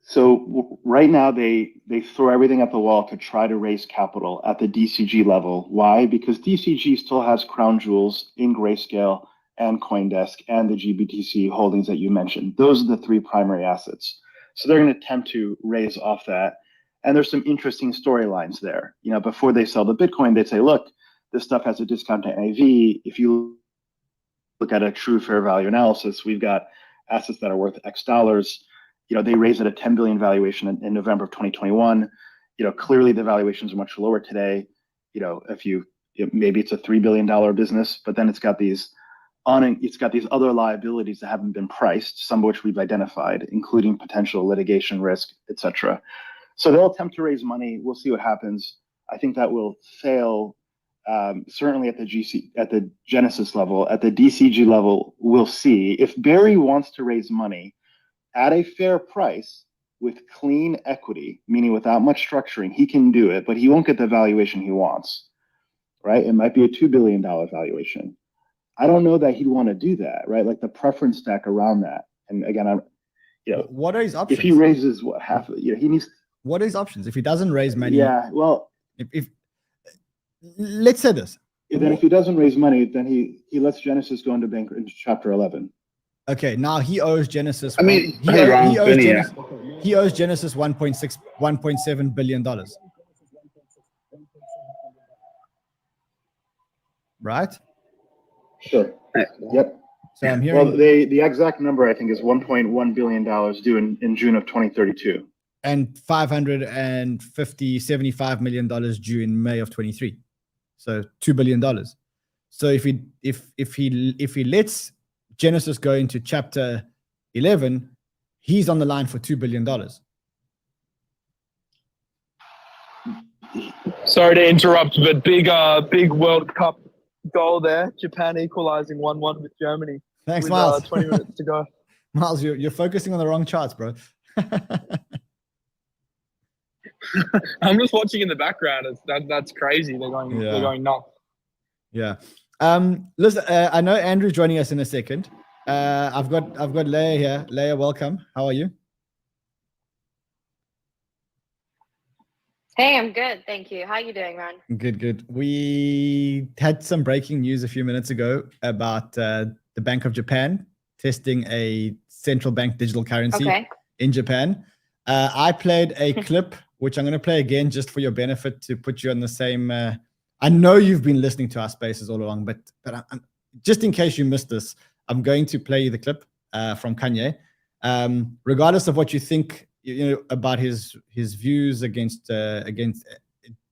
So right now they throw everything at the wall to try to raise capital at the DCG level. Why? Because DCG still has crown jewels in Grayscale and CoinDesk and the GBTC holdings that you mentioned. Those are the three primary assets. So they're going to attempt to raise off that. And there's some interesting storylines there. Before they sell the Bitcoin, they say, look, this stuff has a discount to NAV. If you look at a true fair value analysis, we've got assets that are worth X dollars. They raised at a 10 billion valuation in November of 2021. Clearly the valuations are much lower today. Maybe it's a $3 billion business, but then it's got these other liabilities that haven't been priced, some of which we've identified, including potential litigation risk, etc. So they'll attempt to raise money. We'll see what happens. I think that will fail. Certainly at the Genesis level, at the DCG level, we'll see. If Barry wants to raise money at a fair price with clean equity, meaning without much structuring, he can do it, but he won't get the valuation he wants, right? It might be a $2 billion valuation. I don't know that he'd want to do that, right? Like the preference stack around that. And again, what are his options? If he raises half, he needs. What are his options? If he doesn't raise money, yeah, well, if let's say this, then if he doesn't raise money, then he lets Genesis go into Chapter 11. Okay, now he owes Genesis. He owes Genesis $1.7 billion. Right? Sure. Yep. So I'm hearing. Well, the exact number I think is $1.1 billion due in June of 2032. And $75 million due in May of 23. So $2 billion. So if he lets Genesis go into Chapter 11, he's on the line for $2 billion. Sorry to interrupt, but big World Cup goal there. Japan equalizing 1-1 with Germany. Thanks, with, Miles. 20 minutes to go. Miles, you're focusing on the wrong charts, bro. I'm just watching in the background. That's crazy. They're going nuts. Yeah. Listen, I know Andrew's joining us in a second. I've got Layah here. Layah, welcome. How are you? Hey, I'm good. Thank you. How are you doing, Ran? Good, good. We had some breaking news a few minutes ago about the Bank of Japan testing a central bank digital currency in Japan. I played a clip, which I'm going to play again just for your benefit to put you on the same. I know you've been listening to our spaces all along, but I'm, just in case you missed this, I'm going to play you the clip from Kanye. Regardless of what you think, about his views against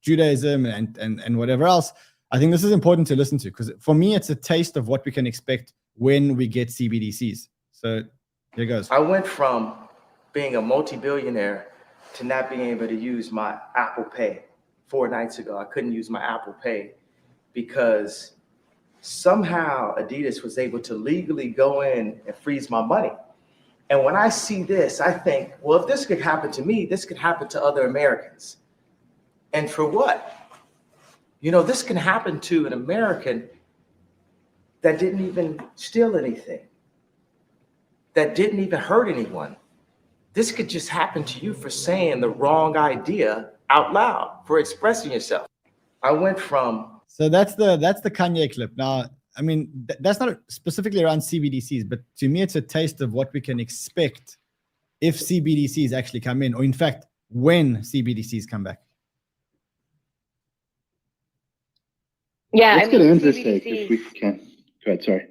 Judaism and whatever else, I think this is important to listen to, because for me, it's a taste of what we can expect when we get CBDCs. So here goes. I went from being a multi-billionaire to not being able to use my Apple Pay. 4 nights ago, I couldn't use my Apple Pay because somehow Adidas was able to legally go in and freeze my money. And when I see this, I think, well, if this could happen to me, this could happen to other Americans. And for what? This can happen to an American that didn't even steal anything, that didn't even hurt anyone. This could just happen to you for saying the wrong idea out loud, for expressing yourself. I went from... So that's the Kanye clip. Now, I mean, that's not specifically around CBDCs, but to me, it's a taste of what we can expect if CBDCs actually come in, or in fact, when CBDCs come back. Yeah, let's get into this take if we can. Go ahead, sorry.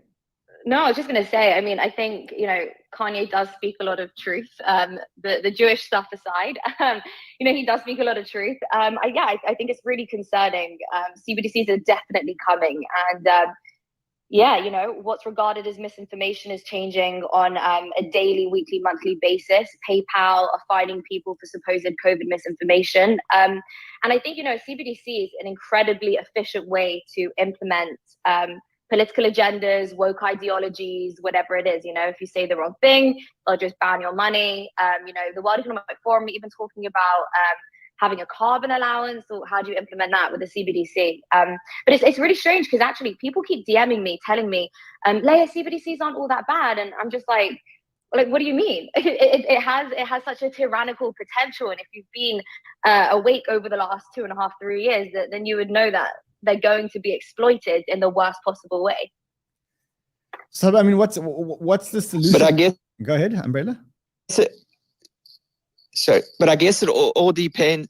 No, I was just going to say, I mean, I think, Kanye does speak a lot of truth. The Jewish stuff aside, he does speak a lot of truth. I think it's really concerning. CBDCs are definitely coming. And what's regarded as misinformation is changing on a daily, weekly, monthly basis. PayPal are fining people for supposed COVID misinformation. And I think, CBDC is an incredibly efficient way to implement political agendas, woke ideologies, whatever it is. If you say the wrong thing, they'll just ban your money. The World Economic Forum even talking about having a carbon allowance, or how do you implement that with the CBDC? But it's really strange, because actually people keep DMing me, telling me, Layah, CBDCs aren't all that bad. And I'm just like, what do you mean? It has such a tyrannical potential. And if you've been awake over the last 2.5, 3 years, then you would know that they're going to be exploited in the worst possible way. So, I mean, what's the solution? But I guess... Go ahead, Umbrella. But I guess it all depends.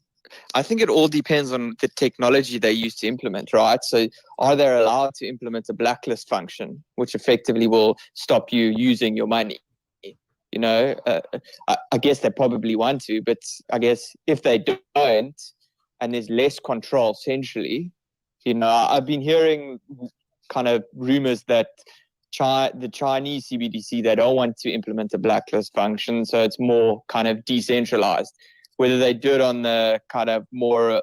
I think it all depends on the technology they use to implement, right? So are they allowed to implement a blacklist function, which effectively will stop you using your money? I guess they probably want to, but I guess if they don't, and there's less control centrally, I've been hearing kind of rumors that the Chinese CBDC, they don't want to implement a blacklist function, so it's more kind of decentralized. Whether they do it on the kind of more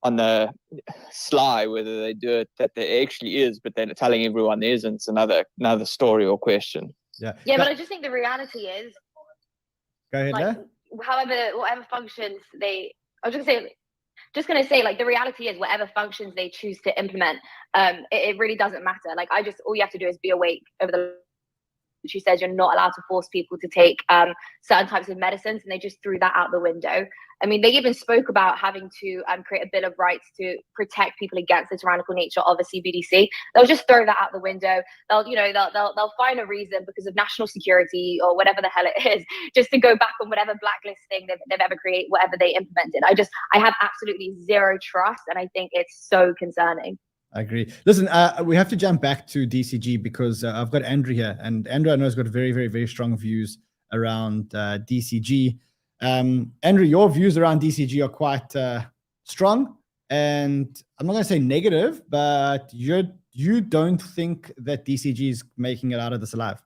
on the sly, whether they do it that there actually is, but they're telling everyone there isn't, it's another story or question. Yeah, but I just think the reality is, go ahead, whatever functions they, the reality is whatever functions they choose to implement, it really doesn't matter. All you have to do is be awake over the... She says you're not allowed to force people to take certain types of medicines, and they just threw that out the window. I mean, they even spoke about having to create a bill of rights to protect people against the tyrannical nature of a CBDC. They'll just throw that out the window. They'll find a reason because of national security or whatever the hell it is, just to go back on whatever blacklisting they've ever created, whatever they implemented. I have absolutely zero trust, and I think it's so concerning. I agree. Listen, we have to jump back to DCG because I've got Andrew here, and Andrew I know has got very, very, very strong views around DCG. Andrew, your views around DCG are quite strong, and I'm not going to say negative, but you don't think that DCG is making it out of this alive?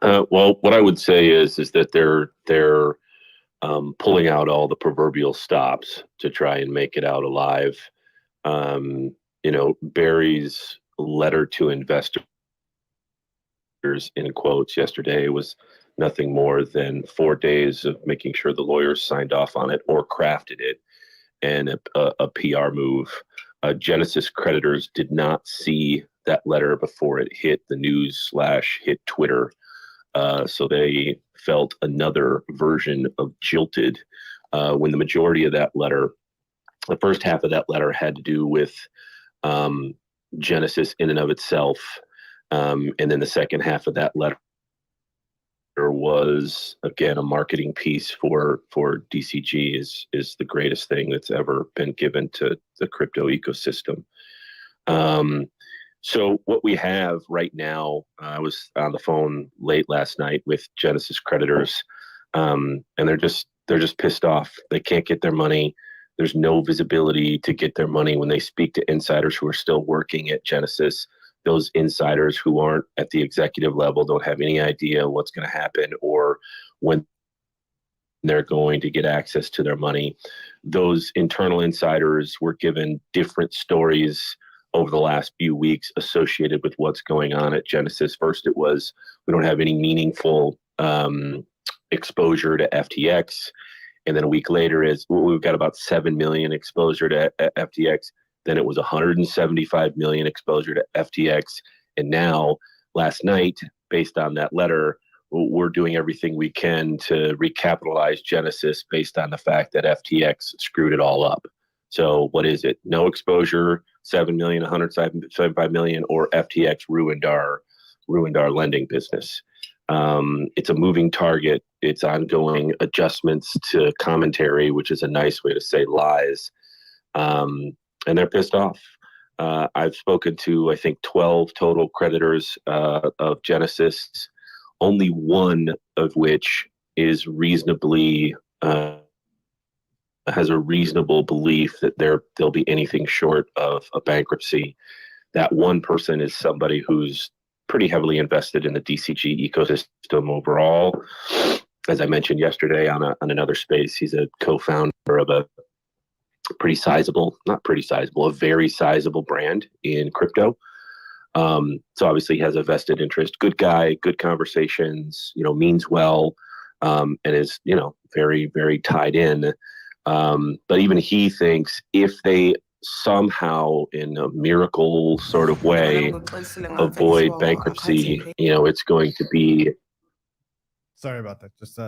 Well, what I would say is that they're pulling out all the proverbial stops to try and make it out alive. Barry's letter to investors, in quotes, yesterday was nothing more than 4 days of making sure the lawyers signed off on it or crafted it, and a PR move. Genesis creditors did not see that letter before it hit the news / hit Twitter. So they felt another version of jilted when the majority of that letter, the first half of that letter, had to do with Genesis in and of itself. And then the second half of that letter was, again, a marketing piece for DCG is the greatest thing that's ever been given to the crypto ecosystem. So what we have right now, I was on the phone late last night with Genesis creditors, and they're just pissed off. They can't get their money. There's no visibility to get their money. When they speak to insiders who are still working at Genesis, those insiders who aren't at the executive level don't have any idea what's going to happen or when they're going to get access to their money. Those internal insiders were given different stories over the last few weeks associated with what's going on at Genesis. First, it was, we don't have any meaningful exposure to FTX. And then a week later is, we've got about 7 million exposure to FTX. Then it was 175 million exposure to FTX. And now, last night, based on that letter, we're doing everything we can to recapitalize Genesis based on the fact that FTX screwed it all up. So what is it? No exposure, 7 million, 175 million, or FTX ruined our lending business. It's a moving target. It's ongoing adjustments to commentary, which is a nice way to say lies. And they're pissed off. I've spoken to, I think, 12 total creditors of Genesis, only one of which is reasonably has a reasonable belief that there'll be anything short of a bankruptcy. That one person is somebody who's pretty heavily invested in the DCG ecosystem overall. As I mentioned yesterday on another space, he's a co-founder of a pretty sizable, not pretty sizable, a very sizable brand in crypto. So obviously he has a vested interest. Good guy, good conversations, means well, and is, very, very tied in. But even he thinks if they somehow, in a miracle sort of way, avoid bankruptcy, it's going to be. Sorry about that. Just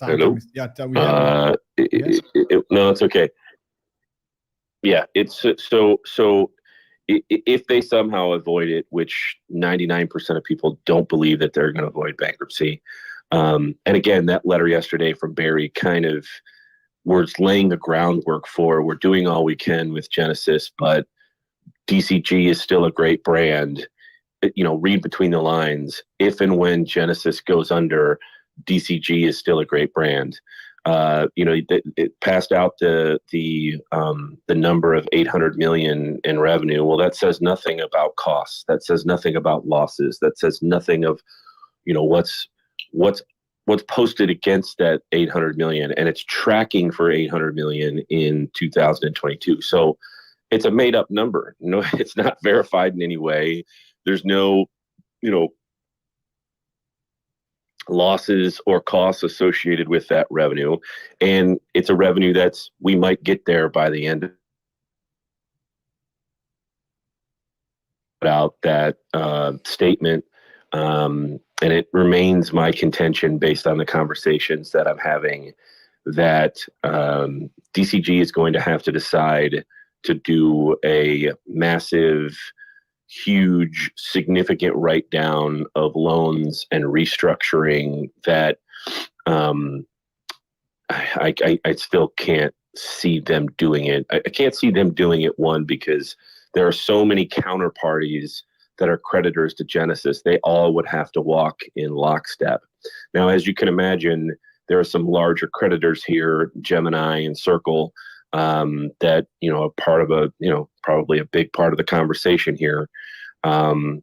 Hello? Yeah, no, it's okay. Yeah, it's so if they somehow avoid it, which 99% of people don't believe that they're going to avoid bankruptcy. And again, that letter yesterday from Barry kind of, we're laying the groundwork for, we're doing all we can with Genesis, but DCG is still a great brand. Read between the lines. If and when Genesis goes under, DCG is still a great brand. It passed out the number of 800 million in revenue. Well, that says nothing about costs. That says nothing about losses. That says nothing of, what's posted against that 800 million, and it's tracking for 800 million in 2022. So it's a made up number. It's not verified in any way. There's no, losses or costs associated with that revenue. And it's a revenue we might get there by the end of that statement. And it remains my contention, based on the conversations that I'm having, that DCG is going to have to decide to do a massive, huge, significant write-down of loans and restructuring that I still can't see them doing it. I can't see them doing it, one, because there are so many counterparties that are creditors to Genesis. They all would have to walk in lockstep. Now, as you can imagine, there are some larger creditors here, Gemini and Circle, that are part of probably a big part of the conversation here. But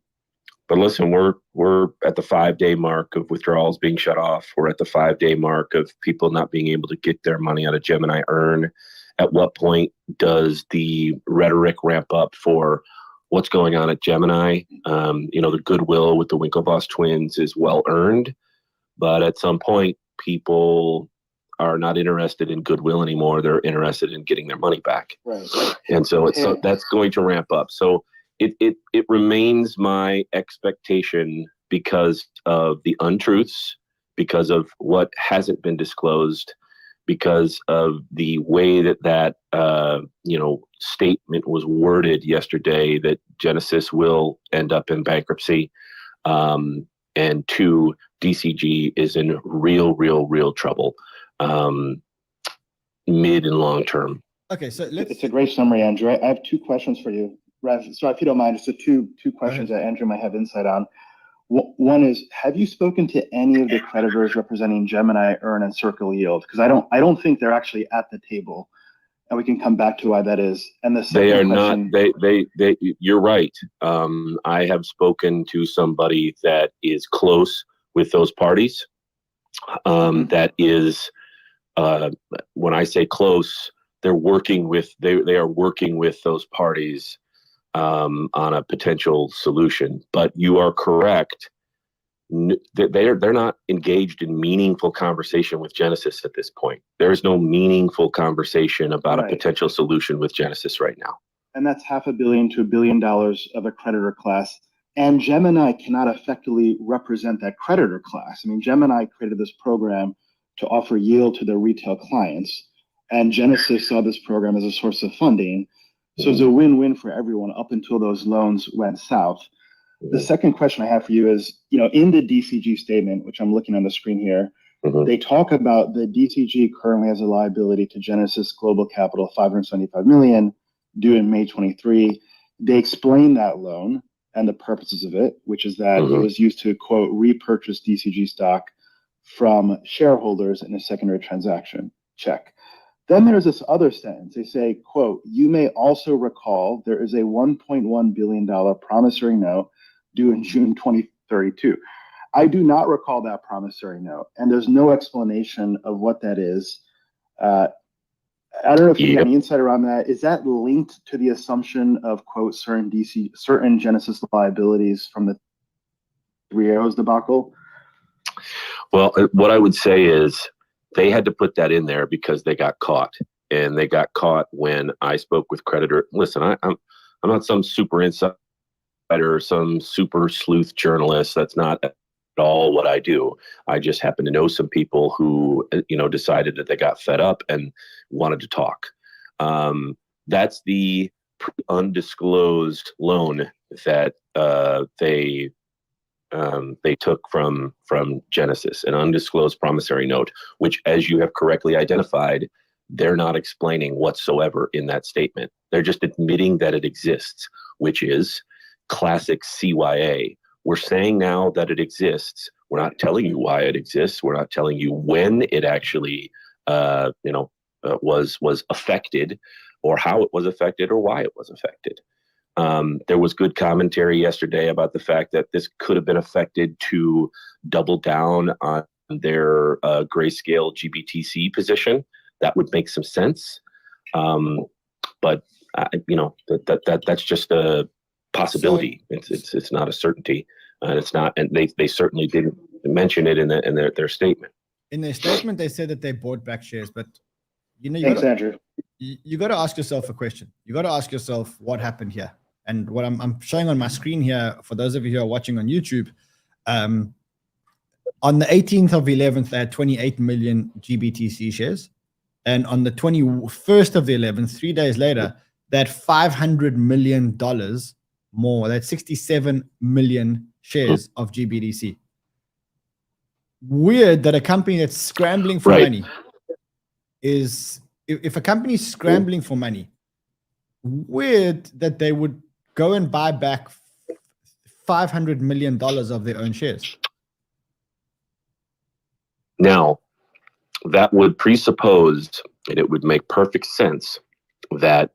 listen, we're at the 5-day mark of withdrawals being shut off. We're at the 5-day mark of people not being able to get their money out of Gemini Earn. At what point does the rhetoric ramp up for what's going on at Gemini? The goodwill with the Winklevoss twins is well earned, but at some point, people are not interested in goodwill anymore. They're interested in getting their money back. Right. And so that's going to ramp up. So it remains my expectation because of the untruths, because of what hasn't been disclosed, because of the way that statement was worded yesterday, that Genesis will end up in bankruptcy. And two, DCG is in real trouble, mid and long term. Okay, so it's a great summary, Andrew. I have two questions for you, Rev. So if you don't mind, it's the two questions that Andrew might have insight on. One is, have you spoken to any of the creditors representing Gemini, Earn, and Circle Yield? Because I don't think they're actually at the table, and we can come back to why that is. And the second they are question, not. You're right. I have spoken to somebody that is close with those parties. That is, when I say close, they're working with. They are working with those parties on a potential solution. But you are correct. They're not engaged in meaningful conversation with Genesis at this point. There is no meaningful conversation about a potential solution with Genesis right now. and that's $500 million to $1 billion of a creditor class. And Gemini cannot effectively represent that creditor class. I mean, Gemini created this program to offer yield to their retail clients, and Genesis saw this program as a source of funding. So it's a win-win for everyone up until those loans went south. The second question I have for you is, in the DCG statement, which I'm looking on the screen here, they talk about the DCG currently has a liability to Genesis Global Capital, $575 million, due in May 23. They explain that loan and the purposes of it, which is that it was used to, quote, repurchase DCG stock from shareholders in a secondary transaction. Check. Then there's this other sentence. They say, quote, you may also recall there is a $1.1 billion promissory note due in June 2032. I do not recall that promissory note, and there's no explanation of what that is. I don't know if you have any insight around that. Is that linked to the assumption of, quote, certain Genesis liabilities from the Three Arrows debacle? Well, what I would say is they had to put that in there because they got caught, and they got caught when I spoke with creditor. Listen, I'm not some super insider or some super sleuth journalist. That's not at all what I do. I just happen to know some people who, decided that they got fed up and wanted to talk. That's the undisclosed loan that they took from Genesis, an undisclosed promissory note, which, as you have correctly identified, they're not explaining whatsoever in that statement. They're just admitting that it exists, which is classic CYA. We're saying now that it exists. We're not telling you why it exists. We're not telling you when it actually, was affected, or how it was affected, or why it was affected. There was good commentary yesterday about the fact that this could have been affected to double down on their Grayscale GBTC position. That would make some sense. But that's just a possibility. It's not a certainty. It's not, and they certainly didn't mention it in their statement. In their statement, they said that they bought back shares, but Thanks, Andrew. You got to ask yourself a question. You got to ask yourself what happened here. And what I'm showing on my screen here, for those of you who are watching on YouTube, on the 18th of 11th, they had 28 million GBTC shares. And on the 21st of the 11th, 3 days later, they had $500 million more. That's 67 million shares of GBTC. Weird that a company that's scrambling for money is, if a company is scrambling for money, weird that they would go and buy back $500 million of their own shares. Now, that would presuppose, and it would make perfect sense, that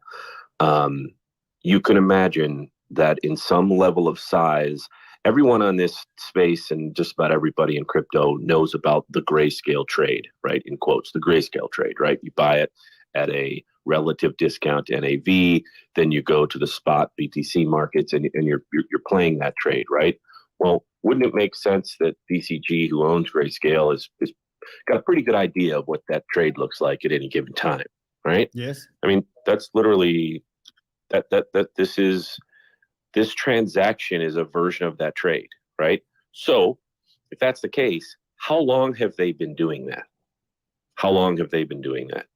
you can imagine that in some level of size, everyone on this space and just about everybody in crypto knows about the Grayscale trade, right? In quotes, the Grayscale trade, right? You buy it at a relative discount to NAV, then you go to the spot BTC markets and you're playing that trade, right? Well, wouldn't it make sense that DCG, who owns Grayscale, is got a pretty good idea of what that trade looks like at any given time, right? Yes. I mean, that's literally this transaction is a version of that trade, right? So if that's the case, how long have they been doing that? How long have they been doing that,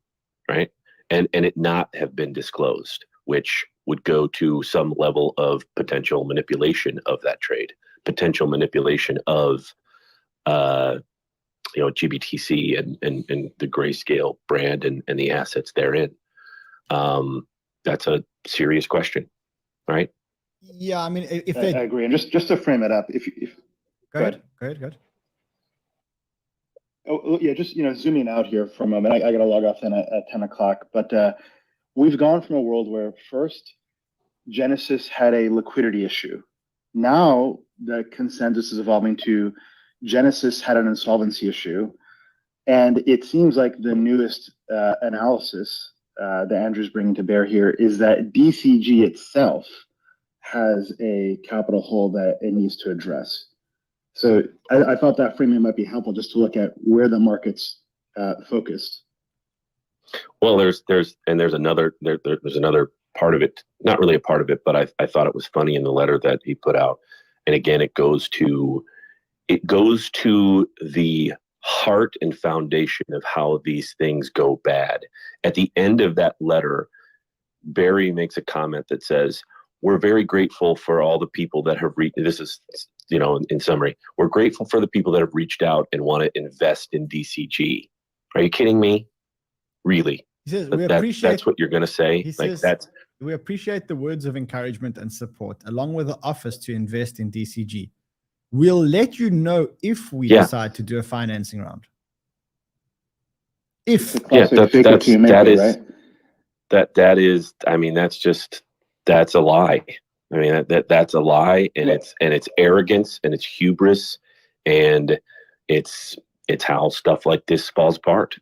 right? And it not have been disclosed, which would go to some level of potential manipulation of that trade, potential manipulation of, GBTC and the Grayscale brand and the assets therein. That's a serious question, right? Yeah, I mean, if I agree. And just to frame it up, if go ahead. Oh yeah, just zooming out here for a moment. I got to log off then at 10 o'clock. But we've gone from a world where first Genesis had a liquidity issue. Now the consensus is evolving to Genesis had an insolvency issue, and it seems like the newest analysis that Andrew's bringing to bear here is that DCG itself has a capital hole that it needs to address. So I thought that framing might be helpful just to look at where the market's focused. Well, there's another part of it, not really a part of it, but I thought it was funny in the letter that he put out. And again, it goes to the heart and foundation of how these things go bad. At the end of that letter, Barry makes a comment that says, "We're very grateful for all the people that have reached," this is, in summary, "we're grateful for the people that have reached out and want to invest in DCG." Are you kidding me? Really? He says, that's what you're going to say? We appreciate the words of encouragement and support, along with the offers to invest in DCG. We'll let you know if we decide to do a financing round. If that's a lie. I mean, that's a lie, and it's arrogance, and it's hubris, and it's how stuff like this falls apart.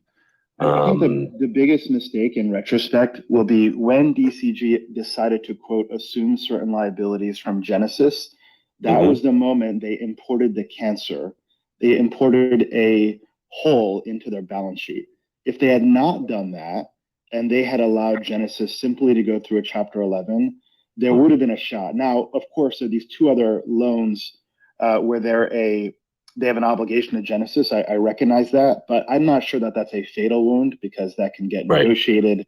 I think the biggest mistake in retrospect will be when DCG decided to, quote, assume certain liabilities from Genesis. That was the moment they imported the cancer. They imported a hole into their balance sheet. If they had not done that, and they had allowed Genesis simply to go through a Chapter 11, there would have been a shot. Now, of course, there are these two other loans where they have an obligation to Genesis. I recognize that, but I'm not sure that that's a fatal wound because that can get negotiated.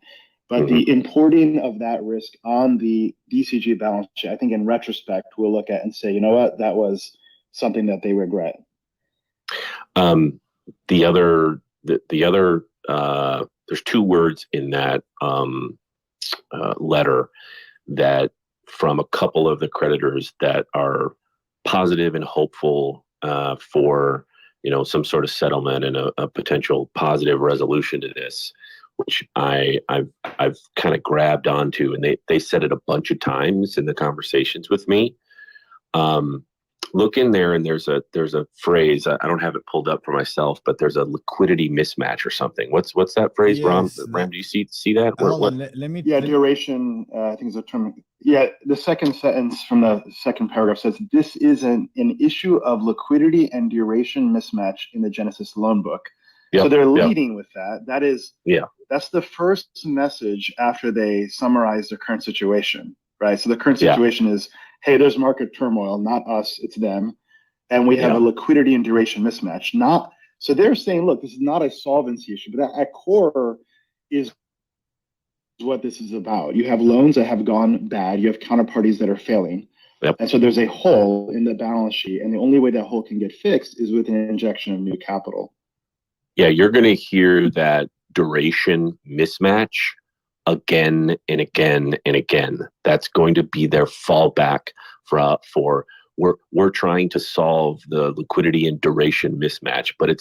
But the importing of that risk on the DCG balance sheet, I think in retrospect, we'll look at and say, you know what, that was something that they regret. The other, there's two words in that letter that from a couple of the creditors that are positive and hopeful for some sort of settlement and a potential positive resolution to this, which I've kind of grabbed onto, and they said it a bunch of times in the conversations with me. Look in there, and there's a phrase. I don't have it pulled up for myself, but there's a liquidity mismatch or something. What's that phrase, Ram? Ram, do you see that? Let me. Duration. I think is a term. Yeah, the second sentence from the second paragraph says this is an issue of liquidity and duration mismatch in the Genesis loan book. So they're leading with that. That is. That's the first message after they summarize the current situation, right? So the current situation is, hey, there's market turmoil, not us, it's them. And we have a liquidity and duration mismatch. So they're saying, look, this is not a solvency issue, but at core is what this is about. You have loans that have gone bad. You have counterparties that are failing. And so there's a hole in the balance sheet. And the only way that hole can get fixed is with an injection of new capital. Yeah, you're going to hear that duration mismatch again and again and again. That's going to be their fallback for we're trying to solve the liquidity and duration mismatch, but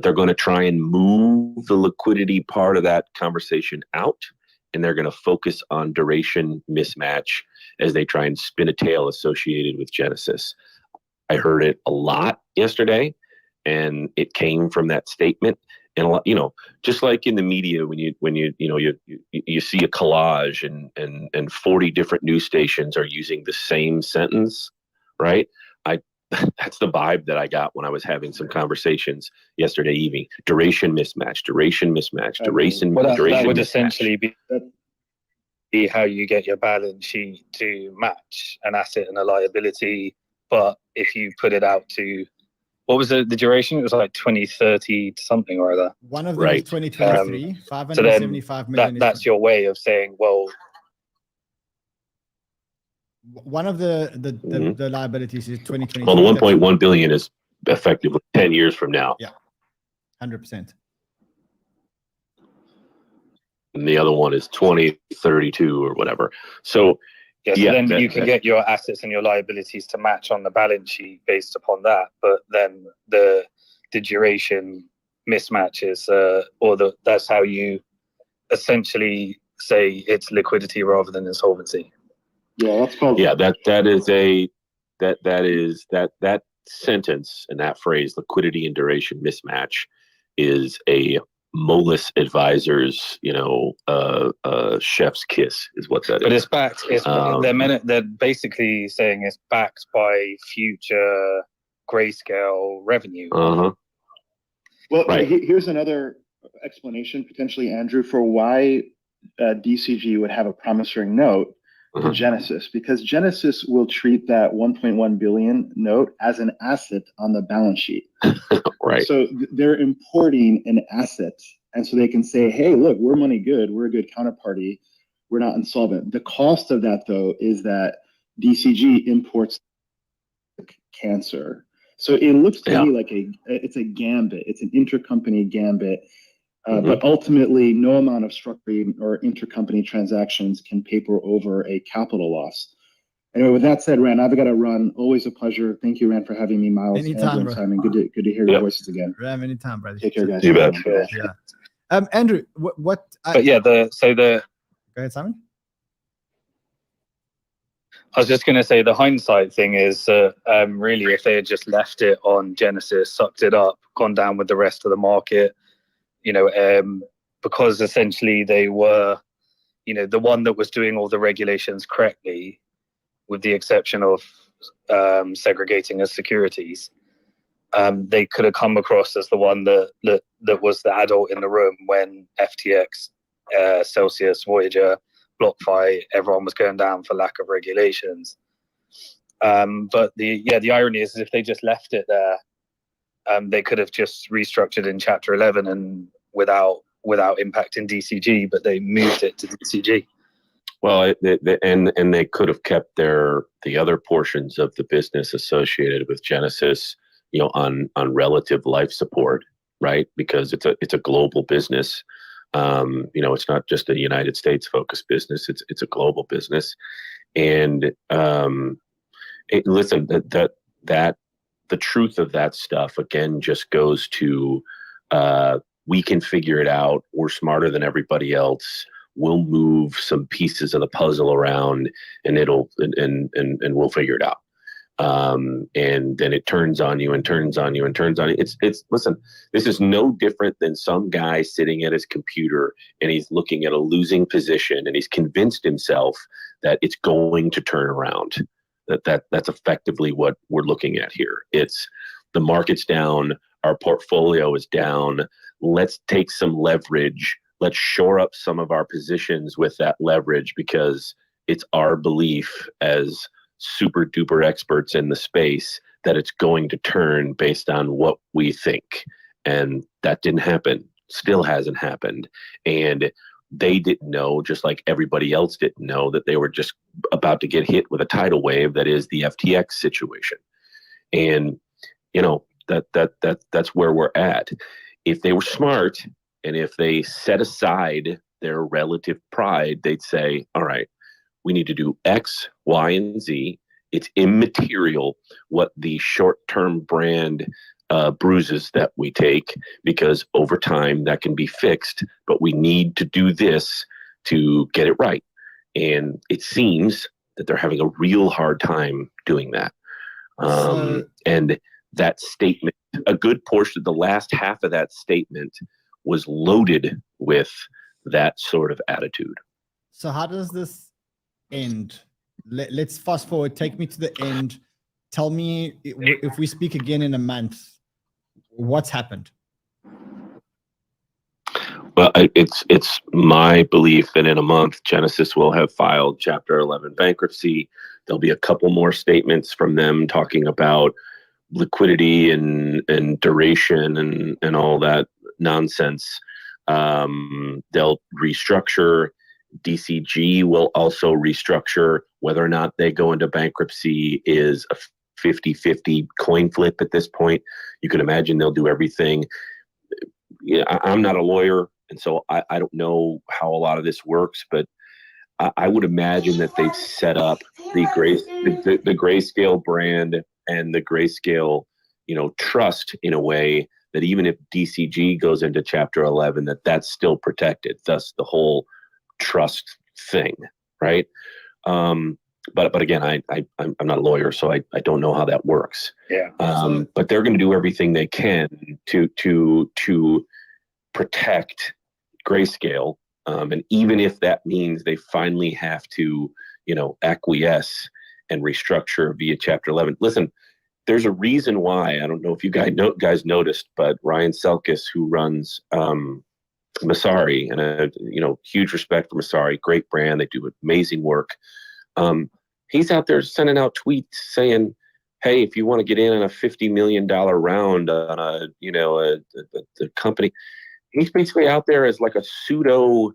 they're going to try and move the liquidity part of that conversation out, and they're going to focus on duration mismatch as they try and spin a tale associated with Genesis. I heard it a lot yesterday, and it came from that statement. And a lot, just like in the media, when you see a collage and 40 different news stations are using the same sentence, right? That's the vibe that I got when I was having some conversations yesterday evening. Duration mismatch, duration mismatch, duration. That would essentially be how you get your balance sheet to match an asset and a liability. But if you put it out to What was the duration? It was like 2030 something or other. One of them is 2023, 575 million. That's your way of saying, well, one of the liabilities is 2023. Well, the 1.1 billion is effectively 10 years from now. Yeah, 100%. And the other one is 2032 or whatever. So then you can get your assets and your liabilities to match on the balance sheet based upon that, but then the duration mismatches, that's how you essentially say it's liquidity rather than insolvency. Yeah, that's called. Yeah, that sentence and that phrase, liquidity and duration mismatch, is a Moelis advisors, chef's kiss is what that is. But it's backed. They're basically saying it's backed by future Grayscale revenue. Uh-huh. Well, here's another explanation, potentially, Andrew, for why DCG would have a promissory note to Genesis, because Genesis will treat that 1.1 billion note as an asset on the balance sheet. Right. So they're importing an asset, and so they can say, hey, look, we're money good, we're a good counterparty, we're not insolvent. The cost of that, though, is that DCG imports cancer. So it looks to me like it's a gambit. It's an intercompany gambit. But ultimately, no amount of structuring or intercompany transactions can paper over a capital loss. Anyway, with that said, Ran, I've got to run. Always a pleasure. Thank you, Ran, for having me. Miles, anytime, Andrew, and Simon. Good to hear your voices again. Ran, anytime, brother. Take care, guys. You bet. Yeah. Andrew, what? Go ahead, Simon. I was just going to say the hindsight thing is really if they had just left it on Genesis, sucked it up, gone down with the rest of the market, because essentially they were, the one that was doing all the regulations correctly, with the exception of segregating as securities. They could have come across as the one that was the adult in the room when FTX, Celsius, Voyager, BlockFi, everyone was going down for lack of regulations. But the irony is if they just left it there, they could have just restructured in Chapter 11 and without impacting DCG, but they moved it to DCG. Well, and they could have kept the other portions of the business associated with Genesis, on relative life support, right? Because it's a global business. It's not just a United States focused business. It's a global business, and listen, that the truth of that stuff again just goes to we can figure it out. We're smarter than everybody else. We'll move some pieces of the puzzle around, and and we'll figure it out. And then it turns on you and turns on you and turns on you. Listen, this is no different than some guy sitting at his computer and he's looking at a losing position and he's convinced himself that it's going to turn around. That's effectively what we're looking at here. It's the market's down, our portfolio is down. Let's take some leverage. Let's shore up some of our positions with that leverage because it's our belief as super duper experts in the space that it's going to turn based on what we think. And that didn't happen, still hasn't happened. And they didn't know, just like everybody else didn't know, that they were just about to get hit with a tidal wave that is the FTX situation. And that's where we're at. If they were smart and if they set aside their relative pride, they'd say, all right, we need to do X, Y, and Z. It's immaterial what the short-term brand bruises that we take, because over time that can be fixed, but we need to do this to get it right. And it seems that they're having a real hard time doing that. And that statement, a good portion of the last half of that statement was loaded with that sort of attitude. So how does this end? Let's fast forward. Take me to the end. Tell me, if we speak again in a month, what's happened? Well, it's my belief that in a month, Genesis will have filed Chapter 11 bankruptcy. There'll be a couple more statements from them talking about liquidity and duration and all that nonsense. They'll restructure. DCG will also restructure. Whether or not they go into bankruptcy is a 50-50 coin flip at this point. You can imagine they'll do everything. I'm not a lawyer, and so I don't know how a lot of this works, but I would imagine that they've set up the Grayscale brand and the Grayscale, trust in a way that even if DCG goes into Chapter 11, that's still protected. Thus, the whole trust thing, right? But again, I'm not a lawyer, so I don't know how that works. Yeah. But they're going to do everything they can to protect Grayscale. And even if that means they finally have to, acquiesce and restructure via Chapter 11. Listen, there's a reason why. I don't know if you guys noticed, but Ryan Selkis, who runs Masari, and huge respect for Masari, great brand. They do amazing work. He's out there sending out tweets saying, "Hey, if you want to get in on a $50 million round on a company," he's basically out there as like a pseudo,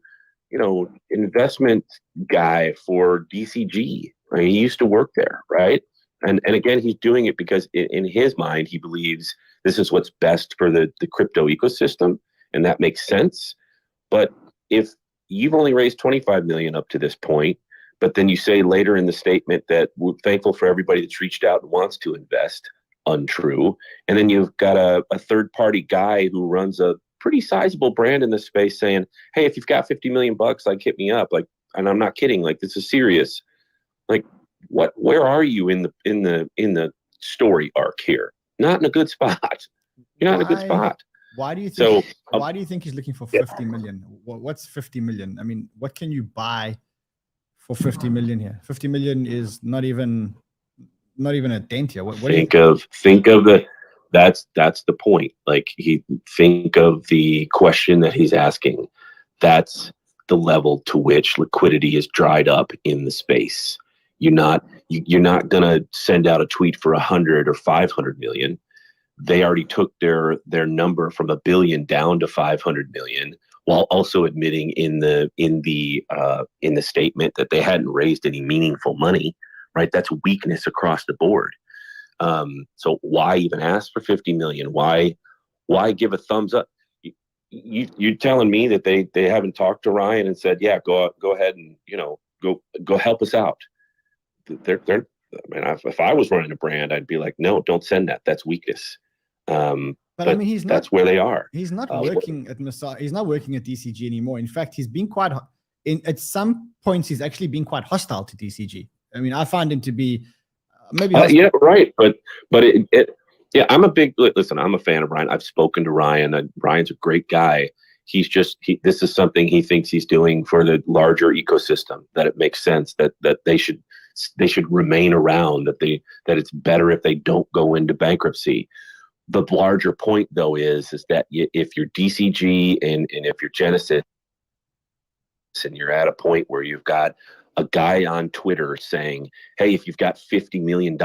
investment guy for DCG. I mean, he used to work there, right? And again, he's doing it because in his mind, he believes this is what's best for the crypto ecosystem, and that makes sense. But if you've only raised 25 million up to this point, but then you say later in the statement that we're thankful for everybody that's reached out and wants to invest, untrue. And then you've got a third-party guy who runs a pretty sizable brand in this space saying, "Hey, if you've got 50 million bucks, like hit me up." Like, and I'm not kidding. Like, this is serious. Like, where are you in the story arc here? Not in a good spot. You're not in a good spot. Why do you think? Why do you think he's looking for 50 million? What's 50 million? I mean, what can you buy for 50 million here? 50 million is not even a dent here. Think of that's the point. Like, think of the question that he's asking. That's the level to which liquidity is dried up in the space. You're not gonna send out a tweet for 100 or 500 million. They already took their number from 1 billion down to 500 million, while also admitting in the statement that they hadn't raised any meaningful money. Right? That's weakness across the board. So why even ask for 50 million? Why give a thumbs up? You're telling me that they haven't talked to Ryan and said, "Yeah, go ahead and go help us out." I mean, if I was running a brand, I'd be like, "No, don't send that. That's weakness." But I mean, that's where they are. He's not working at Masai. He's not working at DCG anymore. In fact, he's been at some points, he's actually been quite hostile to DCG. I mean, I find him to be maybe. Yeah, right. But I'm I'm a fan of Ryan. I've spoken to Ryan. Ryan's a great guy. He's this is something he thinks he's doing for the larger ecosystem, that it makes sense that they should remain around, that it's better if they don't go into bankruptcy. The larger point, though, is that if you're DCG and if you're Genesis and you're at a point where you've got a guy on Twitter saying, "Hey, if you've got $50 million,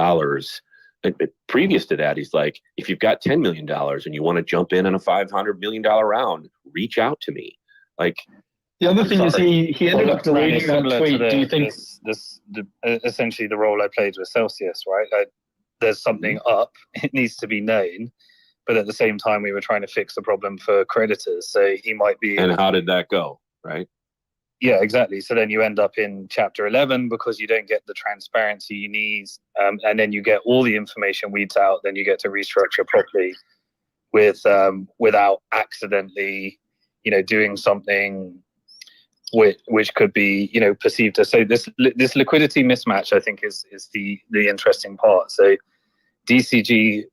previous to that, he's like, "If you've got $10 million and you want to jump in on a $500 million round, reach out to me." Like, the other thing is he ended up deleting that tweet. Do you think this essentially the role I played with Celsius, right? Like, there's something up, it needs to be known, but at the same time, we were trying to fix the problem for creditors. So he might be. And how did that go? Right. Yeah, exactly. So then you end up in Chapter 11 because you don't get the transparency you need, and then you get all the information weeds out. Then you get to restructure properly without accidentally, doing something which could be, perceived as. So this liquidity mismatch, I think, is the interesting part. So DCG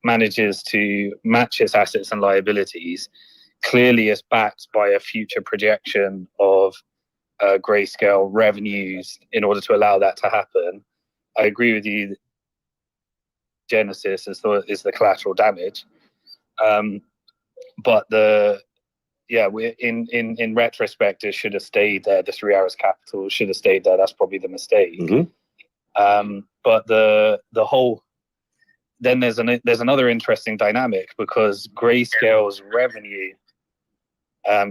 manages to match its assets and liabilities. Clearly, it's backed by a future projection of Grayscale revenues in order to allow that to happen. I agree with you. Genesis is the collateral damage, but we're in retrospect, it should have stayed there. The 3 hours capital should have stayed there. That's probably the mistake. Mm-hmm. But the whole then there's another interesting dynamic, because Grayscale's revenue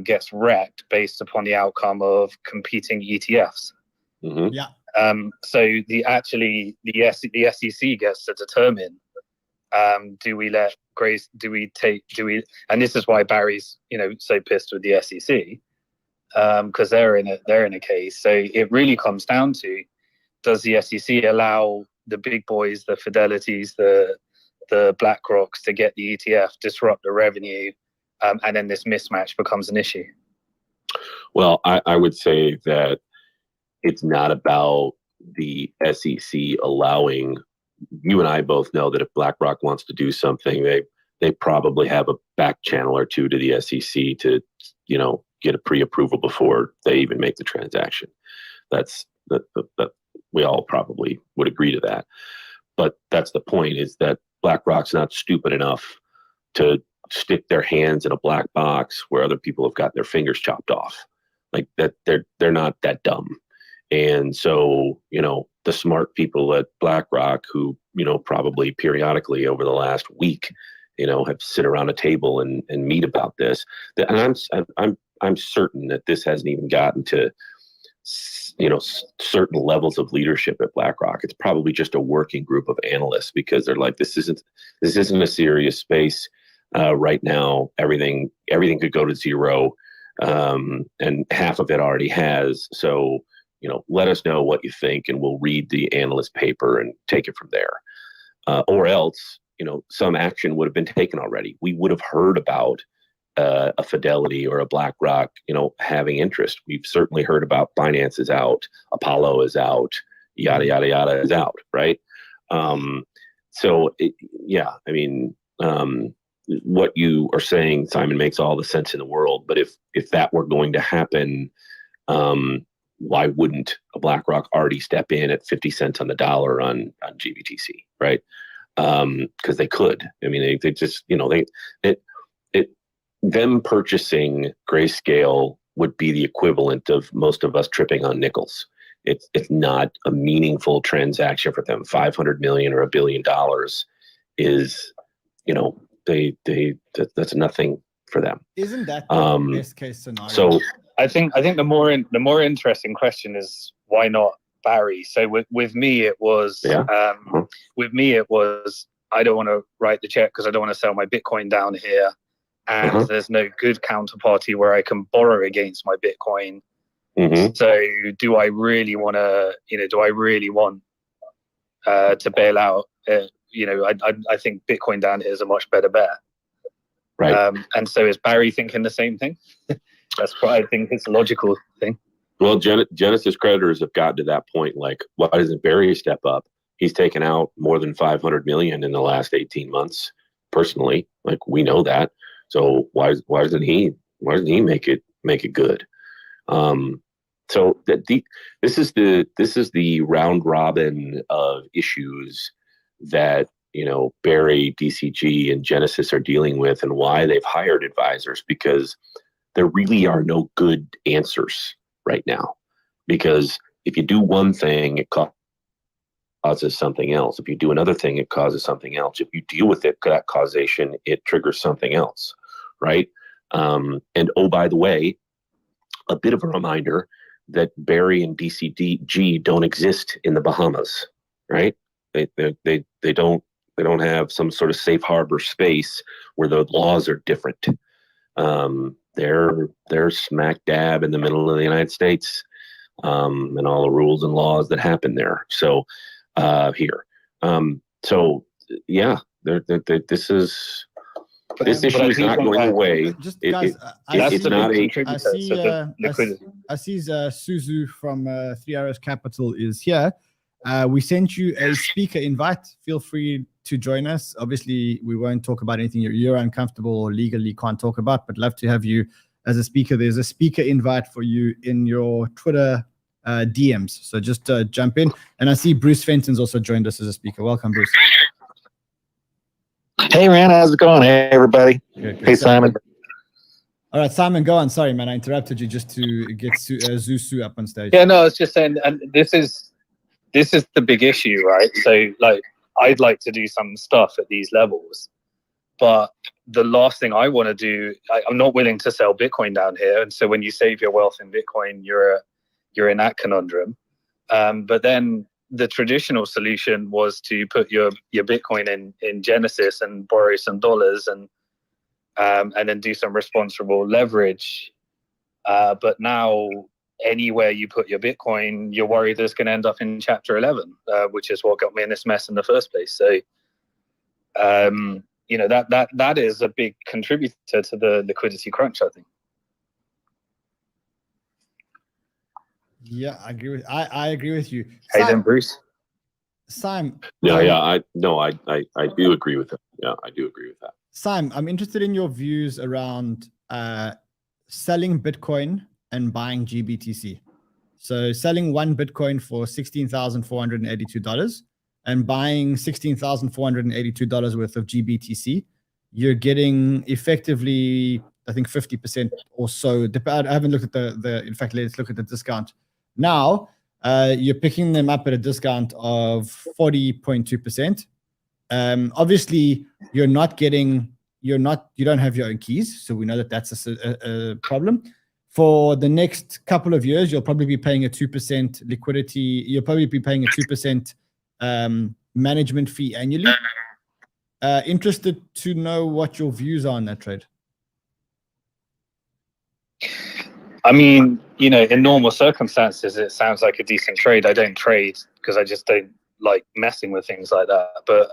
gets wrecked based upon the outcome of competing ETFs. Mm-hmm. Yeah. So the SEC gets to determine, do we let Grace, and this is why Barry's, so pissed with the SEC, because they're in a case. So it really comes down to, does the SEC allow the big boys, the Fidelities, the BlackRocks to get the ETF, disrupt the revenue, and then this mismatch becomes an issue? Well, I would say that it's not about the SEC allowing. You and I both know that if BlackRock wants to do something, they probably have a back channel or two to the SEC to, get a pre-approval before they even make the transaction. That's that we all probably would agree to that. But that's the point, is that BlackRock's not stupid enough to stick their hands in a black box where other people have got their fingers chopped off. Like that, they're not that dumb. And so, the smart people at BlackRock who, probably periodically over the last week, have sit around a table and meet about this. And I'm certain that this hasn't even gotten to, certain levels of leadership at BlackRock. It's probably just a working group of analysts, because they're like, this isn't a serious space right now. Everything could go to zero, and half of it already has. So, let us know what you think, and we'll read the analyst paper and take it from there. Or else, some action would have been taken already. We would have heard about a Fidelity or a BlackRock, having interest. We've certainly heard about Binance is out, Apollo is out, yada, yada, yada is out, right? What you are saying, Simon, makes all the sense in the world. But if that were going to happen, why wouldn't a BlackRock already step in at 50 cents on the dollar on GBTC, right? Because they could. I mean, they just, them purchasing Grayscale would be the equivalent of most of us tripping on nickels. It's not a meaningful transaction for them. $500 million or $1 billion is, that's nothing for them. Isn't that the best case scenario? So I think the more interesting question is, why not Barry? So with me it was I don't want to write the check because I don't want to sell my Bitcoin down here, and there's no good counterparty where I can borrow against my Bitcoin. So do I really want to? Do I really want to bail out? I think Bitcoin down here is a much better bet. Right. And so is Barry thinking the same thing? That's what I think is a logical thing. Well, Genesis creditors have gotten to that point. Like, why doesn't Barry step up? He's taken out more than 500 million in the last 18 months. Personally, like, we know that. So why doesn't he make it good? So this is the round robin of issues that Barry, DCG, and Genesis are dealing with, and why they've hired advisors, because there really are no good answers right now. Because if you do one thing, it causes something else. If you do another thing, it causes something else. If you deal with that causation, it triggers something else, right? And oh, by the way, a bit of a reminder that Barry and DCG don't exist in the Bahamas, right? They don't have some sort of safe harbor space where the laws are different. They're smack dab in the middle of the United States, and all the rules and laws that happen there. So here, this issue is not going away. Just guys, I see Suzu from 3 Arrows Capital is here. We sent you a speaker invite. Feel free to join us. Obviously, we won't talk about anything you're uncomfortable or legally can't talk about, but love to have you as a speaker. There's a speaker invite for you in your Twitter DMs. So just jump in. And I see Bruce Fenton's also joined us as a speaker. Welcome, Bruce. Hey, Ran, how's it going? Hey, everybody. Good. Hey, Simon. All right, Simon, go on. Sorry, man, I interrupted you just to get Zusu up on stage. Yeah, no, I was just saying, and this is the big issue, right? So, like, I'd like to do some stuff at these levels, but the last thing I want to do, I'm not willing to sell Bitcoin down here. And so when you save your wealth in Bitcoin, you're in that conundrum. But then the traditional solution was to put your Bitcoin in Genesis and borrow some dollars and then do some responsible leverage. But now anywhere you put your Bitcoin, you're worried it's going to end up in Chapter 11, which is what got me in this mess in the first place. So, that is a big contributor to the liquidity crunch, I think. Yeah, I agree with. I agree with you. Hey, then, Bruce. Simon. I do agree with that. Yeah, I do agree with that. Simon, I'm interested in your views around selling Bitcoin and buying GBTC. So selling one Bitcoin for $16,482 and buying $16,482 worth of GBTC, you're getting effectively, I think, 50% or so. I haven't looked at in fact, let's look at the discount. Now, you're picking them up at a discount of 40.2%. Obviously, you don't have your own keys. So we know that that's a problem. For the next couple of years, you'll probably be paying a 2% liquidity. You'll probably be paying a 2% management fee annually. Interested to know what your views are on that trade. I mean, in normal circumstances, it sounds like a decent trade. I don't trade because I just don't like messing with things like that. But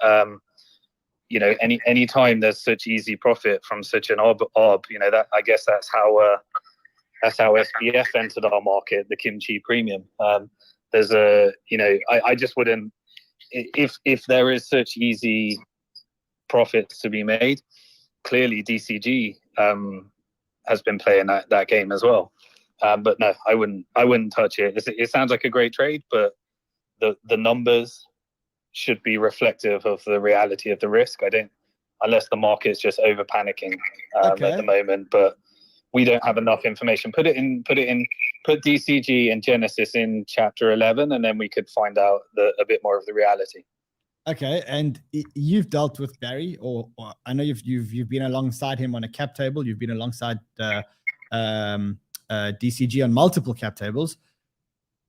any time there's such easy profit from such an arb, that I guess that's how SBF entered our market, the kimchi premium. There's I just wouldn't, if there is such easy profits to be made, clearly DCG has been playing that game as well. But no, I wouldn't touch it. It sounds like a great trade, but the numbers should be reflective of the reality of the risk. Unless the market's just over panicking at the moment, but we don't have enough information. Put DCG and Genesis in Chapter 11, and then we could find out a bit more of the reality. Okay, and you've dealt with Barry, or I know you've been alongside him on a cap table. You've been alongside DCG on multiple cap tables.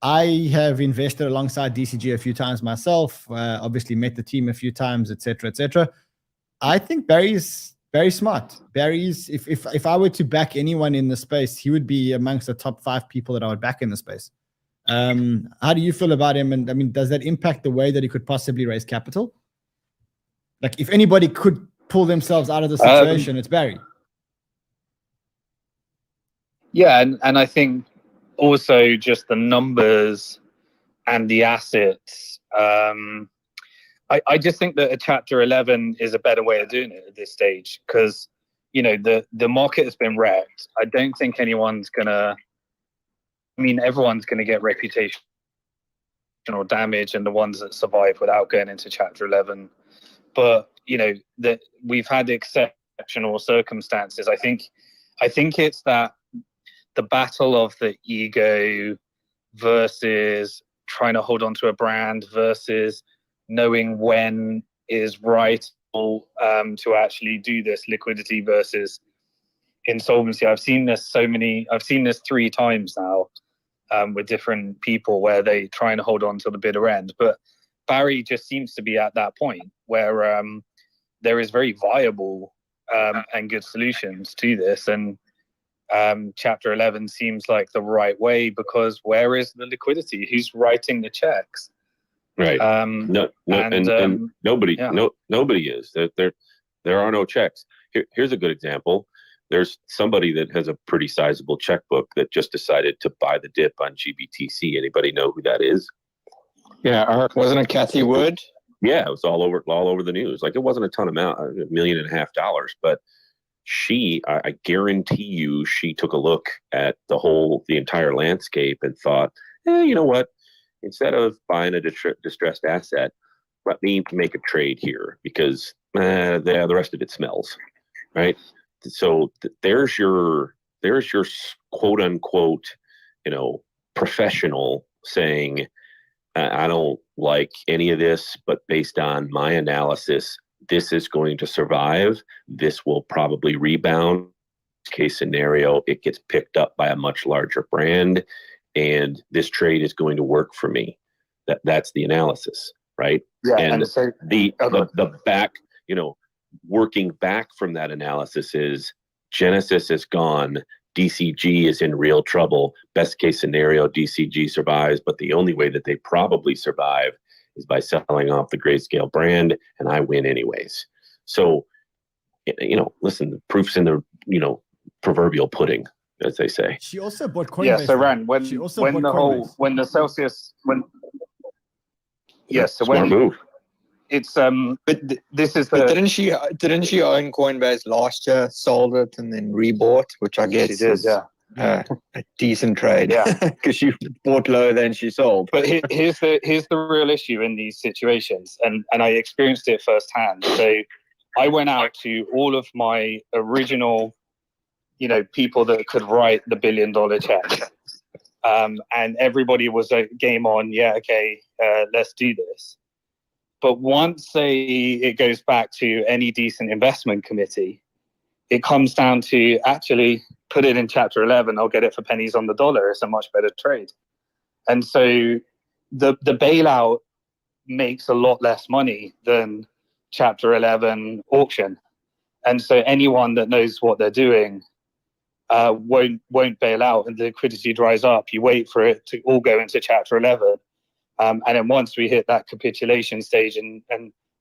I have invested alongside DCG a few times myself. Obviously, met the team a few times, etc., etc. I think Barry's very smart. Barry's, if I were to back anyone in the space, he would be amongst the top 5 people that I would back in the space. How do you feel about him? And I mean, does that impact the way that he could possibly raise capital? Like, if anybody could pull themselves out of the situation, it's Barry. Yeah, and I think also just the numbers and the assets. I just think that a Chapter 11 is a better way of doing it at this stage because, the market has been wrecked. I don't think everyone's going to get reputational damage, and the ones that survive without going into Chapter 11. But, that we've had exceptional circumstances. I think it's that the battle of the ego versus trying to hold on to a brand versus knowing when is right to actually do this, liquidity versus insolvency. I've seen this 3 times now with different people where they try and hold on to the bitter end. But Barry just seems to be at that point where there is very viable and good solutions to this. And Chapter 11 seems like the right way because where is the liquidity? Who's writing the checks? Right. Nobody is. There are no checks. Here's a good example. There's somebody that has a pretty sizable checkbook that just decided to buy the dip on GBTC. Anybody know who that is? Yeah, wasn't it Cathy Wood? Yeah, it was all over the news. Like, it wasn't a ton amount, $1.5 million, but I guarantee you, she took a look at the entire landscape and thought, you know what? Instead of buying a distressed asset, let me make a trade here because the rest of it smells, right? So there's your quote unquote, professional saying, I don't like any of this, but based on my analysis, this is going to survive. This will probably rebound. Case scenario, it gets picked up by a much larger brand, and this trade is going to work for me. That's the analysis, right? Yeah, and so the back, working back from that analysis is Genesis is gone. DCG is in real trouble. Best case scenario, DCG survives, but the only way that they probably survive is by selling off the Grayscale brand, and I win anyways. So, listen, the proof's in the, proverbial pudding, as they say. She also bought Coinbase. Yeah, so Ran, when the Celsius, Smart move. It's but this is the. But didn't she own Coinbase last year, sold it, and then rebought, which I guess is a decent trade. Yeah, because she bought lower than she sold. But here's the real issue in these situations, and I experienced it firsthand. So I went out to all of my original, people that could write the $1 billion check, and everybody was game on. Yeah, okay, let's do this. But once it goes back to any decent investment committee, it comes down to actually put it in Chapter 11. I'll get it for pennies on the dollar. It's a much better trade. And so the bailout makes a lot less money than Chapter 11 auction. And so anyone that knows what they're doing won't bail out, and the liquidity dries up. You wait for it to all go into Chapter 11. And then once we hit that capitulation stage and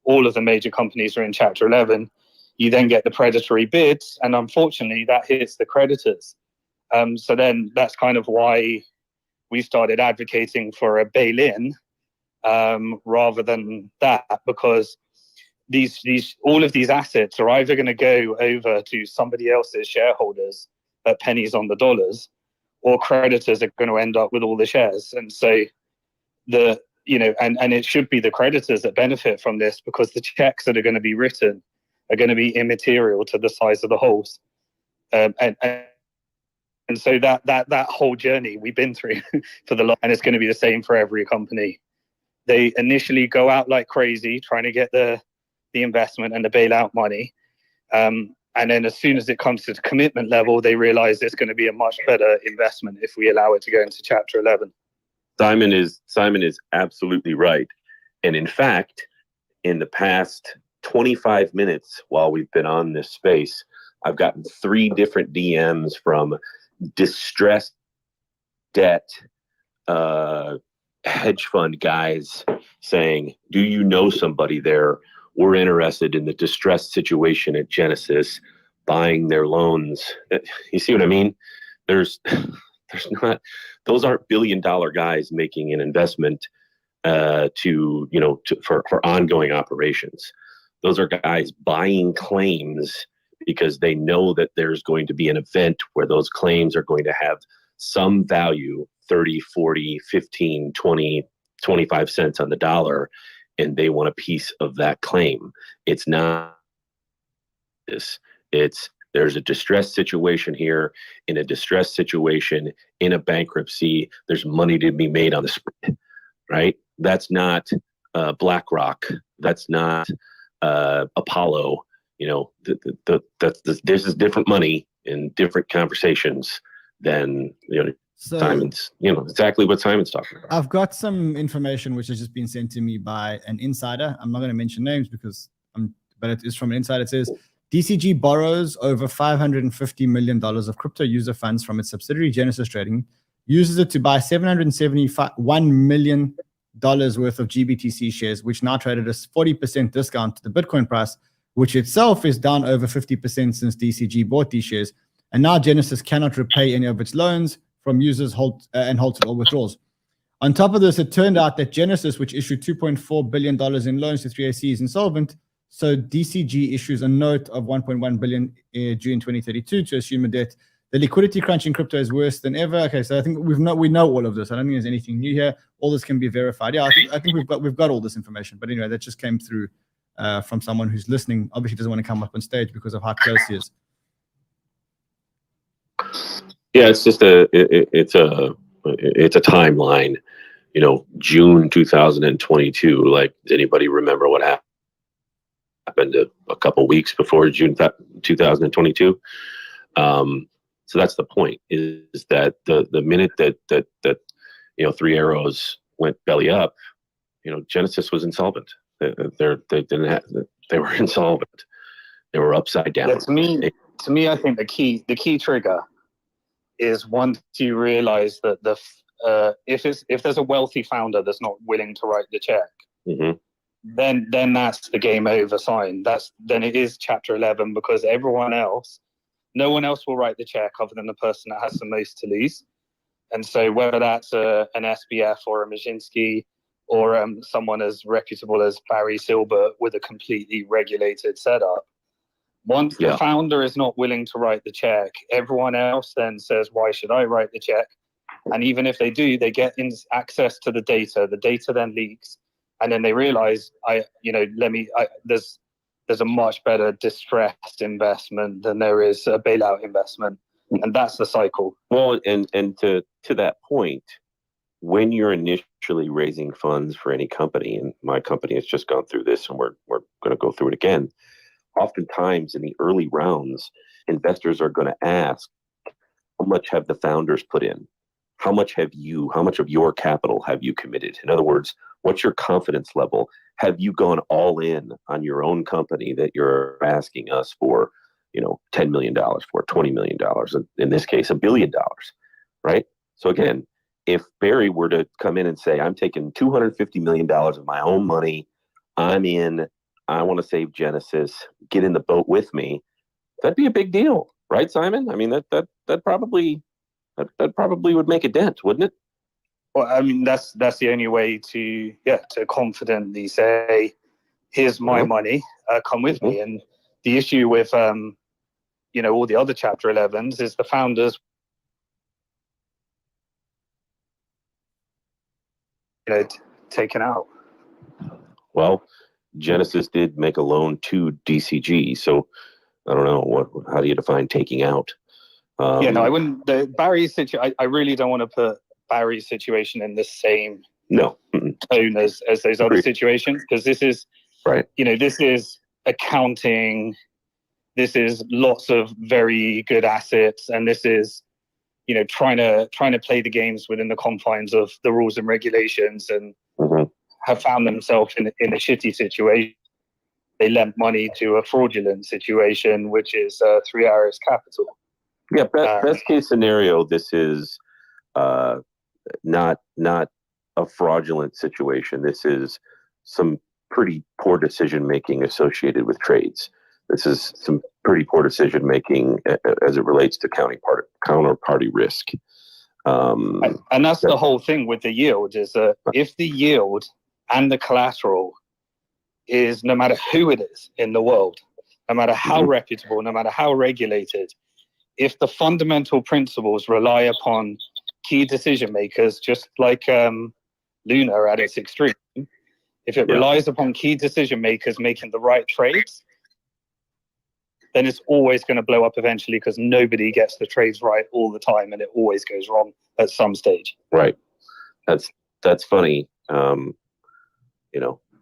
all of the major companies are in Chapter 11, you then get the predatory bids. And unfortunately, that hits the creditors. So then that's kind of why we started advocating for a bail-in rather than that, because all of these assets are either going to go over to somebody else's shareholders at pennies on the dollars, or creditors are going to end up with all the shares. And so and it should be the creditors that benefit from this, because the checks that are going to be written are going to be immaterial to the size of the holes. And so that whole journey we've been through for and it's going to be the same for every company. They initially go out like crazy trying to get the investment and the bailout money. And then as soon as it comes to the commitment level, they realize it's going to be a much better investment if we allow it to go into Chapter 11. Simon is absolutely right. And in fact, in the past 25 minutes while we've been on this space, I've gotten 3 different DMs from distressed debt hedge fund guys saying, do you know somebody there? We're interested in the distressed situation at Genesis, buying their loans. You see what I mean? There's not, those aren't $1 billion guys making an investment for ongoing operations. Those are guys buying claims because they know that there's going to be an event where those claims are going to have some value, 30, 40, 15, 20, 25 cents on the dollar, and they want a piece of that claim. It's not this. There's a distressed situation here. In a distressed situation, in a bankruptcy, there's money to be made on the spread, right? That's BlackRock. That's not Apollo. This is different money in different conversations than So, Simon's. Exactly what Simon's talking about. I've got some information which has just been sent to me by an insider. I'm not going to mention names but it is from an insider. It says DCG borrows over $550 million of crypto user funds from its subsidiary Genesis Trading, uses it to buy $771 million worth of GBTC shares, which now traded a 40% discount to the Bitcoin price, which itself is down over 50% since DCG bought these shares. And now Genesis cannot repay any of its loans from users and halted all withdrawals. On top of this, it turned out that Genesis, which issued $2.4 billion in loans to 3AC, is insolvent. So DCG issues a note of $1.1 billion June 2032 to assume a debt. The liquidity crunch in crypto is worse than ever. Okay, so I think we know all of this. I don't think there's anything new here. All this can be verified. Yeah, I think we've got all this information. But anyway, that just came through from someone who's listening. Obviously, doesn't want to come up on stage because of how close he is. Yeah, it's just it's a timeline. June 2022. Like, does anybody remember what happened a couple weeks before June 2022? So that's the point, is that the minute that Three Arrows went belly up, Genesis was insolvent. They were insolvent. They were upside down. Yeah, to me, I think the key trigger is once you realize that if there's a wealthy founder that's not willing to write the check, then that's the game over sign. Then it is Chapter 11, because no one else will write the check other than the person that has the most to lose. And so whether that's an SBF or a Majinsky or someone as reputable as Barry Silbert with a completely regulated setup, once the founder is not willing to write the check, everyone else then says, why should I write the check? And even if they do, they get access to the data. The data then leaks. And then they realize, there's a much better distressed investment than there is a bailout investment. And that's the cycle. Well, and to that point, when you're initially raising funds for any company, and my company has just gone through this, and we're going to go through it again, oftentimes in the early rounds, investors are going to ask, how much have the founders put in? How much of your capital have you committed? In other words, what's your confidence level? Have you gone all in on your own company that you're asking us for, $10 million, for $20 million, in this case, $1 billion, right? So again, if Barry were to come in and say, I'm taking $250 million of my own money, I'm in, I want to save Genesis, get in the boat with me, that'd be a big deal, right, Simon? I mean, that probably would make a dent, wouldn't it? Well, I mean, that's the only way to confidently say, here's my money, come with me. And the issue with all the other Chapter 11s is the founders taken out. Well, Genesis did make a loan to DCG, so I don't know how do you define taking out? I wouldn't. Barry's situation, I really don't want to put Barry's situation in the same tone as those other situations, because this is this is accounting, this is lots of very good assets, and this is trying to play the games within the confines of the rules and regulations, and have found themselves in a shitty situation. They lent money to a fraudulent situation, which is 3 Arrows Capital. Yeah, best case scenario, this is not a fraudulent situation. This is some pretty poor decision making associated with trades. This is some pretty poor decision making as it relates to counterparty risk. And that's the whole thing with the yield, is that if the yield and the collateral is, no matter who it is in the world, no matter how reputable, no matter how regulated, if the fundamental principles rely upon key decision makers, just like Luna at its extreme, if it relies upon key decision makers making the right trades, then it's always going to blow up eventually, because nobody gets the trades right all the time, and it always goes wrong at some stage. Right. That's funny.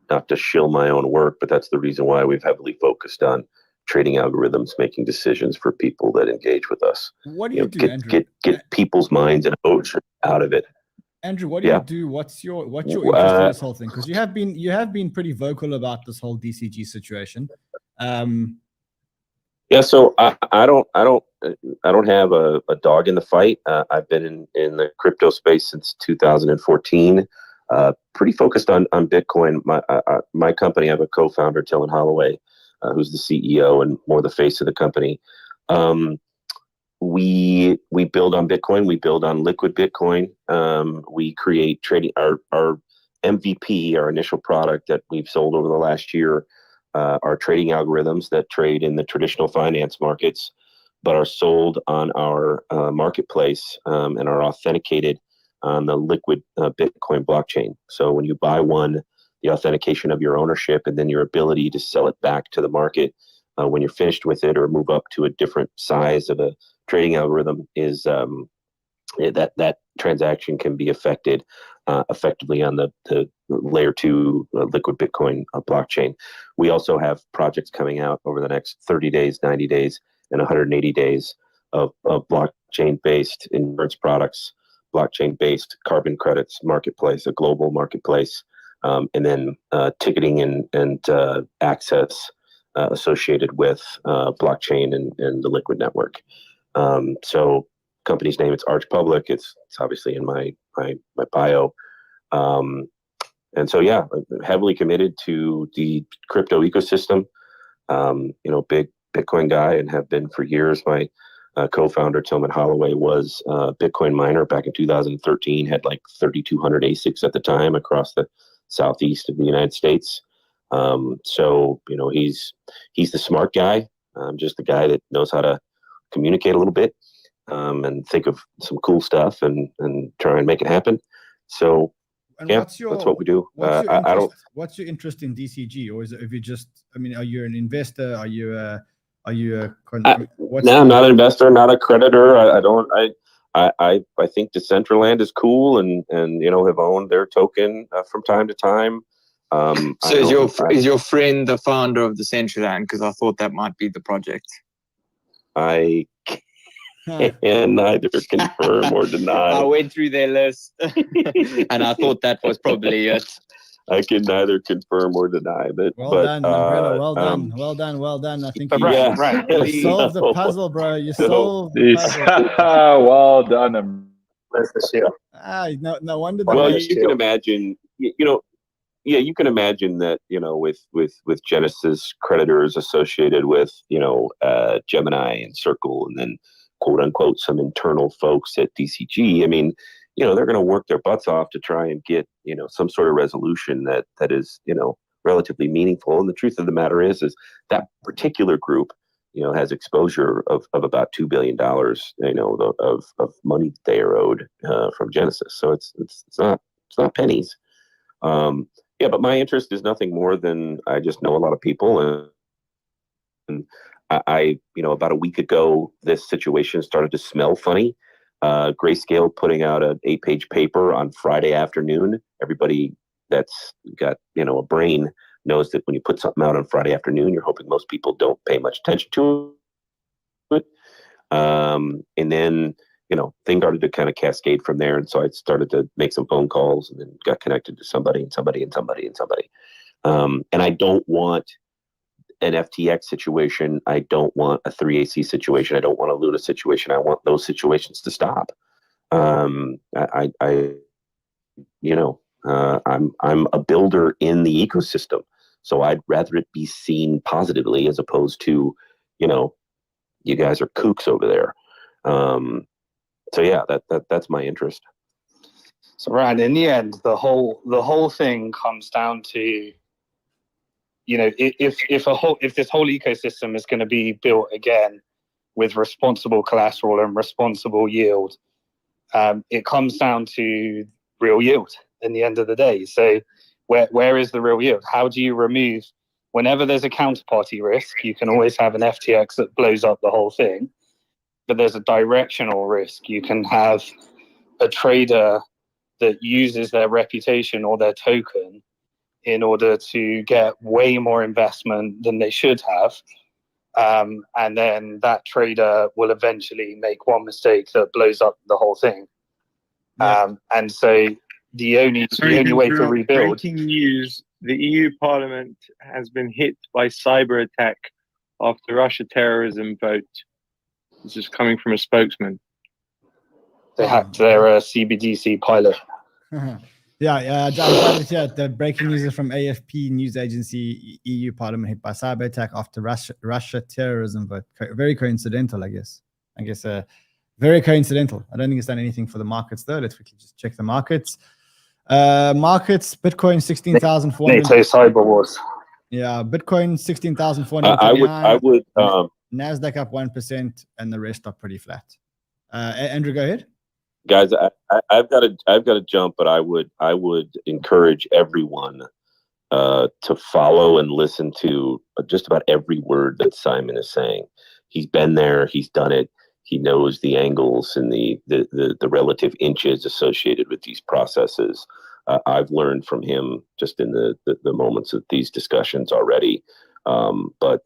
Not to shill my own work, but that's the reason why we've heavily focused on trading algorithms, making decisions for people that engage with us. What do you do, Andrew? Get people's minds and emotion out of it. Andrew, what do you do? What's your interest in this whole thing? Because you have been pretty vocal about this whole DCG situation. So I don't have a dog in the fight. I've been in the crypto space since 2014. Pretty focused on Bitcoin. My company, I have a co-founder, Tillin Holloway, who's the CEO and more the face of the company. We build on Bitcoin. We build on liquid Bitcoin. We create trading. Our MVP, our initial product that we've sold over the last year, are trading algorithms that trade in the traditional finance markets, but are sold on our marketplace and are authenticated on the liquid Bitcoin blockchain. So when you buy one, the authentication of your ownership and then your ability to sell it back to the market when you're finished with it, or move up to a different size of a trading algorithm, is that transaction can be affected effectively on the layer 2 liquid Bitcoin blockchain. We also have projects coming out over the next 30 days, 90 days, and 180 days of blockchain-based insurance products, blockchain-based carbon credits marketplace, a global marketplace, and then ticketing and access associated with blockchain and the liquid network. So company's name, it's Arch Public. It's obviously in my bio. And so, yeah, heavily committed to the crypto ecosystem. Big Bitcoin guy and have been for years. My co-founder, Tillman Holloway, was a Bitcoin miner back in 2013, had like 3,200 ASICs at the time across the southeast of the United States. So, he's the smart guy, just the guy that knows how to communicate a little bit and think of some cool stuff and try and make it happen. So, that's what we do. What's your interest in DCG, or is it, if you just, are you an investor? Are you no, I'm not an investor, not a creditor. I think Decentraland is cool and have owned their token from time to time. So is your friend the founder of Decentraland? Because I thought that might be the project. I can neither confirm or deny. I went through their list and I thought that was probably it. I can neither confirm or deny, but done, Umbrella. Well done. I think you solved the puzzle, bro. You solved the puzzle. Well done. No wonder. Well, you can imagine, you can imagine that, with Genesis creditors associated with, Gemini and Circle, and then quote unquote some internal folks at DCG. They're going to work their butts off to try and get, some sort of resolution that is, relatively meaningful. And the truth of the matter is that particular group, has exposure of about $2 billion, of money they are owed from Genesis. So it's not pennies. But my interest is nothing more than I just know a lot of people, and I about a week ago, this situation started to smell funny. Grayscale putting out an 8-page paper on Friday afternoon. Everybody that's got, a brain knows that when you put something out on Friday afternoon, you're hoping most people don't pay much attention to it. And then, things started to kind of cascade from there. And so I started to make some phone calls and then got connected to somebody. And I don't want an FTX situation. I don't want a 3AC situation. I don't want a Luna situation. I want those situations to stop. I'm a builder in the ecosystem, so I'd rather it be seen positively as opposed to, you guys are kooks over there. So yeah, that's my interest. So Ran, in the end, the whole thing comes down to, if this whole ecosystem is going to be built again with responsible collateral and responsible yield, it comes down to real yield in the end of the day. So where is the real yield? How do you remove, whenever there's a counterparty risk, you can always have an FTX that blows up the whole thing, but there's a directional risk. You can have a trader that uses their reputation or their token in order to get way more investment than they should have. And then that trader will eventually make one mistake that blows up the whole thing. And so the only way to rebuild. Breaking news: the EU Parliament has been hit by cyber attack after Russia terrorism vote. This is coming from a spokesman. They hacked their CBDC pilot. The breaking news is from AFP news agency. EU Parliament hit by cyber attack after Russia terrorism vote. Very coincidental, I guess. Very coincidental. I don't think it's done anything for the markets though. Let's quickly just check the markets. Bitcoin 16,400. NATO cyber wars. Yeah, Bitcoin 16,400. I would. Nasdaq up 1%, and the rest are pretty flat. Andrew, go ahead. Guys, I've got to jump, but I would encourage everyone to follow and listen to just about every word that Simon is saying. He's been there, he's done it. He knows the angles and the relative inches associated with these processes. I've learned from him just in the moments of these discussions already. But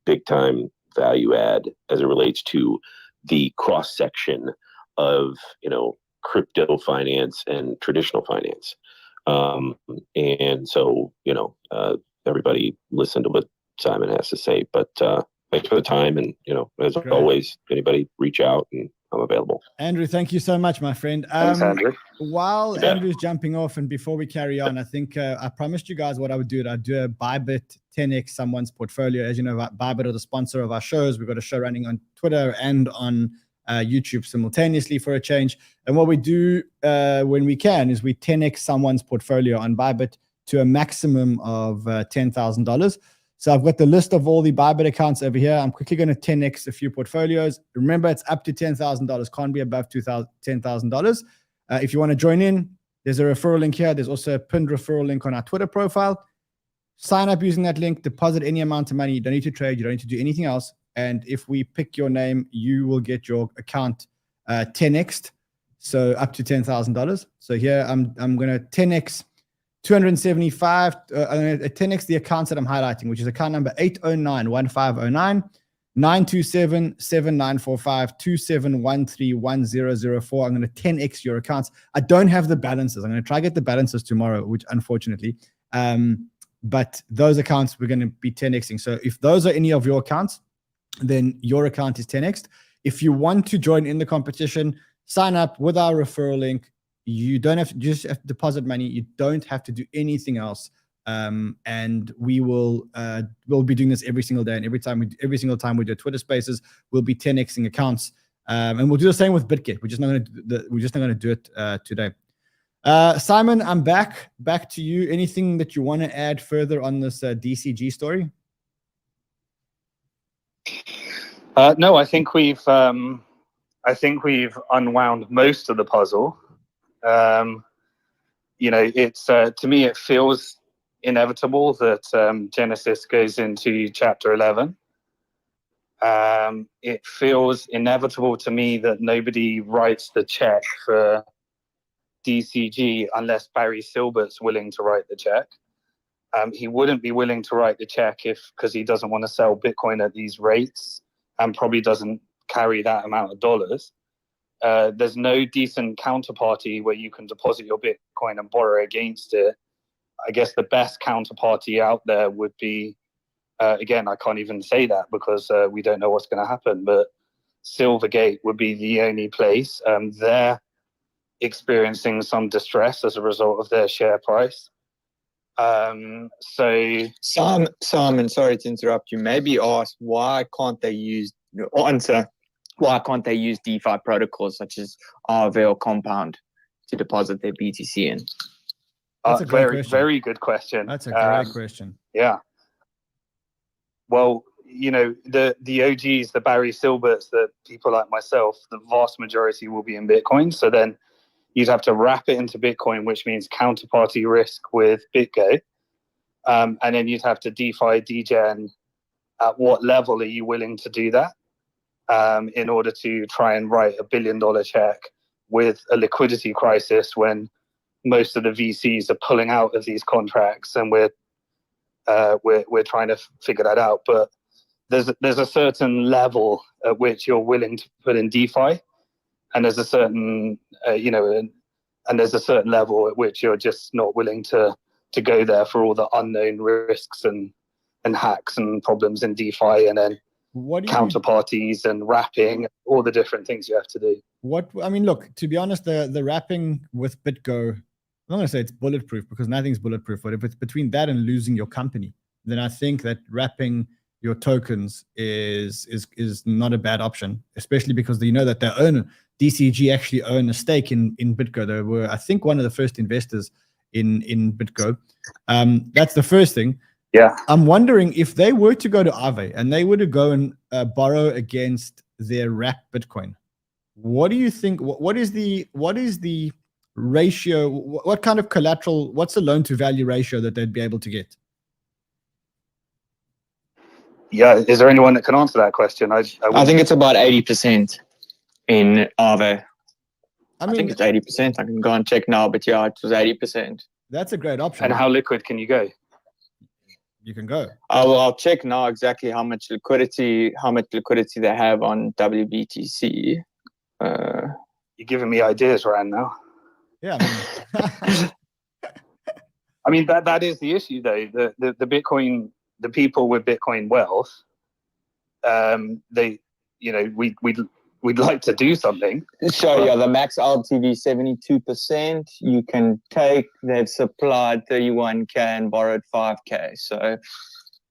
big time value add as it relates to the cross section of crypto finance and traditional finance. And so everybody listen to what Simon has to say. But thanks for the time, and as always, anybody reach out and I'm available. Andrew, thank you so much, my friend. Thanks, Andrew. While Andrew's jumping off, and before we carry on, I think I promised you guys what I would do. I'd do a ByBit 10x someone's portfolio. As you know, ByBit are the sponsor of our shows. We've got a show running on Twitter and on YouTube simultaneously for a change. And what we do when we can is we 10x someone's portfolio on ByBit to a maximum of $10,000. So I've got the list of all the ByBit accounts over here. I'm quickly going to 10x a few portfolios. Remember, it's up to $10,000. Can't be above $10,000. If you want to join in, there's a referral link here. There's also a pinned referral link on our Twitter profile. Sign up using that link. Deposit any amount of money. You don't need to trade. You don't need to do anything else. And if we pick your name, you will get your account 10x'd. So up to $10,000. So here I'm going to 10x 275. I'm going to 10x the accounts that I'm highlighting, which is account number 809-1509, 927-7945, 27131004. I'm going to 10x your accounts. I don't have the balances. I'm going to try to get the balances tomorrow, which unfortunately, but those accounts we're going to be 10xing. So if those are any of your accounts, then your account is 10x'd. If you want to join in the competition, sign up with our referral link. You don't have to just have to deposit money. You don't have to do anything else. And we will we'll be doing this every single day. And every single time we do Twitter Spaces, we'll be 10xing accounts. And we'll do the same with Bitget. We're just not going to do it today. Simon, I'm back to you. Anything that you want to add further on this DCG story? No, I think we've unwound most of the puzzle. It's to me, it feels inevitable that Genesis goes into Chapter 11. It feels inevitable to me that nobody writes the check for DCG unless Barry Silbert's willing to write the check. He wouldn't be willing to write the check because he doesn't want to sell Bitcoin at these rates and probably doesn't carry that amount of dollars. There's no decent counterparty where you can deposit your Bitcoin and borrow against it. I guess the best counterparty out there would be, again, I can't even say that because we don't know what's going to happen, but Silvergate would be the only place. They're experiencing some distress as a result of their share price. Simon, sorry to interrupt you. Maybe ask why can't they use DeFi protocols such as Aave or Compound to deposit their BTC in? That's a great very good question. That's a great question. Yeah. Well, the OGs, the Barry Silberts, the people like myself, the vast majority will be in Bitcoin. So then you'd have to wrap it into Bitcoin, which means counterparty risk with Bitget. And then you'd have to DeFi, degen. At what level are you willing to do that in order to try and write $1 billion check with a liquidity crisis when most of the VCs are pulling out of these contracts, and we're trying to figure that out. But there's a certain level at which you're willing to put in DeFi, and there's a certain and there's a certain level at which you're just not willing to go there for all the unknown risks and hacks and problems in DeFi, and then counterparties and wrapping, all the different things you have to do. Look, to be honest, the wrapping with BitGo, I'm not going to say it's bulletproof because nothing's bulletproof, but if it's between that and losing your company, then I think that wrapping your tokens is not a bad option, especially because you know that DCG actually own a stake in BitGo. They were, I think, one of the first investors in BitGo. That's the first thing. Yeah. I'm wondering if they were to go to Aave and they were to go and borrow against their wrapped Bitcoin. What do you think? What is the ratio? What kind of collateral? What's the loan to value ratio that they'd be able to get? Yeah, is there anyone that can answer that question? I think it's about 80% in Aave. I think mean, it's 80%. I can go and check now, but yeah, it was 80%. that's a great option. And how liquid can you go? You can go. I'll check now exactly how much liquidity they have on WBTC. You're giving me ideas, Ran, now. Yeah. I mean, that is the issue, though. The Bitcoin, the people with Bitcoin wealth, they, you know, we'd like to do something. So yeah, the max LTV 72%. You can take. They've supplied 31K and borrowed 5K. So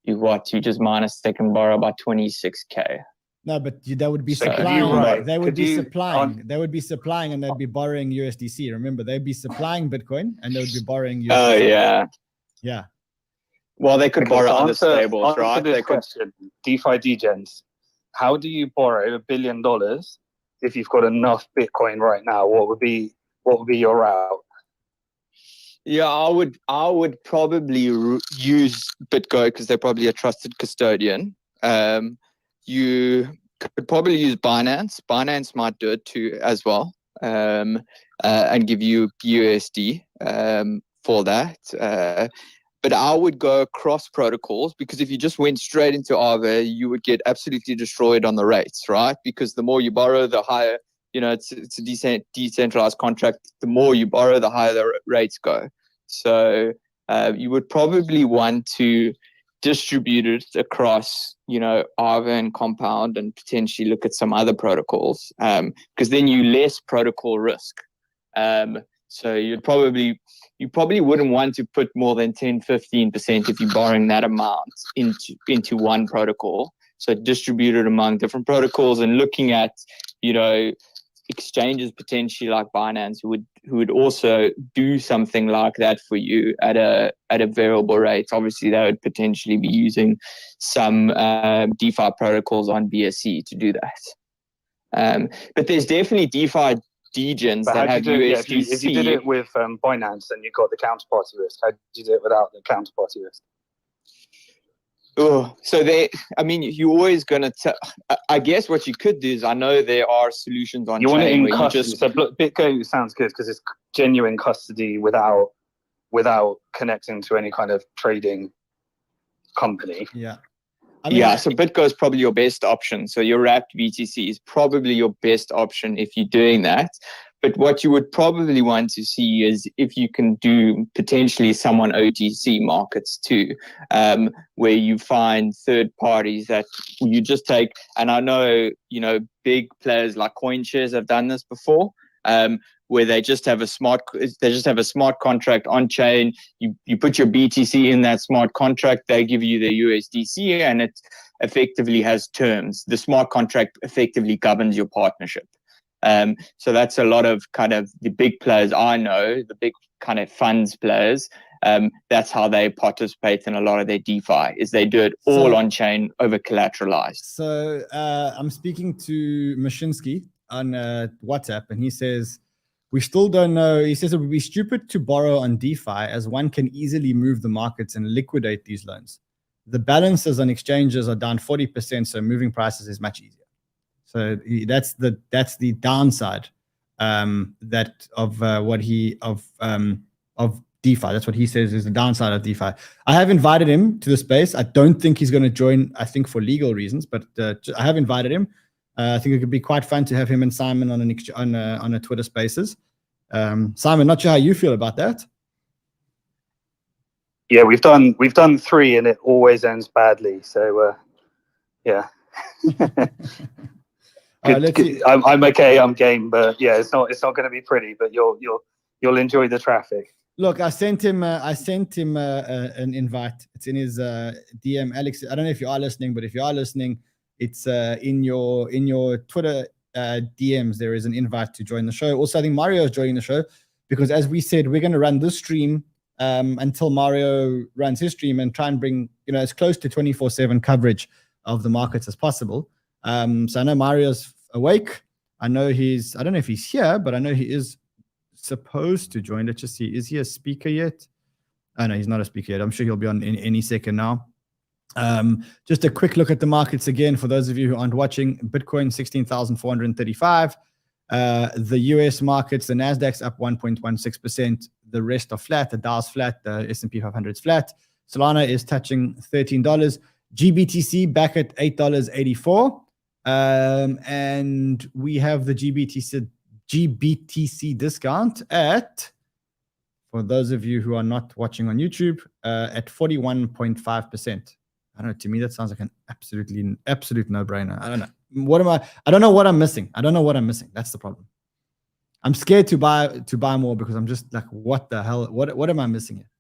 you just minus. They can borrow about 26K. No, but that would be So- supplying. Right. They would Could be you- supplying. They would be supplying, and they'd be borrowing USDC. Remember, they'd be supplying Bitcoin, and they would be borrowing USDC. Oh yeah. Yeah. Well, they could Okay, borrow so other answer stables, right? This They could. question, DeFi degens. How do you borrow $1 billion if you've got enough Bitcoin right now? What would be your route? Yeah, I would probably use BitGo because they're probably a trusted custodian. You could probably use Binance. Binance might do it too as well, and give you USD for that. But I would go across protocols because if you just went straight into Aave, you would get absolutely destroyed on the rates, right? Because the more you borrow, the higher, you know, it's a decentralized contract. The more you borrow, the higher the rates go. So you would probably want to distribute it across, you know, Aave and Compound and potentially look at some other protocols because then you less protocol risk. So you probably wouldn't want to put more than 10-15% if you're borrowing that amount into one protocol. So distribute it among different protocols and looking at, you know, exchanges potentially like Binance who would also do something like that for you at a variable rate. Obviously, they would potentially be using some DeFi protocols on BSC to do that. But there's definitely DeFi degens that have USDC. If you did it with Binance, then you got the counterparty risk. How did you do it without the counterparty risk? Oh, so you're always going to, I guess what you could do is, I know there are solutions on You want it chain in where you custody. just, So Bitcoin sounds good because it's genuine custody without connecting to any kind of trading company. Yeah. So BitGo is probably your best option. So your wrapped BTC is probably your best option if you're doing that. But what you would probably want to see is if you can do potentially some on OTC markets too, where you find third parties that you just take. And I know, you know, big players like CoinShares have done this before, where they just have a smart contract on chain. You put your BTC in that smart contract, they give you the USDC, and it effectively has terms. The smart contract effectively governs your partnership. So that's a lot of kind of the big players I know, the big kind of funds players. That's how they participate in a lot of their DeFi, is they do it all on chain, over collateralized. So I'm speaking to Mashinsky on WhatsApp, and he says, we still don't know. He says it would be stupid to borrow on DeFi as one can easily move the markets and liquidate these loans. The balances on exchanges are down 40%, so moving prices is much easier. So that's the downside of DeFi. That's what he says is the downside of DeFi. I have invited him to the space. I don't think he's going to join, I think for legal reasons, but I have invited him. I think it could be quite fun to have him and Simon on a Twitter Spaces. Simon, not sure how you feel about that. Yeah, we've done 3 and it always ends badly. So yeah. I'm okay. I'm game, but yeah, it's not going to be pretty. But you'll enjoy the traffic. Look, I sent him an invite. It's in his DM. Alex, I don't know if you are listening, but if you are listening, it's in your Twitter DMs. There is an invite to join the show. Also, I think Mario is joining the show because, as we said, we're going to run this stream until Mario runs his stream and try and bring as close to 24/7 coverage of the markets as possible. So I know Mario's awake. I know I don't know if he's here, but I know he is supposed to join. Let's just see. Is he a speaker yet? Oh, no, he's not a speaker yet. I'm sure he'll be on in any second now. Just a quick look at the markets again for those of you who aren't watching. Bitcoin 16,435. The US markets, the Nasdaq's up 1.16%. The rest are flat. The Dow's flat. The S&P 500 is flat. Solana is touching $13. GBTC back at $8.84. And we have the GBTC discount at, for those of you who are not watching on YouTube, at 41.5%. I don't know. To me, that sounds like an absolute no-brainer. I don't know. I don't know what I'm missing. I don't know what I'm missing. That's the problem. I'm scared to buy more because I'm just like, what the hell? What am I missing here?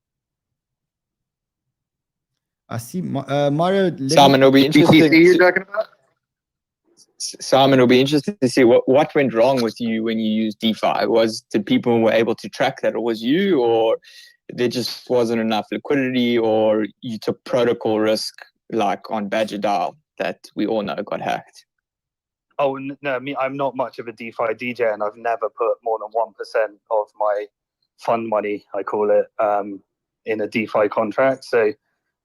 I see Mario. Simon, it'll be interesting. DCC you're talking about? Simon, it'll be interesting to see what went wrong with you when you used DeFi. Did people were able to track that, or was you, or there just wasn't enough liquidity, or you took protocol risk like on Badger DAO that we all know got hacked? Oh no, I'm not much of a DeFi DJ, and I've never put more than 1% of my fund money, I call it, in a DeFi contract. So,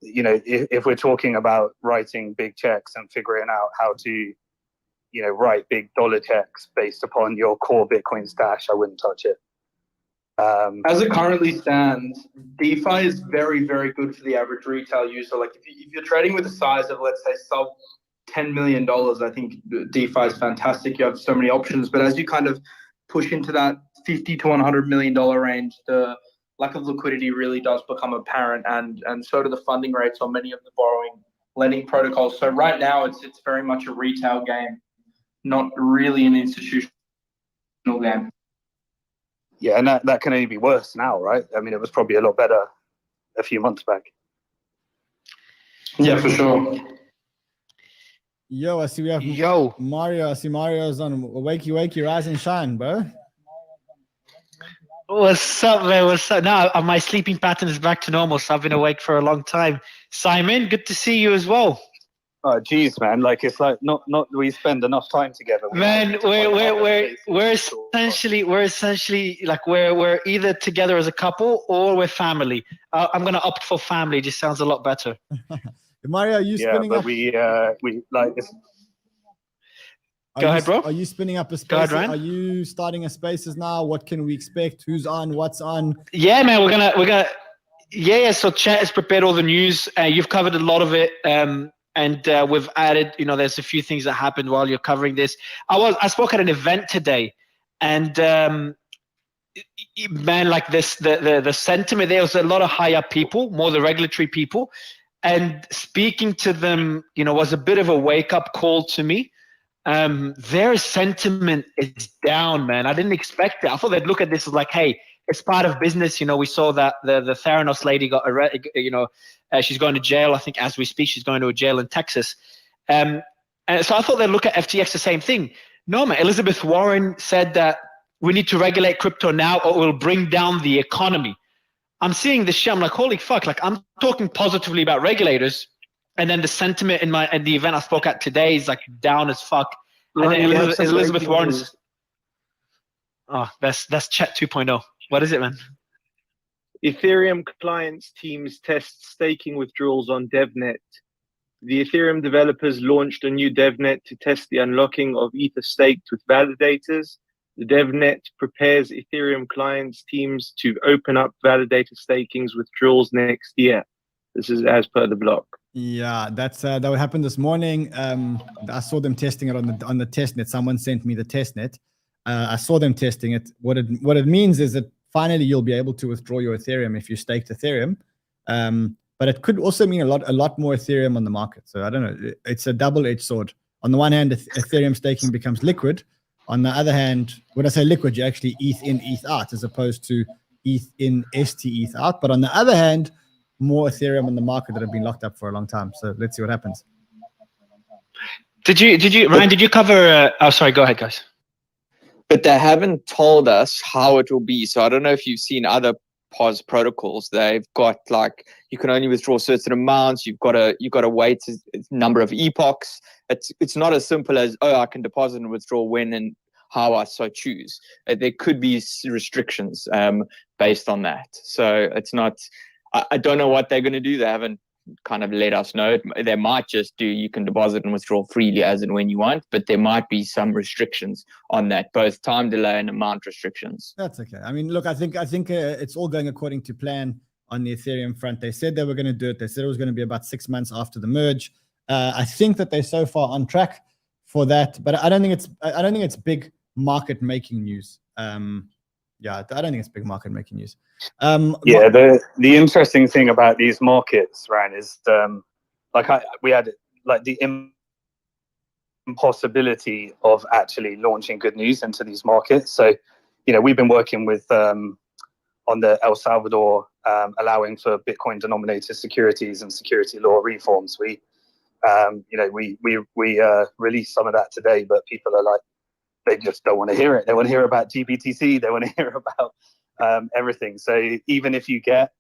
you know, if we're talking about writing big checks and figuring out how to, you know, write big dollar checks based upon your core Bitcoin stash, I wouldn't touch it. As it currently stands, DeFi is very, very good for the average retail user. Like if you're trading with a size of, let's say, sub $10 million, I think DeFi is fantastic. You have so many options. But as you kind of push into that $50 to $100 million range, the lack of liquidity really does become apparent, and so do the funding rates on many of the lending protocols. So right now, it's very much a retail game, not really an institutional game. Yeah, and that can only be worse now, right? I mean, it was probably a lot better a few months back. Yeah, for sure. Yo, I see we have Mario. I see Mario's on wakey, rise and shine, bro. What's up, man? What's up? Now my sleeping pattern is back to normal, so I've been awake for a long time. Simon, good to see you as well. Oh, geez, man! Like it's like not we spend enough time together. Man, we're essentially like we're either together as a couple or we're family. I'm gonna opt for family. Just sounds a lot better. Mario, are you spinning up? we like this. Go ahead, bro. Are you spinning up a space? Go ahead, Ran. Are you starting a spaces now? What can we expect? Who's on? What's on? Yeah, man, we're gonna. Yeah. So chat has prepared all the news. You've covered a lot of it. And we've added, you know, there's a few things that happened while you're covering this. I spoke at an event today, and man, like this, the sentiment there was a lot of high up people, more the regulatory people, and speaking to them, you know, was a bit of a wake up call to me. Their sentiment is down, man. I didn't expect it. I thought they'd look at this as like, hey, it's part of business. You know, we saw that the Theranos lady got arrested, you know, she's going to jail. I think as we speak, she's going to a jail in Texas. And so I thought they'd look at FTX the same thing. No, man, Elizabeth Warren said that we need to regulate crypto now or it will bring down the economy. I'm seeing this shit. I'm like, holy fuck. Like I'm talking positively about regulators. And then the sentiment at the event I spoke at today is like down as fuck. And then Elizabeth Warren's. Oh, that's chat 2.0. What is it, man? Ethereum clients teams test staking withdrawals on DevNet. The Ethereum developers launched a new DevNet to test the unlocking of Ether staked with validators. The DevNet prepares Ethereum clients teams to open up validator stakings withdrawals next year. This is as per the blog. Yeah, that's that would happen this morning. I saw them testing it on the testnet. Someone sent me the testnet. I saw them testing it. What it means is that finally you'll be able to withdraw your Ethereum if you staked Ethereum. But it could also mean a lot more Ethereum on the market. So I don't know. It's a double-edged sword. On the one hand, Ethereum staking becomes liquid. On the other hand, when I say liquid, you actually ETH in, ETH out, as opposed to ETH in, ST, ETH out. But on the other hand, more Ethereum on the market that have been locked up for a long time. So let's see what happens. Ryan, did you cover? Oh, sorry. Go ahead, guys. But they haven't told us how it will be. So I don't know if you've seen other POS protocols. They've got like you can only withdraw certain amounts. You've got to wait a number of epochs. It's not as simple as I can deposit and withdraw when and how I so choose. There could be restrictions based on that. So it's not. I don't know what they're going to do. They haven't kind of let us know. They might just do, you can deposit and withdraw freely as and when you want, but there might be some restrictions on that, both time delay and amount restrictions. That's okay. I mean, look, I think it's all going according to plan on the Ethereum front. They said they were going to do it. They said it was going to be about 6 months after the merge. I think that they're so far on track for that, but I don't think it's big market making news. Yeah, I don't think it's big market making news. Yeah, the interesting thing about these markets, Ran, is we had like the impossibility of actually launching good news into these markets. So, you know, we've been working with on the El Salvador allowing for Bitcoin denominated securities and security law reforms. We released some of that today, but people are like, they just don't want to hear it. They want to hear about GBTC. They want to hear about everything. So even if you get,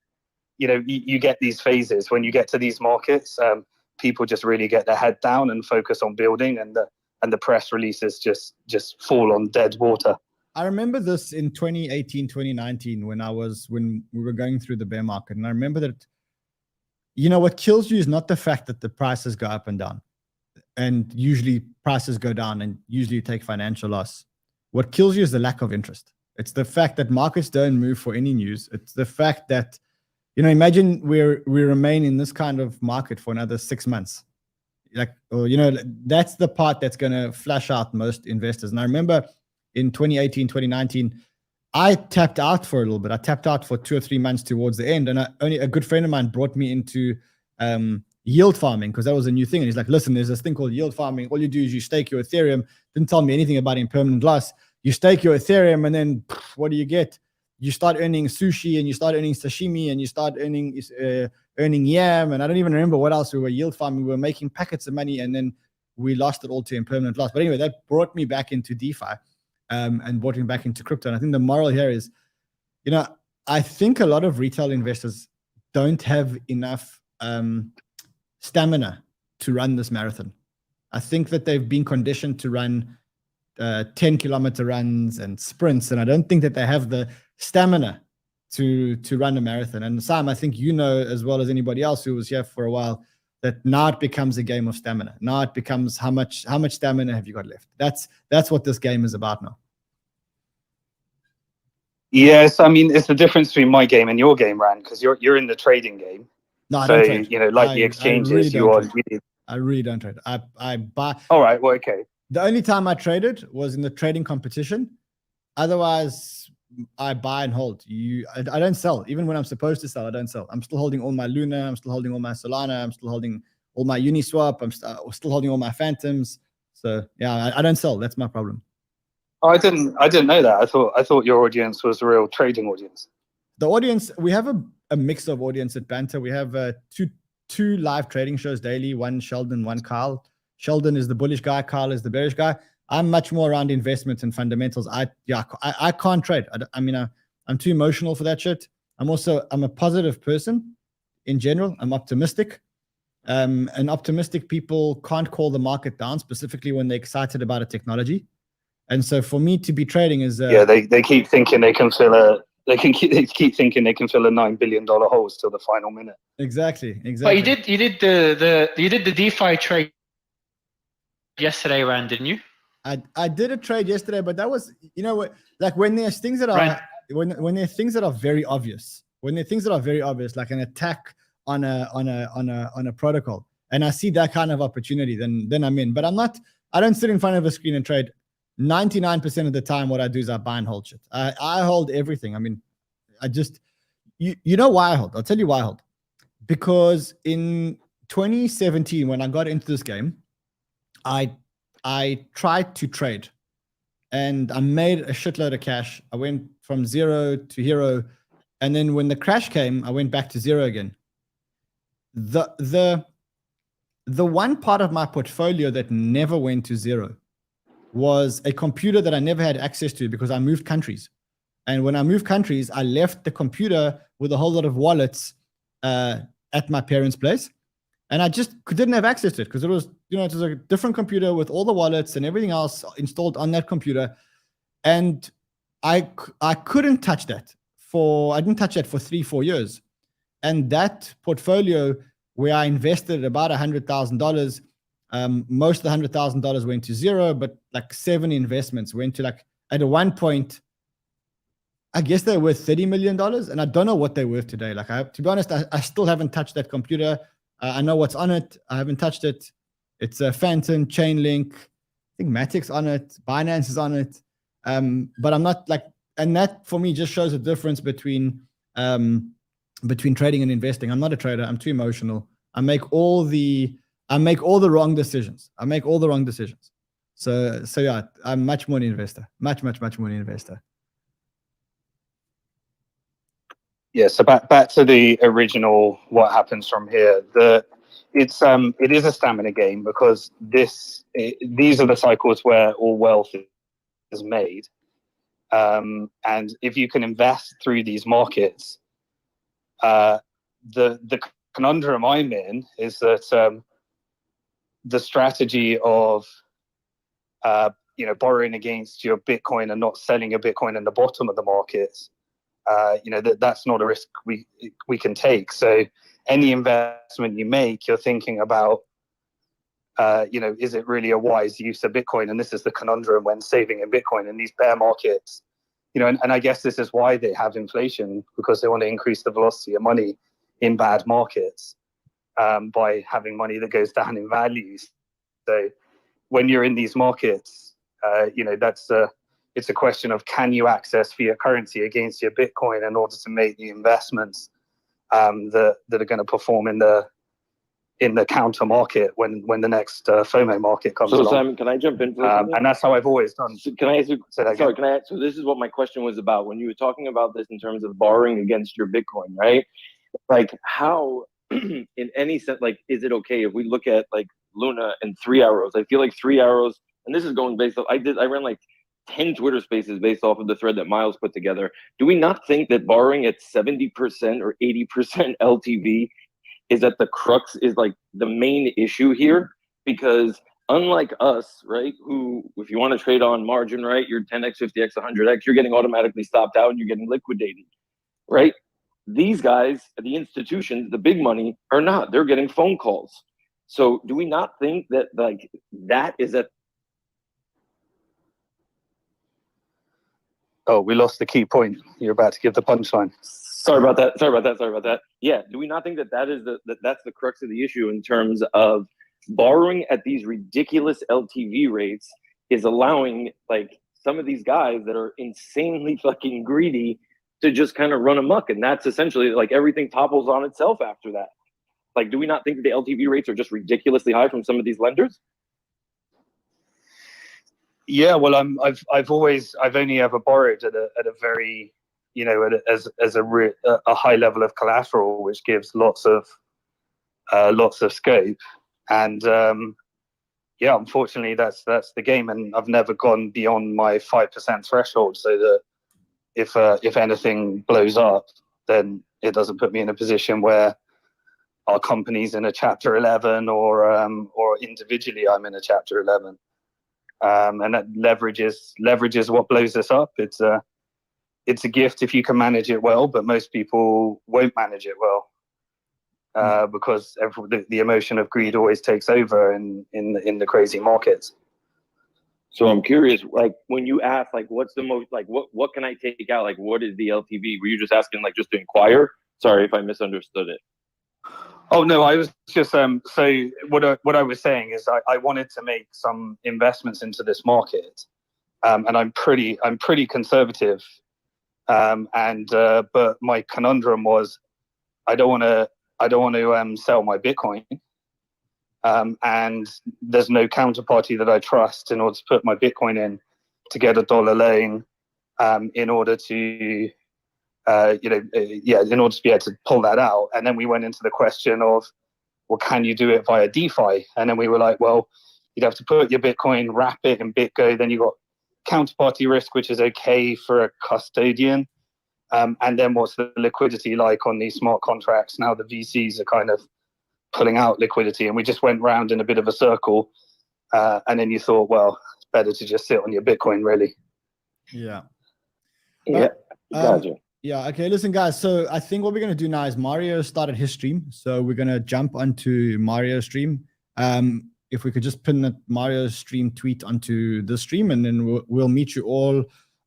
you get these phases when you get to these markets, people just really get their head down and focus on building, and the press releases just fall on dead water. I remember this in 2018, 2019 when we were going through the bear market, and I remember that, what kills you is not the fact that the prices go up and down. And usually prices go down and usually you take financial loss. What kills you is the lack of interest. It's the fact that markets don't move for any news. It's the fact that, imagine we remain in this kind of market for another 6 months. That's the part that's going to flash out most investors. And I remember in 2018, 2019, I tapped out for a little bit. I tapped out for 2 or 3 months towards the end. And only a good friend of mine brought me into yield farming, because that was a new thing. And he's like, listen, there's this thing called yield farming. All you do is you stake your Ethereum. Didn't tell me anything about impermanent loss. You stake your Ethereum, and then what do you get? You start earning sushi, and you start earning sashimi, and you start earning yam. And I don't even remember what else we were yield farming. We were making packets of money, and then we lost it all to impermanent loss. But anyway, that brought me back into DeFi and brought me back into crypto. And I think the moral here is, I think a lot of retail investors don't have enough stamina to run this marathon. I think that they've been conditioned to run 10-kilometer runs and sprints, and I don't think that they have the stamina to run a marathon. And Sam, I think as well as anybody else who was here for a while, that now it becomes a game of stamina. Now it becomes how much stamina have you got left? That's what this game is about now. Yes, I mean, it's the difference between my game and your game, Ran, because you're in the trading game. No, I so, don't trade. the exchanges, I really don't trade. I buy. All right, well, okay. The only time I traded was in the trading competition. Otherwise, I buy and hold. I don't sell. Even when I'm supposed to sell, I don't sell. I'm still holding all my Luna. I'm still holding all my Solana. I'm still holding all my Uniswap. I'm still holding all my Phantoms. So yeah, I don't sell. That's my problem. Oh, I didn't know that. I thought your audience was a real trading audience. The audience, we have a mix of audience at Banter. We have two live trading shows daily, one Sheldon, one Kyle. Sheldon is the bullish guy, Kyle is the bearish guy. I'm much more around investments and fundamentals. I can't trade. I'm too emotional for that shit. I'm a positive person in general. I'm optimistic. And optimistic people can't call the market down, specifically when they're excited about a technology. And so for me to be trading is they keep thinking they can fill a they keep thinking they can fill a $9 billion hole till the final minute. Exactly. But you did the DeFi trade yesterday, Ran, didn't you? I did a trade yesterday, but that was like when there's things that are when there are things that are very obvious, like an attack on a protocol, and I see that kind of opportunity, then I'm in. But I don't sit in front of a screen and trade. 99% of the time, what I do is I buy and hold shit. I hold everything. I mean, you know why I hold? I'll tell you why I hold. Because in 2017, when I got into this game, I tried to trade, and I made a shitload of cash. I went from 0 to hero, and then when the crash came, I went back to 0 again. The one part of my portfolio that never went to 0 was a computer that I never had access to because I moved countries. And when I moved countries, I left the computer with a whole lot of wallets at my parents' place. And I just didn't have access to it because it was, it was a different computer with all the wallets and everything else installed on that computer. And I couldn't touch that I didn't touch that for 3-4 years. And that portfolio where I invested about $100,000. Most of the $100,000 went to zero, but like 7 investments went to like, at one point, I guess they're worth $30 million, and I don't know what they're worth today. Like, to be honest, I still haven't touched that computer. I know what's on it. I haven't touched it. It's a Phantom, Chainlink. I think Matic's on it. Binance is on it. But I'm not like, and that for me just shows a difference between trading and investing. I'm not a trader. I'm too emotional. I make all the wrong decisions. So yeah, I'm much more an investor. Much more an investor. Yeah, so back to the original, what happens from here. It is a stamina game, because these are the cycles where all wealth is made. And if you can invest through these markets, the conundrum I'm in is that the strategy of borrowing against your Bitcoin and not selling your Bitcoin in the bottom of the markets, that's not a risk we can take. So any investment you make, you're thinking about, is it really a wise use of Bitcoin? And this is the conundrum when saving in Bitcoin in these bear markets. And I guess this is why they have inflation, because they want to increase the velocity of money in bad markets by having money that goes down in values. So when you're in these markets, it's a question of, can you access fiat currency against your Bitcoin in order to make the investments that are going to perform in the counter market when the next FOMO market comes along. So Simon, can I jump in for a second? And that's how I've always done. So can I ask you, so this is what my question was about when you were talking about this in terms of borrowing against your Bitcoin, right? Like, how in any sense, like, is it okay if we look at like Luna and 3 arrows? I feel like 3 arrows, and this is going based off, I ran like 10 Twitter spaces based off of the thread that Miles put together. Do we not think that borrowing at 70% or 80% LTV is at the crux, is like the main issue here? Because unlike us, right, who, if you want to trade on margin, right, you're 10x, 50x, 100x, you're getting automatically stopped out and you're getting liquidated, right? These guys, the institutions, the big money, are not. They're getting phone calls. So do we not think that like that is at... Oh, we lost the key point. You're about to give the punchline. Sorry about that. Yeah, do we not think that that's the crux of the issue in terms of borrowing at these ridiculous LTV rates is allowing like some of these guys that are insanely fucking greedy to just kind of run amok, and that's essentially like everything topples on itself after that. Like, do we not think that the LTV rates are just ridiculously high from some of these lenders? Yeah, well, I've only ever borrowed at a very, as a high level of collateral, which gives lots of scope. And yeah, unfortunately, that's the game, and I've never gone beyond my 5% threshold, so that if anything blows up, then it doesn't put me in a position where our company's in a Chapter 11 or individually I'm in a Chapter 11. And that leverages what blows us up. It's a gift if you can manage it well, but most people won't manage it well because the emotion of greed always takes over in the crazy markets. So I'm curious, like when you ask, like, what's the most, like, what can I take out? Like, what is the LTV? Were you just asking, like, just to inquire? Sorry if I misunderstood it. Oh no, I was just so what I was saying is I wanted to make some investments into this market, and I'm pretty conservative, but my conundrum was I don't want to sell my Bitcoin, and there's no counterparty that I trust in order to put my Bitcoin in to get a dollar loan, in order to in order to be able to pull that out. And then we went into the question of, well, can you do it via DeFi? And then we were like, well, you'd have to put your Bitcoin, wrap it in BitGo. Then you got counterparty risk, which is okay for a custodian. And then what's the liquidity like on these smart contracts? Now the VCs are kind of pulling out liquidity, and we just went round in a bit of a circle. And then you thought, well, it's better to just sit on your Bitcoin, really. Yeah. Yeah. Gotcha. Yeah, okay, listen, guys. So I think what we're going to do now is Mario started his stream. So we're going to jump onto Mario's stream. If we could just pin that Mario's stream tweet onto the stream, and then we'll meet you all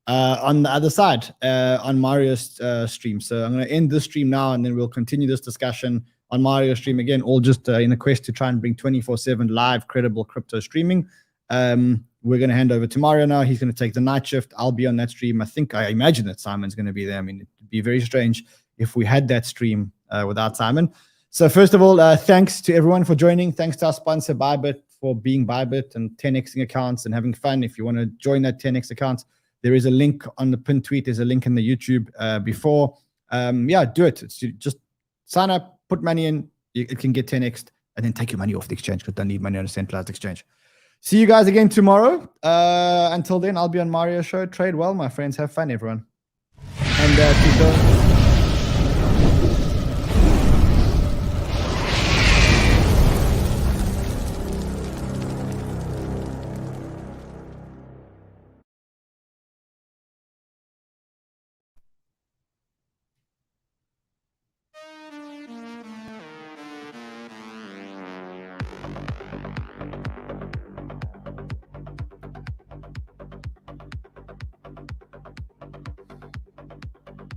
on the other side on Mario's stream. So I'm going to end this stream now, and then we'll continue this discussion on Mario's stream again, all just in a quest to try and bring 24/7 live, credible crypto streaming. We're going to hand over to Mario now. He's going to take the night shift. I'll be on that stream. I imagine that Simon's going to be there. I mean, it'd be very strange if we had that stream without Simon. So first of all, thanks to everyone for joining. Thanks to our sponsor, ByBit, for being ByBit and 10xing accounts and having fun. If you want to join that 10x account, there is a link on the pinned tweet. There's a link in the YouTube before. Yeah, do it. Just sign up, put money in. It can get 10xed, and then take your money off the exchange because don't need money on a centralized exchange. See you guys again tomorrow. Until then, I'll be on Mario's show. Trade well, my friends. Have fun, everyone. And